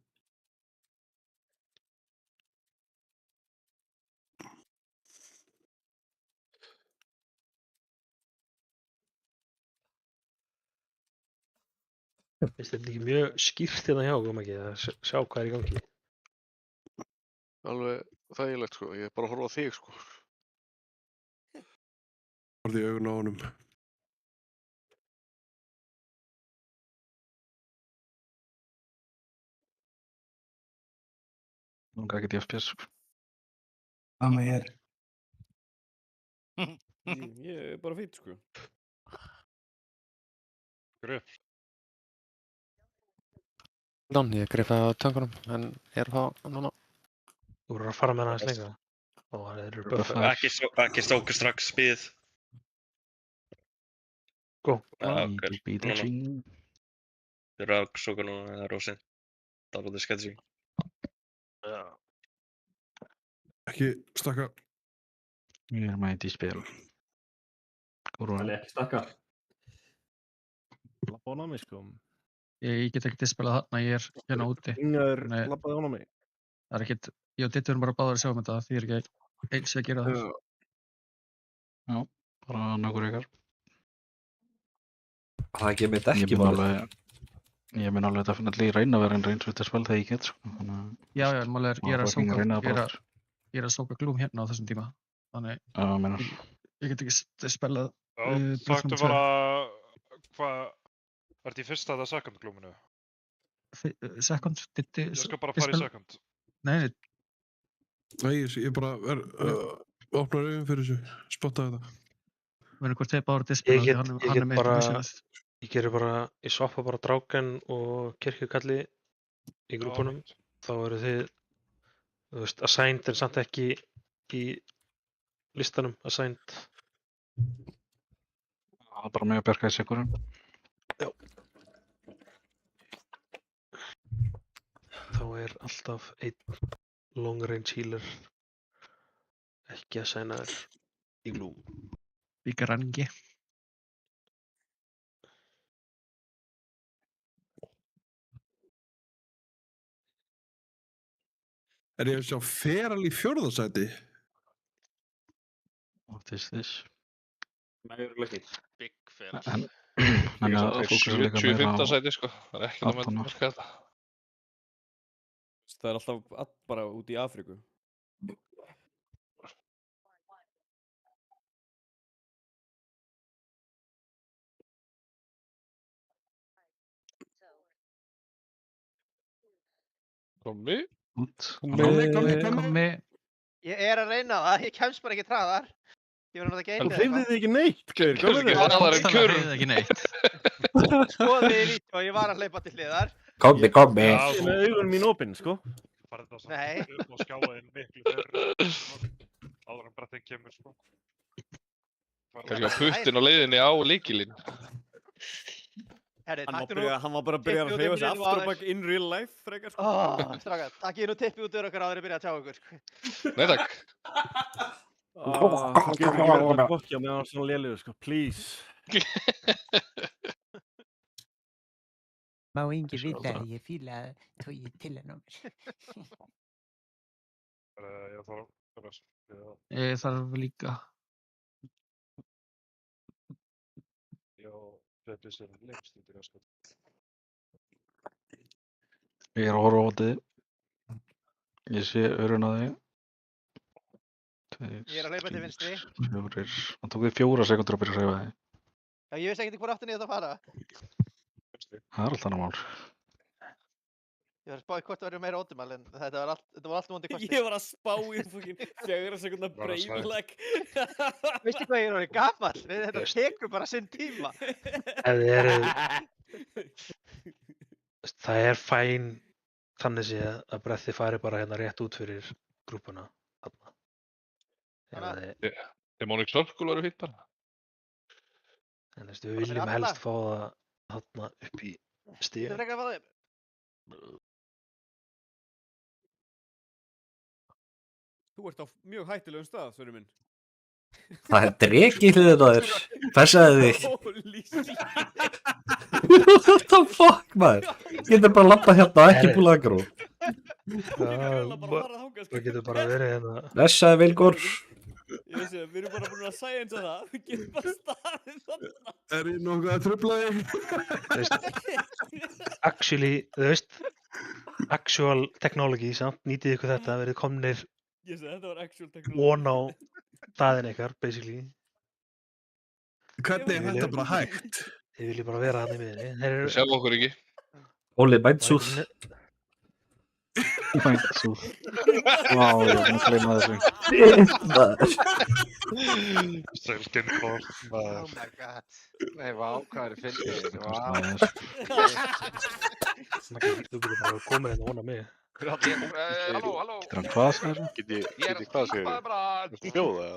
[SPEAKER 4] Finnst þetta ekki mjög skýrt hérna hjá, kom ekki, að sjá hvað er í gangi?
[SPEAKER 5] Alveg þægilegt, sko. Ég er bara að horfa á þig, sko.
[SPEAKER 3] Horfði í augun á honum.
[SPEAKER 13] Nunca ekkert í FPS, sko.
[SPEAKER 8] Hvað með hér?
[SPEAKER 2] Ég er bara fýtt, sko.
[SPEAKER 10] Grip.
[SPEAKER 15] Ég gripa á töngunum, en ég er að fá núna.
[SPEAKER 4] Þú voru að fara með hann aðeins lengra. Og það eru buffar.
[SPEAKER 18] Ekki stóka strax, spíð.
[SPEAKER 4] Go.
[SPEAKER 18] Þið eru að sóka núna, eða rósin. Download the schedule.
[SPEAKER 4] Já.
[SPEAKER 3] Ekki stakka.
[SPEAKER 13] Ég er mæti í spil.
[SPEAKER 2] Það er ekki stakka.
[SPEAKER 7] Lappa á mig, sko.
[SPEAKER 17] Ég get ekki dispelað þarna, ég er hérna úti.
[SPEAKER 7] Ingar, lappaði á mig.
[SPEAKER 17] Það er ekkert, ég og Diddi erum bara báðir að sjá um þetta, því er ekki eins að gera það.
[SPEAKER 13] Já, bara nokkur ykkar.
[SPEAKER 9] Það ekki mitt ekki málið.
[SPEAKER 13] Ég minn alveg að finna allir reyna að vera en reyns við þetta spil þegar ég get, sko.
[SPEAKER 17] Já, málið er, ég er að sóka glúm hérna á þessum tíma. Þannig, ég get ekki dispelað.
[SPEAKER 10] Þakktu bara, hvað, ertu í fyrsta eða second glúminu?
[SPEAKER 17] Second, Diddi...
[SPEAKER 10] Ég skal bara fara í second.
[SPEAKER 17] Nei,
[SPEAKER 3] ég bara opnar augun fyrir þessu, spotta þetta.
[SPEAKER 17] Verður hvort þeir báður dispelað því hann er með eitthvað missinast.
[SPEAKER 4] Ég svappa bara dráken og kirkjukalli í grúpunum. Þá eru þið, þú veist, assigned en samt ekki í listanum assigned.
[SPEAKER 13] Það er bara með að bjarga í sekurum.
[SPEAKER 4] Já. Þá er alltaf einn long range healer ekki assignaður í glúm.
[SPEAKER 17] Víkarangi.
[SPEAKER 3] Er ég að sjá Feral í 4. sæti?
[SPEAKER 13] What is this?
[SPEAKER 18] Big fail.
[SPEAKER 13] Þannig að fókusum líka meira á
[SPEAKER 14] 75. sæti sko, það er ekkert að
[SPEAKER 13] Antonar.
[SPEAKER 14] marka þetta.
[SPEAKER 2] Það er alltaf bara út í Afríku.
[SPEAKER 14] Kommi.
[SPEAKER 17] Kommi.
[SPEAKER 1] Ég er að reyna það, ég kemst bara ekki hraðar. Ég var að nota geitið
[SPEAKER 7] Þú hreyfði þig ekki neitt, gaur. Hvað
[SPEAKER 14] ekki hraðar en kurr.
[SPEAKER 17] Ekki neitt.
[SPEAKER 1] Skoðið í vídeo og ég var að hleypa til hliðar.
[SPEAKER 9] Kommi.
[SPEAKER 7] Ég er með augun mín opinn, sko.
[SPEAKER 1] Nei.
[SPEAKER 10] Upp á skjáin miklu fyrr. Áður en brettinn kemur, sko.
[SPEAKER 14] Kannski að puttin á leiðinni á lykilinn.
[SPEAKER 1] Herri,
[SPEAKER 2] Hann
[SPEAKER 1] taktu
[SPEAKER 2] var bara að byrja að hreyfa sig aftur og bak in real life, frekar.
[SPEAKER 1] Strákar, takkið nú tippi út úr okkar áður að byrja að tjá ykkur.
[SPEAKER 14] Nei takk.
[SPEAKER 7] Þú getur ekki verið að bokkja með hann svona lélugur, sko. Please.
[SPEAKER 16] Má Ingi vita að ég fíla tóið til henn á mér.
[SPEAKER 17] Ég þarf líka.
[SPEAKER 13] Ég er að horfa á þig. Ég sé örun á þig.
[SPEAKER 1] Ég er að hleypa til vinstri.
[SPEAKER 13] 4. Það tók þig 4 sekúndur að byrja að hreyfa þig.
[SPEAKER 1] Já, ég veist ekkert í hvort áttin ég ætti að fara.
[SPEAKER 13] Það er allt annað mál.
[SPEAKER 1] Ég var að spá í hvort það verður meira ótimal en þetta var allt núandi kostir.
[SPEAKER 2] Ég var að spá í fokkin 4 sekúndna brainlag.
[SPEAKER 1] Veistu hvað ég er orðið gamall? Þetta tekur bara sinn tíma.
[SPEAKER 4] Það er fæn þannig séð að bretti fari bara hérna rétt út fyrir grúpuna.
[SPEAKER 14] Demonic Circle verður fínt bara.
[SPEAKER 4] En við viljum helst fá það þarna upp í stíð.
[SPEAKER 1] Þetta er frekar að fá þeim.
[SPEAKER 2] Þú ert á mjög hættulegum stað, Sverrir minn.
[SPEAKER 9] Það er dreki hliðin á þér. Passaðu þig.
[SPEAKER 2] Holy shit.
[SPEAKER 9] What the fuck, maður? Getur bara að labba hérna og ekki búið að grú.
[SPEAKER 4] Það getur bara verið hérna.
[SPEAKER 9] Blessaði Vilgur.
[SPEAKER 2] Ég veist að við erum bara búin að segja eins og það. Við getum bara staðið þarna.
[SPEAKER 3] Er ég nokkuð að trufla þig?
[SPEAKER 4] Actually, þú veist, actual technology, samt, nýtið ykkur þetta, verið komnir
[SPEAKER 2] Þetta var actual technology.
[SPEAKER 4] von á staðin ykkar, basically.
[SPEAKER 3] Hvernig er þetta bara hægt?
[SPEAKER 4] Þið viljið bara vera þarna í miðinni.
[SPEAKER 14] Við sjáum okkur ekki.
[SPEAKER 9] Óli Bæntsúð.
[SPEAKER 13] Bæntsúð. Vá, ég er búinn að gleyma þessu.
[SPEAKER 10] Selkinnkorn, maður.
[SPEAKER 1] Oh my god.
[SPEAKER 20] Nei, vá, hvað er fyndið?
[SPEAKER 4] Þú getur bara komið hérna vona mig.
[SPEAKER 20] Halló.
[SPEAKER 13] Getur hann hvað segir það?
[SPEAKER 20] Ég er að lappa bara.
[SPEAKER 10] Bjóða.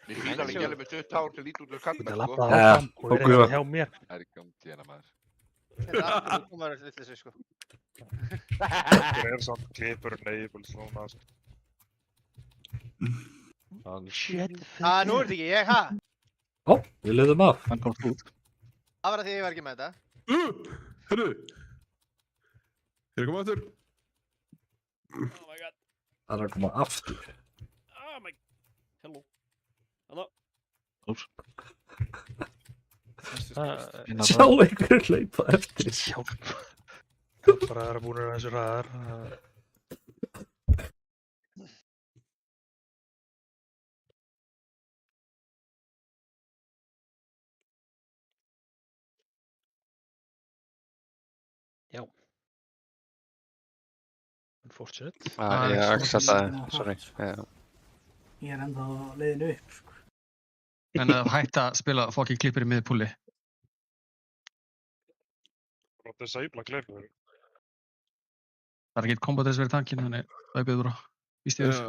[SPEAKER 20] Ég fíla ekki alveg með 20 ár til lítið út úr kallmenn,
[SPEAKER 4] Þetta
[SPEAKER 20] sko.
[SPEAKER 4] lappa áfram og verið hérna hjá mér.
[SPEAKER 20] Það er ekki hérna, maður.
[SPEAKER 1] Þetta er aftur komar að litla sig, sko.
[SPEAKER 10] Það er samt klipur, neiful, svona.
[SPEAKER 1] Nú er þetta ekki ég, ha?
[SPEAKER 9] Ó, við leiðum af.
[SPEAKER 13] Hann komst út.
[SPEAKER 1] Það var að því ég var ekki með þetta.
[SPEAKER 3] Hörru. Þeir koma aftur.
[SPEAKER 2] Oh my god.
[SPEAKER 9] Það er að koma aftur.
[SPEAKER 2] Oh my god. Hello. Hello.
[SPEAKER 13] Úps.
[SPEAKER 9] Sjá einhver hlaupa eftir.
[SPEAKER 4] Hjálp. Bara að vera búin að þessu ræðar. Já. Unfortunate.
[SPEAKER 15] Ég acceptaði, sorry.
[SPEAKER 8] Ég er ennþá á leiðinu upp, sko.
[SPEAKER 17] En að hætta að spila fokkin klippir í miðpúli.
[SPEAKER 10] Bara disabla klippur.
[SPEAKER 17] Það er ekki kombatess verið tankinn, þannig það er byggður bara. Víst ég þess.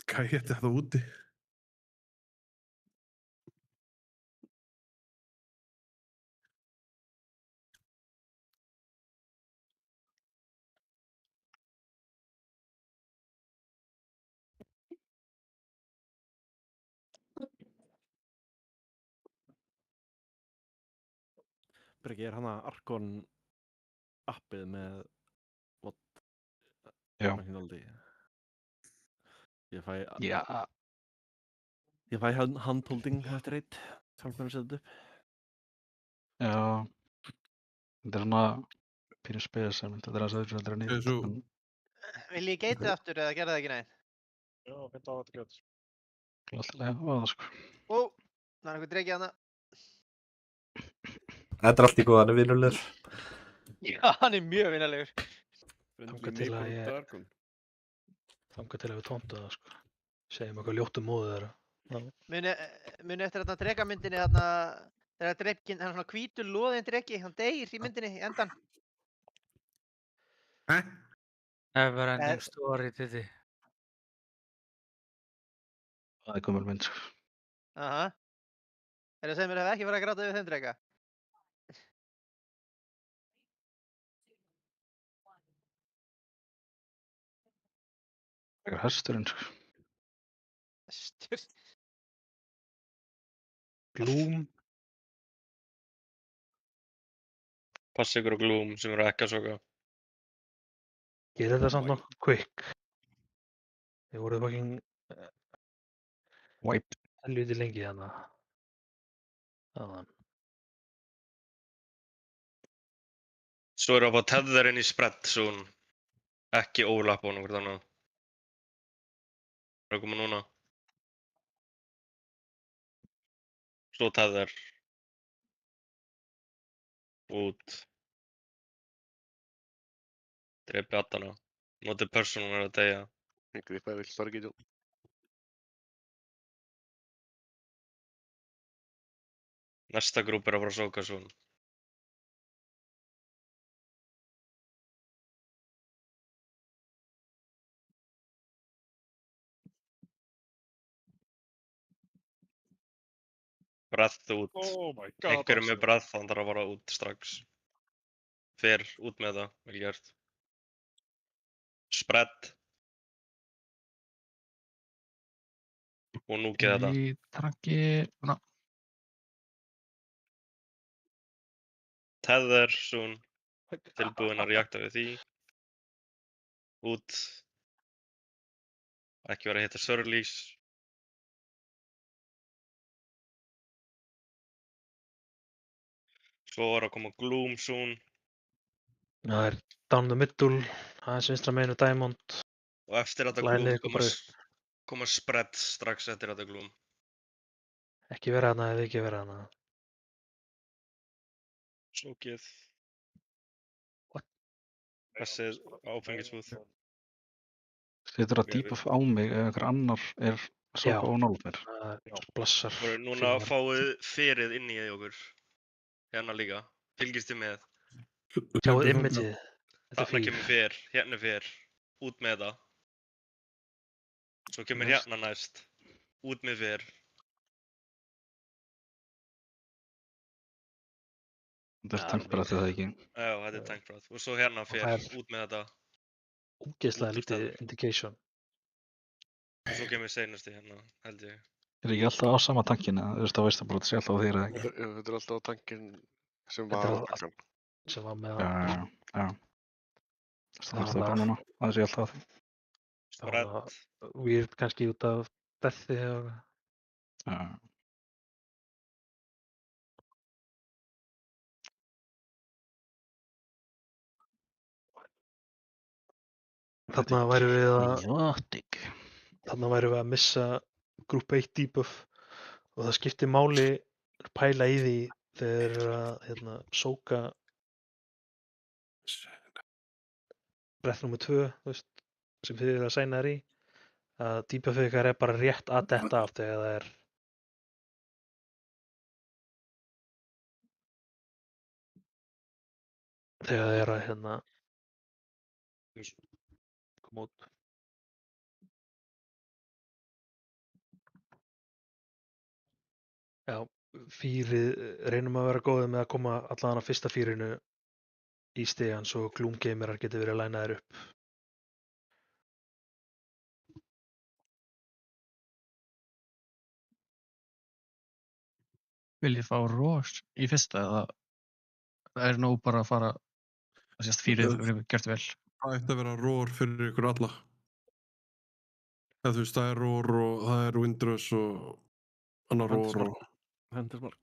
[SPEAKER 3] Hvað hétti þetta úti?
[SPEAKER 7] Breki, er hana Arkon appið með
[SPEAKER 13] Já.
[SPEAKER 7] Ég fæ Ég fæ handholding eftir eitt, þannig að setja upp.
[SPEAKER 13] Já, þetta svona pínu spes, þetta aðeins öðru en eitt.
[SPEAKER 1] Vil ég geitið aftur eða gera það ekki næn?
[SPEAKER 10] Já, finnst á þetta gett.
[SPEAKER 13] Alltaf það sko.
[SPEAKER 1] Ó, það einhver dregi hana.
[SPEAKER 9] Þetta allt í góð, hann vinulegur.
[SPEAKER 1] Já, hann mjög vinalegur.
[SPEAKER 4] Þangað til að við tóndu það sko. Segjum eitthvað ljótt móðu þeirra.
[SPEAKER 1] Muni eftir þarna dregamyndinni þarna, þegar drepkinn, hann svona hvítur loðinn dregi, hann deyr í myndinni í endan.
[SPEAKER 21] Never ending story, Diddy.
[SPEAKER 13] Það gömul mynd.
[SPEAKER 1] Aha. Það segir mér að hef ekki verið að gráta við þeim drega.
[SPEAKER 13] Það hesturinn sko.
[SPEAKER 1] Hestur?
[SPEAKER 4] Gloom.
[SPEAKER 18] Passa ykkur á Gloom sem eru ekki að soka.
[SPEAKER 4] Ég þetta samt nokkuð quick. Þið voruð fucking
[SPEAKER 13] wipe
[SPEAKER 4] helviti lengi þarna. Þaðan.
[SPEAKER 18] Svo eru að fá tether inn í spread soon. Ekki overlappa á nokkur þannig. Það er að koma núna. Svo tether. Út. Drepi allana. Notið personum er að deyja.
[SPEAKER 5] Ég gripaði vill stargið, Jón.
[SPEAKER 18] Næsta grúp er að fara að sóka soon. Breath út.
[SPEAKER 10] Oh my god.
[SPEAKER 18] Einhver með breath, hann þarf að fara út strax. Fer út með það, vel gert. Spread. Og nú geða þetta.
[SPEAKER 17] Í trakki, svona.
[SPEAKER 18] Tether, soon. Tilbúin að reakta við því. Út. Ekki vera að hitta Surleys. Svo var að koma Gloom soon.
[SPEAKER 4] Það er down the middle, aðeins vinstra meginu Diamond.
[SPEAKER 18] Og eftir þetta Gloom koma spread strax eftir þetta Gloom.
[SPEAKER 4] Ekki vera hana eða ekki vera hana.
[SPEAKER 18] Sókið. Þessið áfengisbúð.
[SPEAKER 13] Setur að debuff á mig ef einhver annar er soka og nálægt mér.
[SPEAKER 4] Blassar.
[SPEAKER 18] Núna fáið ferið inn í okkur. Hérna líka. Fylgist þið með.
[SPEAKER 4] Sjáuð imageið.
[SPEAKER 18] Þarna kemur fer. Hérna fer. Út með það. Svo kemur hérna næst. Út með fer.
[SPEAKER 13] Þetta er tankbrætt eða ekki?
[SPEAKER 18] Já, þetta er tankbrætt. Og svo hérna fer. Út með þetta.
[SPEAKER 4] Ógeðslega lítið indication.
[SPEAKER 18] Og svo kemur seinasti hérna, held ég.
[SPEAKER 13] Er ekki alltaf á sama tankinu? Þú veist að veist að bara sé alltaf á þér eða ekki?
[SPEAKER 5] Þetta er alltaf á tankin sem var á takkan.
[SPEAKER 4] Sem var með það.
[SPEAKER 13] Já. Það er það bara núna, það sé alltaf á því.
[SPEAKER 18] Spread.
[SPEAKER 4] Weird kannski út af deathi og...
[SPEAKER 13] Já.
[SPEAKER 4] Þarna værum við að missa grúp 1 debuff og það skiptir máli að pæla í því þegar þeir að sóka breath nr. 2 sem þið eru að sæna þér í að debuffið ykkar er bara rétt að detta af þegar það er að koma út. Já, reynum að vera góðið með að koma allan á fyrsta fýrinu í stigan svo Gloomgamerar geti verið lænaðir upp.
[SPEAKER 17] Vil ég fá Rós í fyrsta eða það er nóg bara að fara að sést fýrið gert vel?
[SPEAKER 3] Það ætti að vera rór fyrir ykkur alla. Það er rór og það er Windrush og Annar Roro.
[SPEAKER 7] Huntersmark.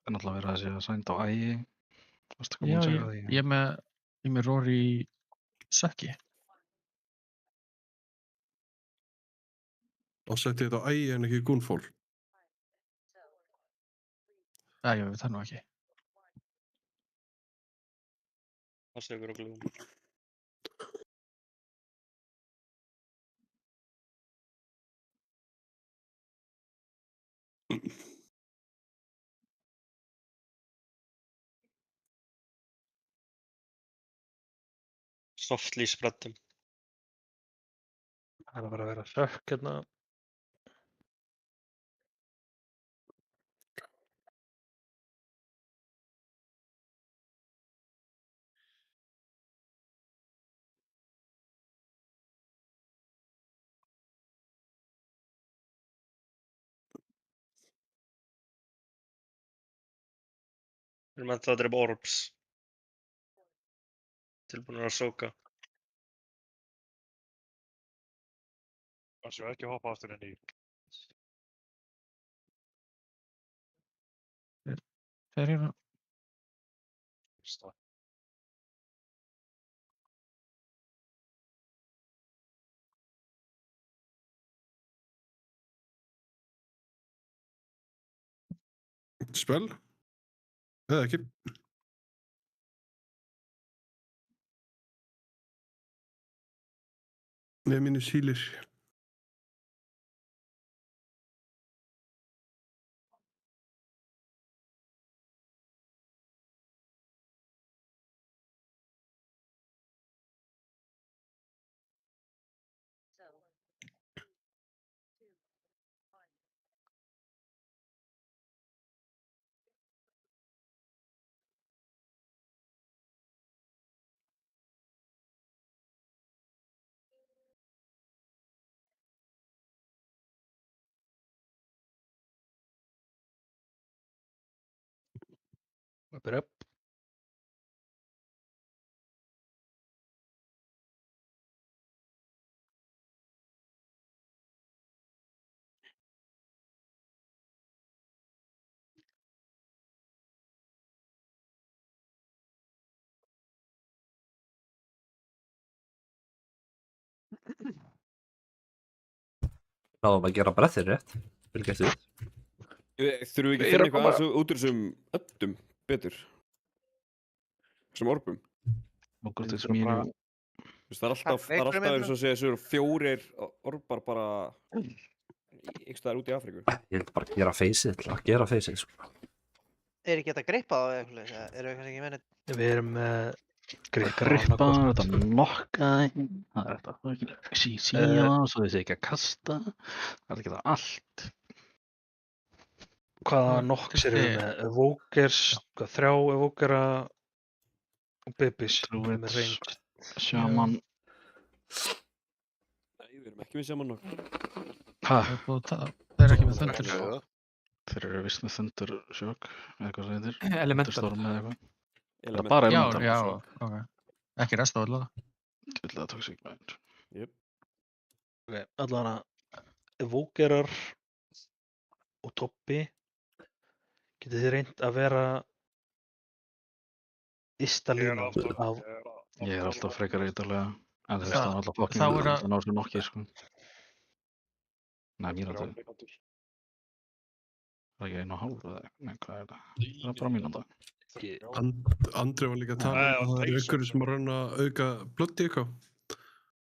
[SPEAKER 13] Það er náttúrulega verið að sé að sænda á ægi. Varstu ekki
[SPEAKER 17] Já,
[SPEAKER 13] búin að segja því?
[SPEAKER 17] ég er með Rory Sökki.
[SPEAKER 3] Og setti þetta á ægi en ekki Gunfól.
[SPEAKER 17] Já, ég veit það nú ekki.
[SPEAKER 18] Passa ykkur á glúm. Softly spreadum.
[SPEAKER 4] Það er bara að vera sökk hérna.
[SPEAKER 18] Við erum ennþá að drepa orbs. Tilbúinir að sóka.
[SPEAKER 10] Það séu ekki hoppa aftur inn í.
[SPEAKER 17] Þeir eru...
[SPEAKER 3] Spell? Eða ekki. Með mínu sílir.
[SPEAKER 4] Whip it up.
[SPEAKER 9] Náðum að gera brettið rétt. Fylgjast við.
[SPEAKER 2] Þurfum við ekki að finna eitthvað aðeins út úr þessum öddum betur? Þessum orbum? Það er alltaf eins og segja þessu 4 orbar bara einhvers staðar út í Afríku.
[SPEAKER 9] Ég vil bara gera feysið til að gera feysið.
[SPEAKER 1] Er ekki þetta grippa á eitthvað? Erum við kannski ekki með neitt?
[SPEAKER 4] Við erum með
[SPEAKER 13] grippa, þetta nokka, það er þetta síja, svo þessi ekki að kasta, það er ekki það allt.
[SPEAKER 4] Hvaða nokks erum við með? Evokers, 3 evokera og bibis með range.
[SPEAKER 13] Shaman.
[SPEAKER 2] Nei, við erum ekki með Shaman nokk.
[SPEAKER 13] Hæ?
[SPEAKER 17] Það er ekki með Thunder.
[SPEAKER 13] Þeir eru vist með Thunder Shock, eða hvað það heitir.
[SPEAKER 21] Elemental.
[SPEAKER 13] Storm eða eitthvað.
[SPEAKER 21] Það
[SPEAKER 13] er bara Elemental.
[SPEAKER 17] Já, ok. Ekki rest á allavega.
[SPEAKER 13] Til það tók sig með einn.
[SPEAKER 4] Ok, allavega evokerar og toppi. Getið þið reynt að vera ysta línan af...
[SPEAKER 13] Ég er alltaf frekar ítalega, en það er alltaf fokking að ná sér nokkið, sko. Nei, mínútu. Það er ekki 1,5 eða eitthvað, nei, hvað er það? Það er bara mínúta.
[SPEAKER 3] Andri var líka að tala um að það er einhverju sem að reyna að auka blotti eitthvað.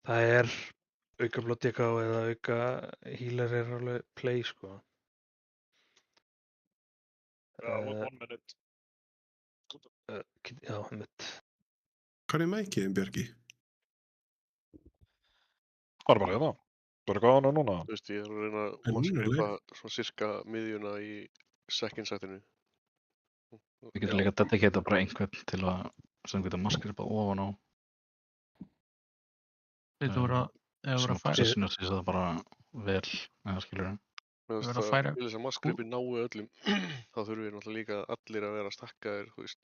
[SPEAKER 4] Það er auka blotti eitthvað eða auka healer er alveg play, sko.
[SPEAKER 10] One minute.
[SPEAKER 4] Já, mitt.
[SPEAKER 3] Hvað er mækiðin, Björki?
[SPEAKER 10] Hvað er bara hérna? Það er hvað hana núna?
[SPEAKER 5] Þú veist, ég er að reyna að maskripa svona cirka miðjuna í second-sætinu.
[SPEAKER 13] Við getum líka dedicata bara einhvern til að sem getur maskripa ofan á.
[SPEAKER 17] Þú voru að færa.
[SPEAKER 13] Positionar því að það bara vel, eða skilur það.
[SPEAKER 5] Til þess að maskripi náu öllum, þá þurfum við náttúrulega líka allir að vera stakkaðir, þú veist.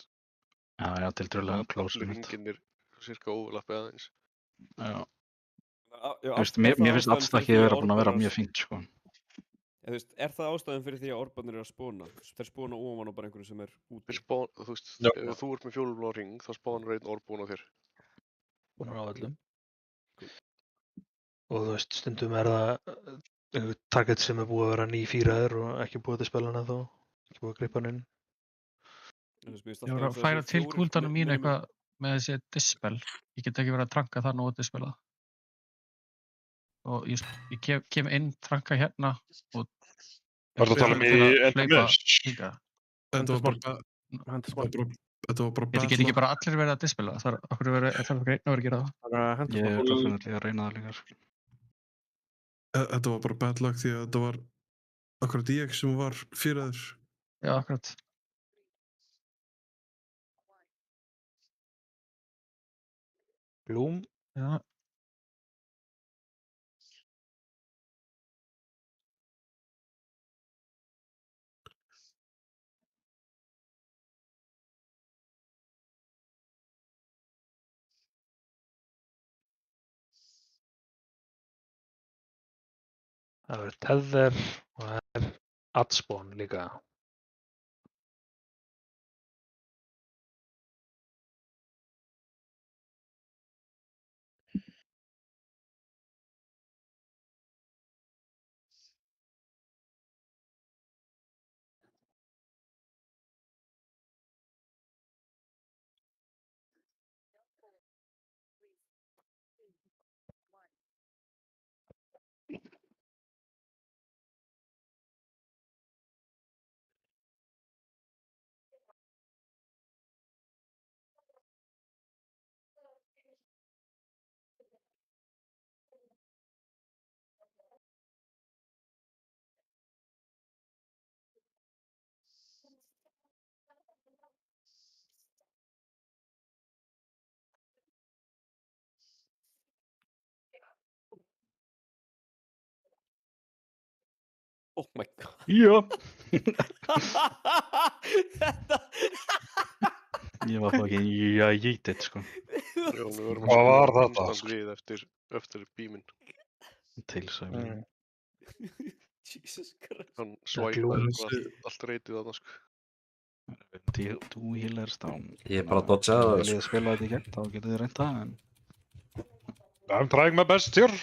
[SPEAKER 13] Já, til dröðlega close.
[SPEAKER 5] Allir hringirnir cirka overlappið aðeins.
[SPEAKER 13] Já. Mér finnst allstakkið vera búin að vera mjög fínt, sko.
[SPEAKER 2] Þú veist, það ástæðan fyrir því að orbarnir eru að spóna? Þeir spóna ofan á bara einhverju sem úti?
[SPEAKER 5] Þú veist, ef þú ert með fjólubláa hring, þá spánar einn orb ofan á þér.
[SPEAKER 4] Ofan á öllum. Og þú veist, stundum það target sem búið að vera nýfýraður og ekki búið til spilana þá, ekki búið að gripa hann inn.
[SPEAKER 17] Ég voru að færa til kúldanum mín eitthvað með þessi dispel. Ég get ekki verið að tranka það og dispela. Og ég kem inn, tranka hérna og...
[SPEAKER 10] Var það að tala í Endermist?
[SPEAKER 3] Þetta var bara
[SPEAKER 17] Get ekki bara allir verið að dispela? Það er okkur verið að vera að gera það.
[SPEAKER 13] Ég er definitely að reyna það líka.
[SPEAKER 3] Þetta var bara bad luck því að þetta var akkurat ég sem var fyrraður.
[SPEAKER 17] Já, akkurat.
[SPEAKER 4] Gloom.
[SPEAKER 17] Já.
[SPEAKER 4] Það verður Tether og það er Addspawn líka.
[SPEAKER 2] Oh my god.
[SPEAKER 13] Já.
[SPEAKER 2] Þetta...
[SPEAKER 13] Ég var fucking jætið, sko.
[SPEAKER 10] Hvað var þetta?
[SPEAKER 5] Eftir bíminn.
[SPEAKER 13] Tilsæmi.
[SPEAKER 2] Jesus Christ.
[SPEAKER 5] Hann svæpaði allt reytið þarna, sko.
[SPEAKER 13] Þú healers þá.
[SPEAKER 9] Ég bara dodgeaði það,
[SPEAKER 13] Viljið spila þetta í gegn, þá getið þið reynt það, en...
[SPEAKER 10] I'm trying my best here.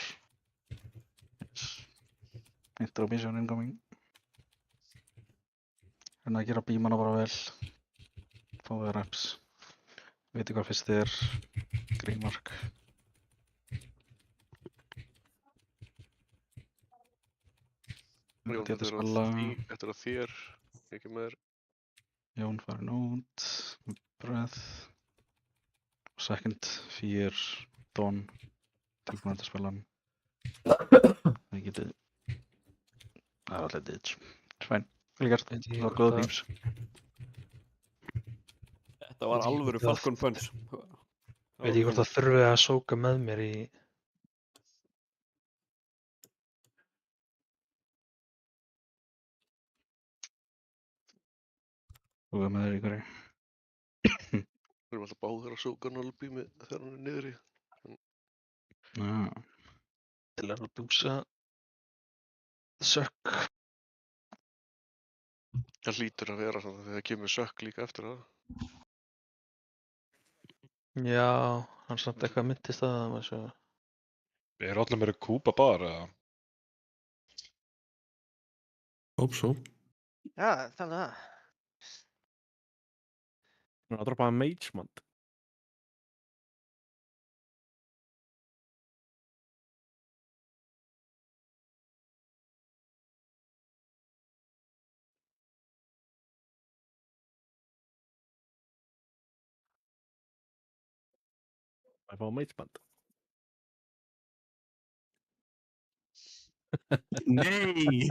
[SPEAKER 13] Intromission incoming. Hérna að gera bímana bara vel. Fáðu reps. Veitu hvað fyrst þið er. Greenmark.
[SPEAKER 5] Þetta er að þér, ekki með þér.
[SPEAKER 13] Jón farin út. Breath. Second, 4, Dawn. Tilbúin að spila hann. Það getið... Það var alltaf ditch. Fæn, vel gert. Það var góða beams.
[SPEAKER 2] Þetta var alvöru Falcon Punch.
[SPEAKER 4] Veit ég hvort það þurfi að sóka með mér í...
[SPEAKER 13] Sóka með þér í hverju?
[SPEAKER 5] Við erum alltaf báðir að sóka hann alveg bími þegar hann er niðri.
[SPEAKER 13] Já.
[SPEAKER 4] Til að dúsa... Sökk.
[SPEAKER 5] Það hlýtur að vera svona þegar það kemur sökk líka eftir það.
[SPEAKER 4] Já, hann samt eitthvað myndist að það maður svo.
[SPEAKER 10] Er allir meira kúpa bara, eða?
[SPEAKER 3] Hope so.
[SPEAKER 1] Já, þannig að.
[SPEAKER 7] Hann að droppa Mage Mond. Að fá Mage Mond.
[SPEAKER 3] Nei!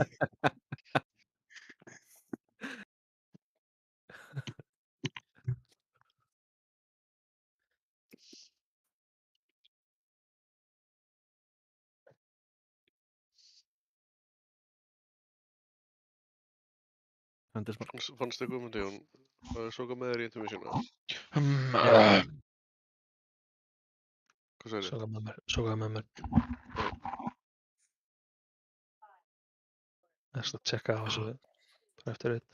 [SPEAKER 5] Fannst þið Guðmundi, hún sóka með þér í intermissiona? Hvað segirðu?
[SPEAKER 4] Sogaði með mér. Þess að tjekka á þessu bara eftir eitt.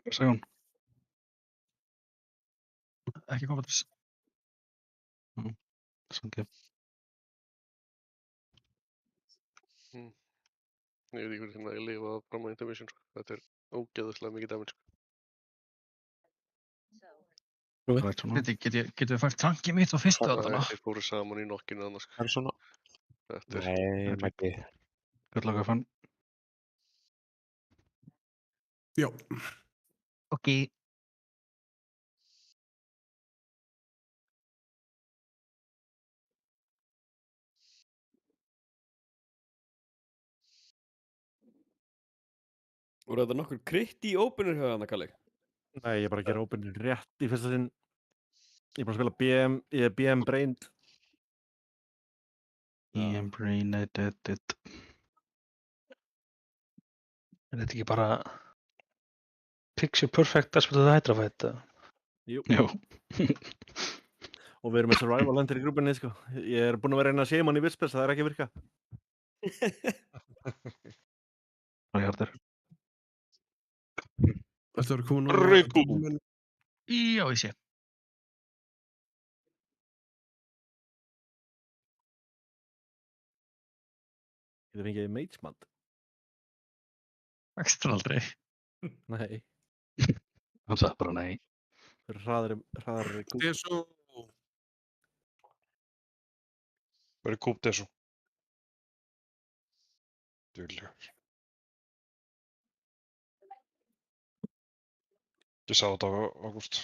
[SPEAKER 13] Hvað sagði hún?
[SPEAKER 17] Ekki komið þess.
[SPEAKER 13] Sanngjarnt.
[SPEAKER 5] Ég veit ekki hvernig það er að lifa fram á intermission, sko. Þetta er ógeðslega mikið damage, sko.
[SPEAKER 17] Getum við fært trankið mitt á fyrstu ölduna?
[SPEAKER 5] Þeir fóru saman í nokkinu annars.
[SPEAKER 15] Það er svona.
[SPEAKER 5] Þetta er...
[SPEAKER 15] Nei, mætti.
[SPEAKER 13] Good luck, Fan.
[SPEAKER 3] Já.
[SPEAKER 17] Ok.
[SPEAKER 2] Voru þetta nokkur krytt í opener hjá hana, Kalli?
[SPEAKER 7] Nei, ég er bara að gera opener rétt í fyrsta sinn. Ég er bara að spila BM, ég er BM Brained.
[SPEAKER 13] BM Brained.
[SPEAKER 4] Er þetta ekki bara picture perfect as with the Hydra fight?
[SPEAKER 7] Jú.
[SPEAKER 13] Jú.
[SPEAKER 7] Og við erum með survival hunter í grúbinni, sko. Ég er búinn að vera að reyna að séma hann í Whispers, það er ekki að virka.
[SPEAKER 13] Það er hjartur.
[SPEAKER 3] Þetta var komin á...
[SPEAKER 10] Rauðkú.
[SPEAKER 17] Já, ég sé.
[SPEAKER 7] Getur fengið Mage Mand.
[SPEAKER 17] Ekstra aldrei.
[SPEAKER 7] Nei.
[SPEAKER 13] Hann sagði bara nei.
[SPEAKER 7] Hraðari kúp.
[SPEAKER 3] Deso.
[SPEAKER 10] Verið kúp Deso. Duglegur. Ég sá þetta á Ágúst.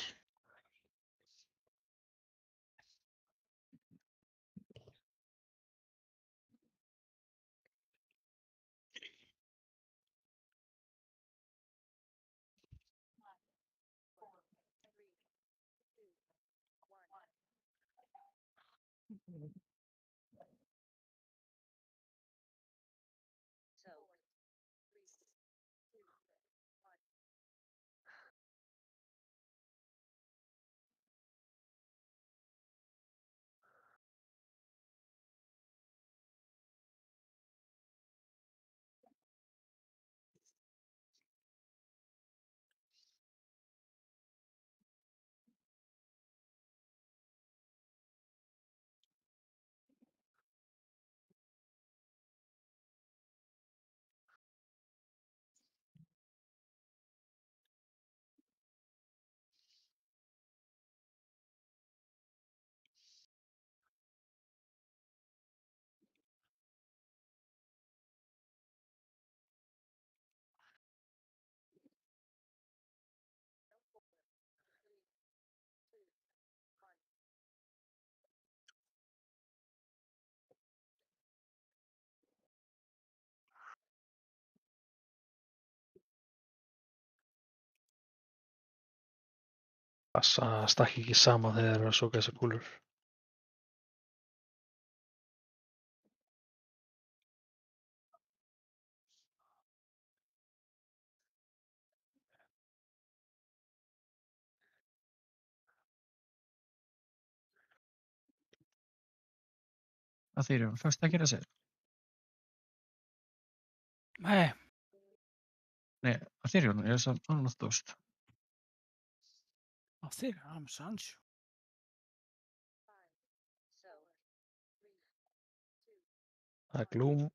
[SPEAKER 4] Það stakk ekki saman þegar það er að soka þessar kúlur.
[SPEAKER 17] Aetherium, fyrst að gera sér.
[SPEAKER 21] Nei.
[SPEAKER 17] Nei, Aetherium er þess að annað dóst.
[SPEAKER 21] Aetherium, Sancho.
[SPEAKER 4] Það er Gloom.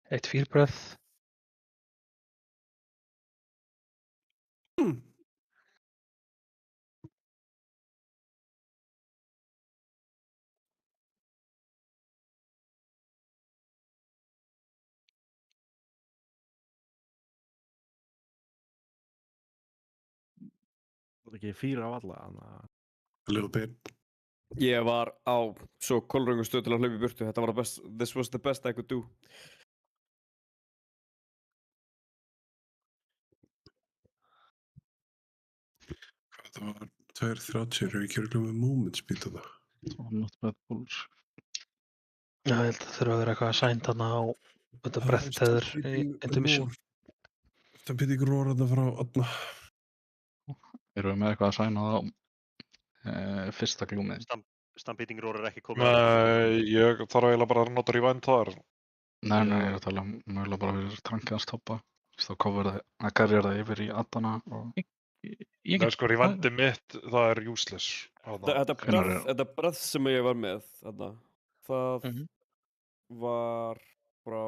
[SPEAKER 4] Eitt fýrbreath.
[SPEAKER 7] Það er ekki 4 af alla,
[SPEAKER 3] A little bit.
[SPEAKER 2] Ég var á svo kolröngum stöð til að hlaupa í burtu. Þetta var this was the best I could do.
[SPEAKER 3] Það var 2.30 og ég kjör glömmu movement speed á það.
[SPEAKER 13] Not bad pulls.
[SPEAKER 4] Já, ég held að það þurfa að vera eitthvað sænt þarna á þetta breath-teður í intermission.
[SPEAKER 3] Stampede roar þarna frá Adna.
[SPEAKER 13] Erum við með eitthvað að sæna á fyrsta glúmið?
[SPEAKER 6] Stampeding roar er ekki komið.
[SPEAKER 10] Nei, ég þarf eiginlega bara að nota rewind þar.
[SPEAKER 13] Nei, ég er að tala mögulega bara fyrir trankið að stoppa. Þá cover það að garja það yfir í Adana og...
[SPEAKER 10] Nei, sko, rewindið mitt, það er useless.
[SPEAKER 2] Þetta breath sem ég var með, það var frá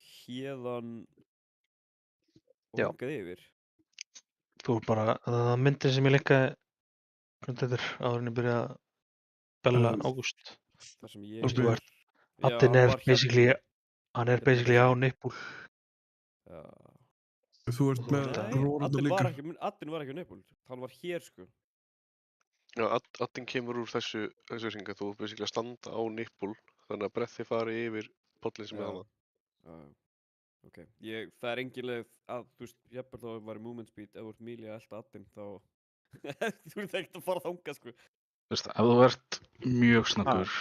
[SPEAKER 2] héðan og hingað yfir.
[SPEAKER 4] Þú bara, það myndir sem ég linkaði hvernig þetta er áður en ég byrjaði að bella Ágúst. Þú ert, Addin er basically, hann er basically á nippul.
[SPEAKER 3] Þú ert með roarðna líka.
[SPEAKER 2] Addin var ekki á nippul, hann var hér sko.
[SPEAKER 5] Já, Addin kemur úr þessu hringa, þú ert basically að standa á nippul, þannig að breathi fari yfir pollin sem er hana.
[SPEAKER 2] Ok, það er engin leið að, þú veist, jafnvel þá var í movement speed, ef þú ert mýli að elta Addin, þá þú ert ekkert að fara þangað, sko.
[SPEAKER 13] Þú veist, ef þú ert mjög snöggur,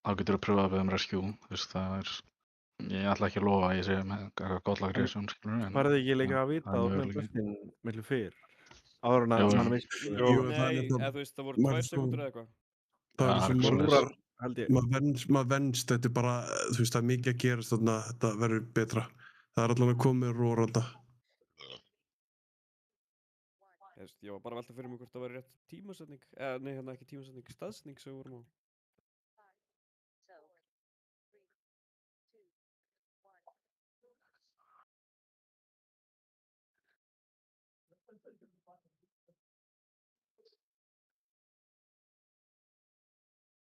[SPEAKER 13] þá getur þú að pröfa að beða rescue, þú veist, það er, ég ætla ekki að lofa að ég sé með eitthvað gottlagri sem skilur, en...
[SPEAKER 7] Færði ekki líka að vita að með brettin miklu fyrr? Áður en að hann veist...
[SPEAKER 2] Nei, eða þú veist, það voru 2 sekundur eða eitthvað.
[SPEAKER 3] Það er svo roar, maður venst, þetta er bara, þú veist, það er mikið að gerast þarna, þetta verður betra. Það er allavega komið roar þarna.
[SPEAKER 2] Ég var bara að velta fyrir mig hvort það var rétt tímasetning, nei, hérna ekki tímasetning, staðsetning sem við vorum á.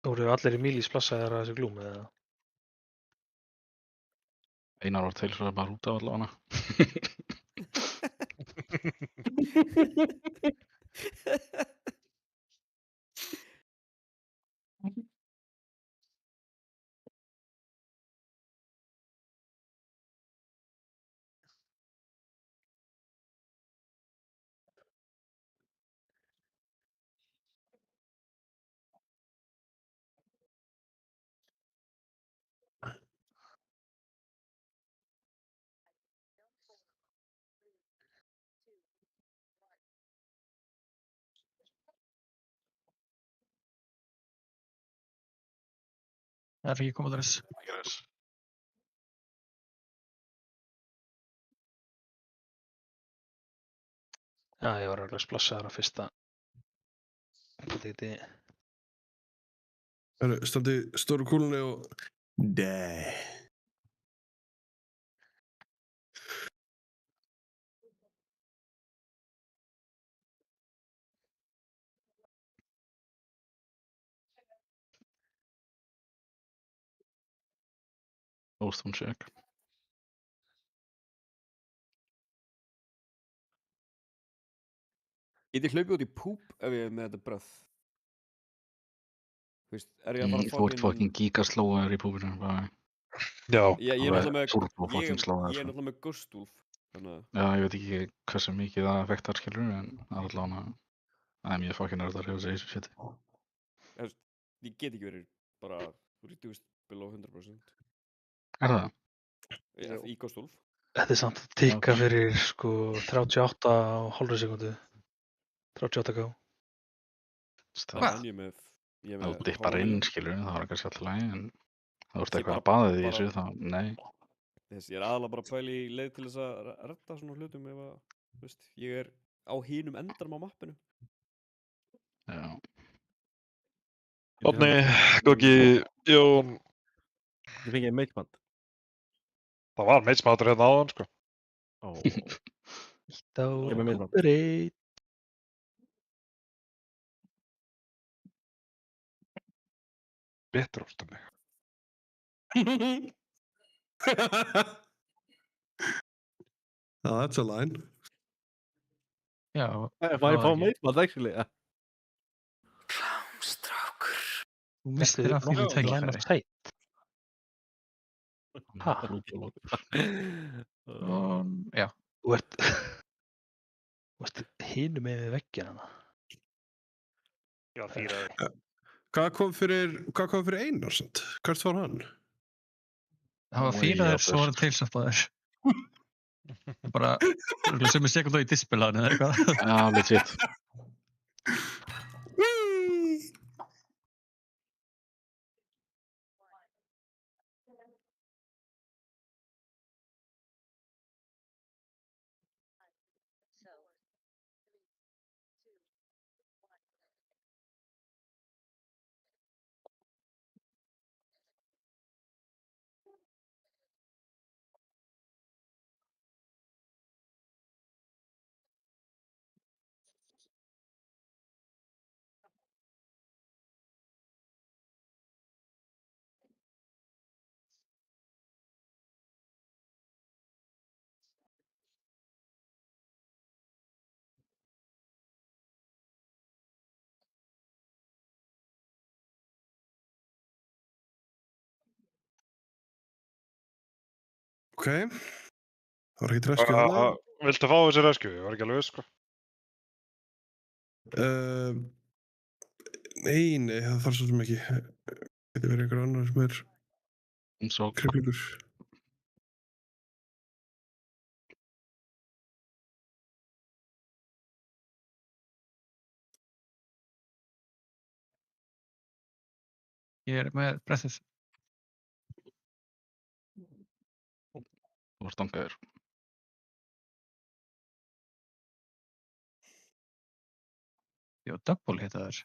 [SPEAKER 4] Þú eru allir í Mílís plassaðir að þessu glúmi, eða?
[SPEAKER 13] Einar var til svo að bara út af allavega.
[SPEAKER 17] Það er ekki komið þess.
[SPEAKER 4] Já, ég var alveg splassaður á fyrsta.
[SPEAKER 3] Standi stóru kúlunni og... Nei.
[SPEAKER 13] Boston check.
[SPEAKER 2] Get ég hlaupið út í púp ef ég er með þetta breath? Þú veist, er ég að fara
[SPEAKER 13] Þú ert fucking gigaslóaður í púbinu, bara...
[SPEAKER 10] Já.
[SPEAKER 2] Ég er náttúrulega með Ghost Wolf. Þannig að
[SPEAKER 13] Já, ég veit ekki hversu mikið það affektar skilur en það er allavega það er mjög fucking nörd að reyfa sig í þessu shiti.
[SPEAKER 2] Ég get ekki verið bara reduced below 100%.
[SPEAKER 13] Er það?
[SPEAKER 2] Í Ghost Wolf.
[SPEAKER 4] Þetta er samt að tikka fyrir sko 38,5 sekundu. 38k.
[SPEAKER 13] Það er
[SPEAKER 2] ég með
[SPEAKER 13] þú dippar inn skilur það var kannski alltaf lægi en það voru eitthvað að baða því í þessu þá nei.
[SPEAKER 2] Ég er aðalega bara að pæla í leið til þess að redda svona hlutum ef að, þú veist, ég er á hinum endanum á mappinu.
[SPEAKER 13] Já.
[SPEAKER 10] Árni, Goggi, Jón.
[SPEAKER 7] Þið fengið meitband.
[SPEAKER 10] Það var meitsmatur hérna áðan, sko.
[SPEAKER 4] Ítt á Cooperate.
[SPEAKER 10] Betur ást um mig.
[SPEAKER 3] That's a line.
[SPEAKER 17] Já.
[SPEAKER 7] Má ég fá meitband, actually?
[SPEAKER 17] Klámstrákur. Þú mistir af því þú tækifæri.
[SPEAKER 4] Sætt. Ha?
[SPEAKER 17] Já.
[SPEAKER 4] Þú ert hinum með veggina.
[SPEAKER 6] Já, fýraði.
[SPEAKER 3] Hvað kom fyrir Einar samt? Hvert var hann?
[SPEAKER 17] Það var fýraður, svo var það tilsappaður. Bara sem er sekund á í dispilaðinu eða eitthvað.
[SPEAKER 13] Já, legit.
[SPEAKER 3] Ok. Það var ekkert reskju þarna.
[SPEAKER 10] Viltu fá þessi reskju? Ég var ekki alveg viss, sko.
[SPEAKER 3] Nei, það þarf svo sem ekki. Þetta verður einhver annar sem er kriflingur.
[SPEAKER 17] Ég er með bressið.
[SPEAKER 13] Þú ert stangaður.
[SPEAKER 17] Ég var double hitaður.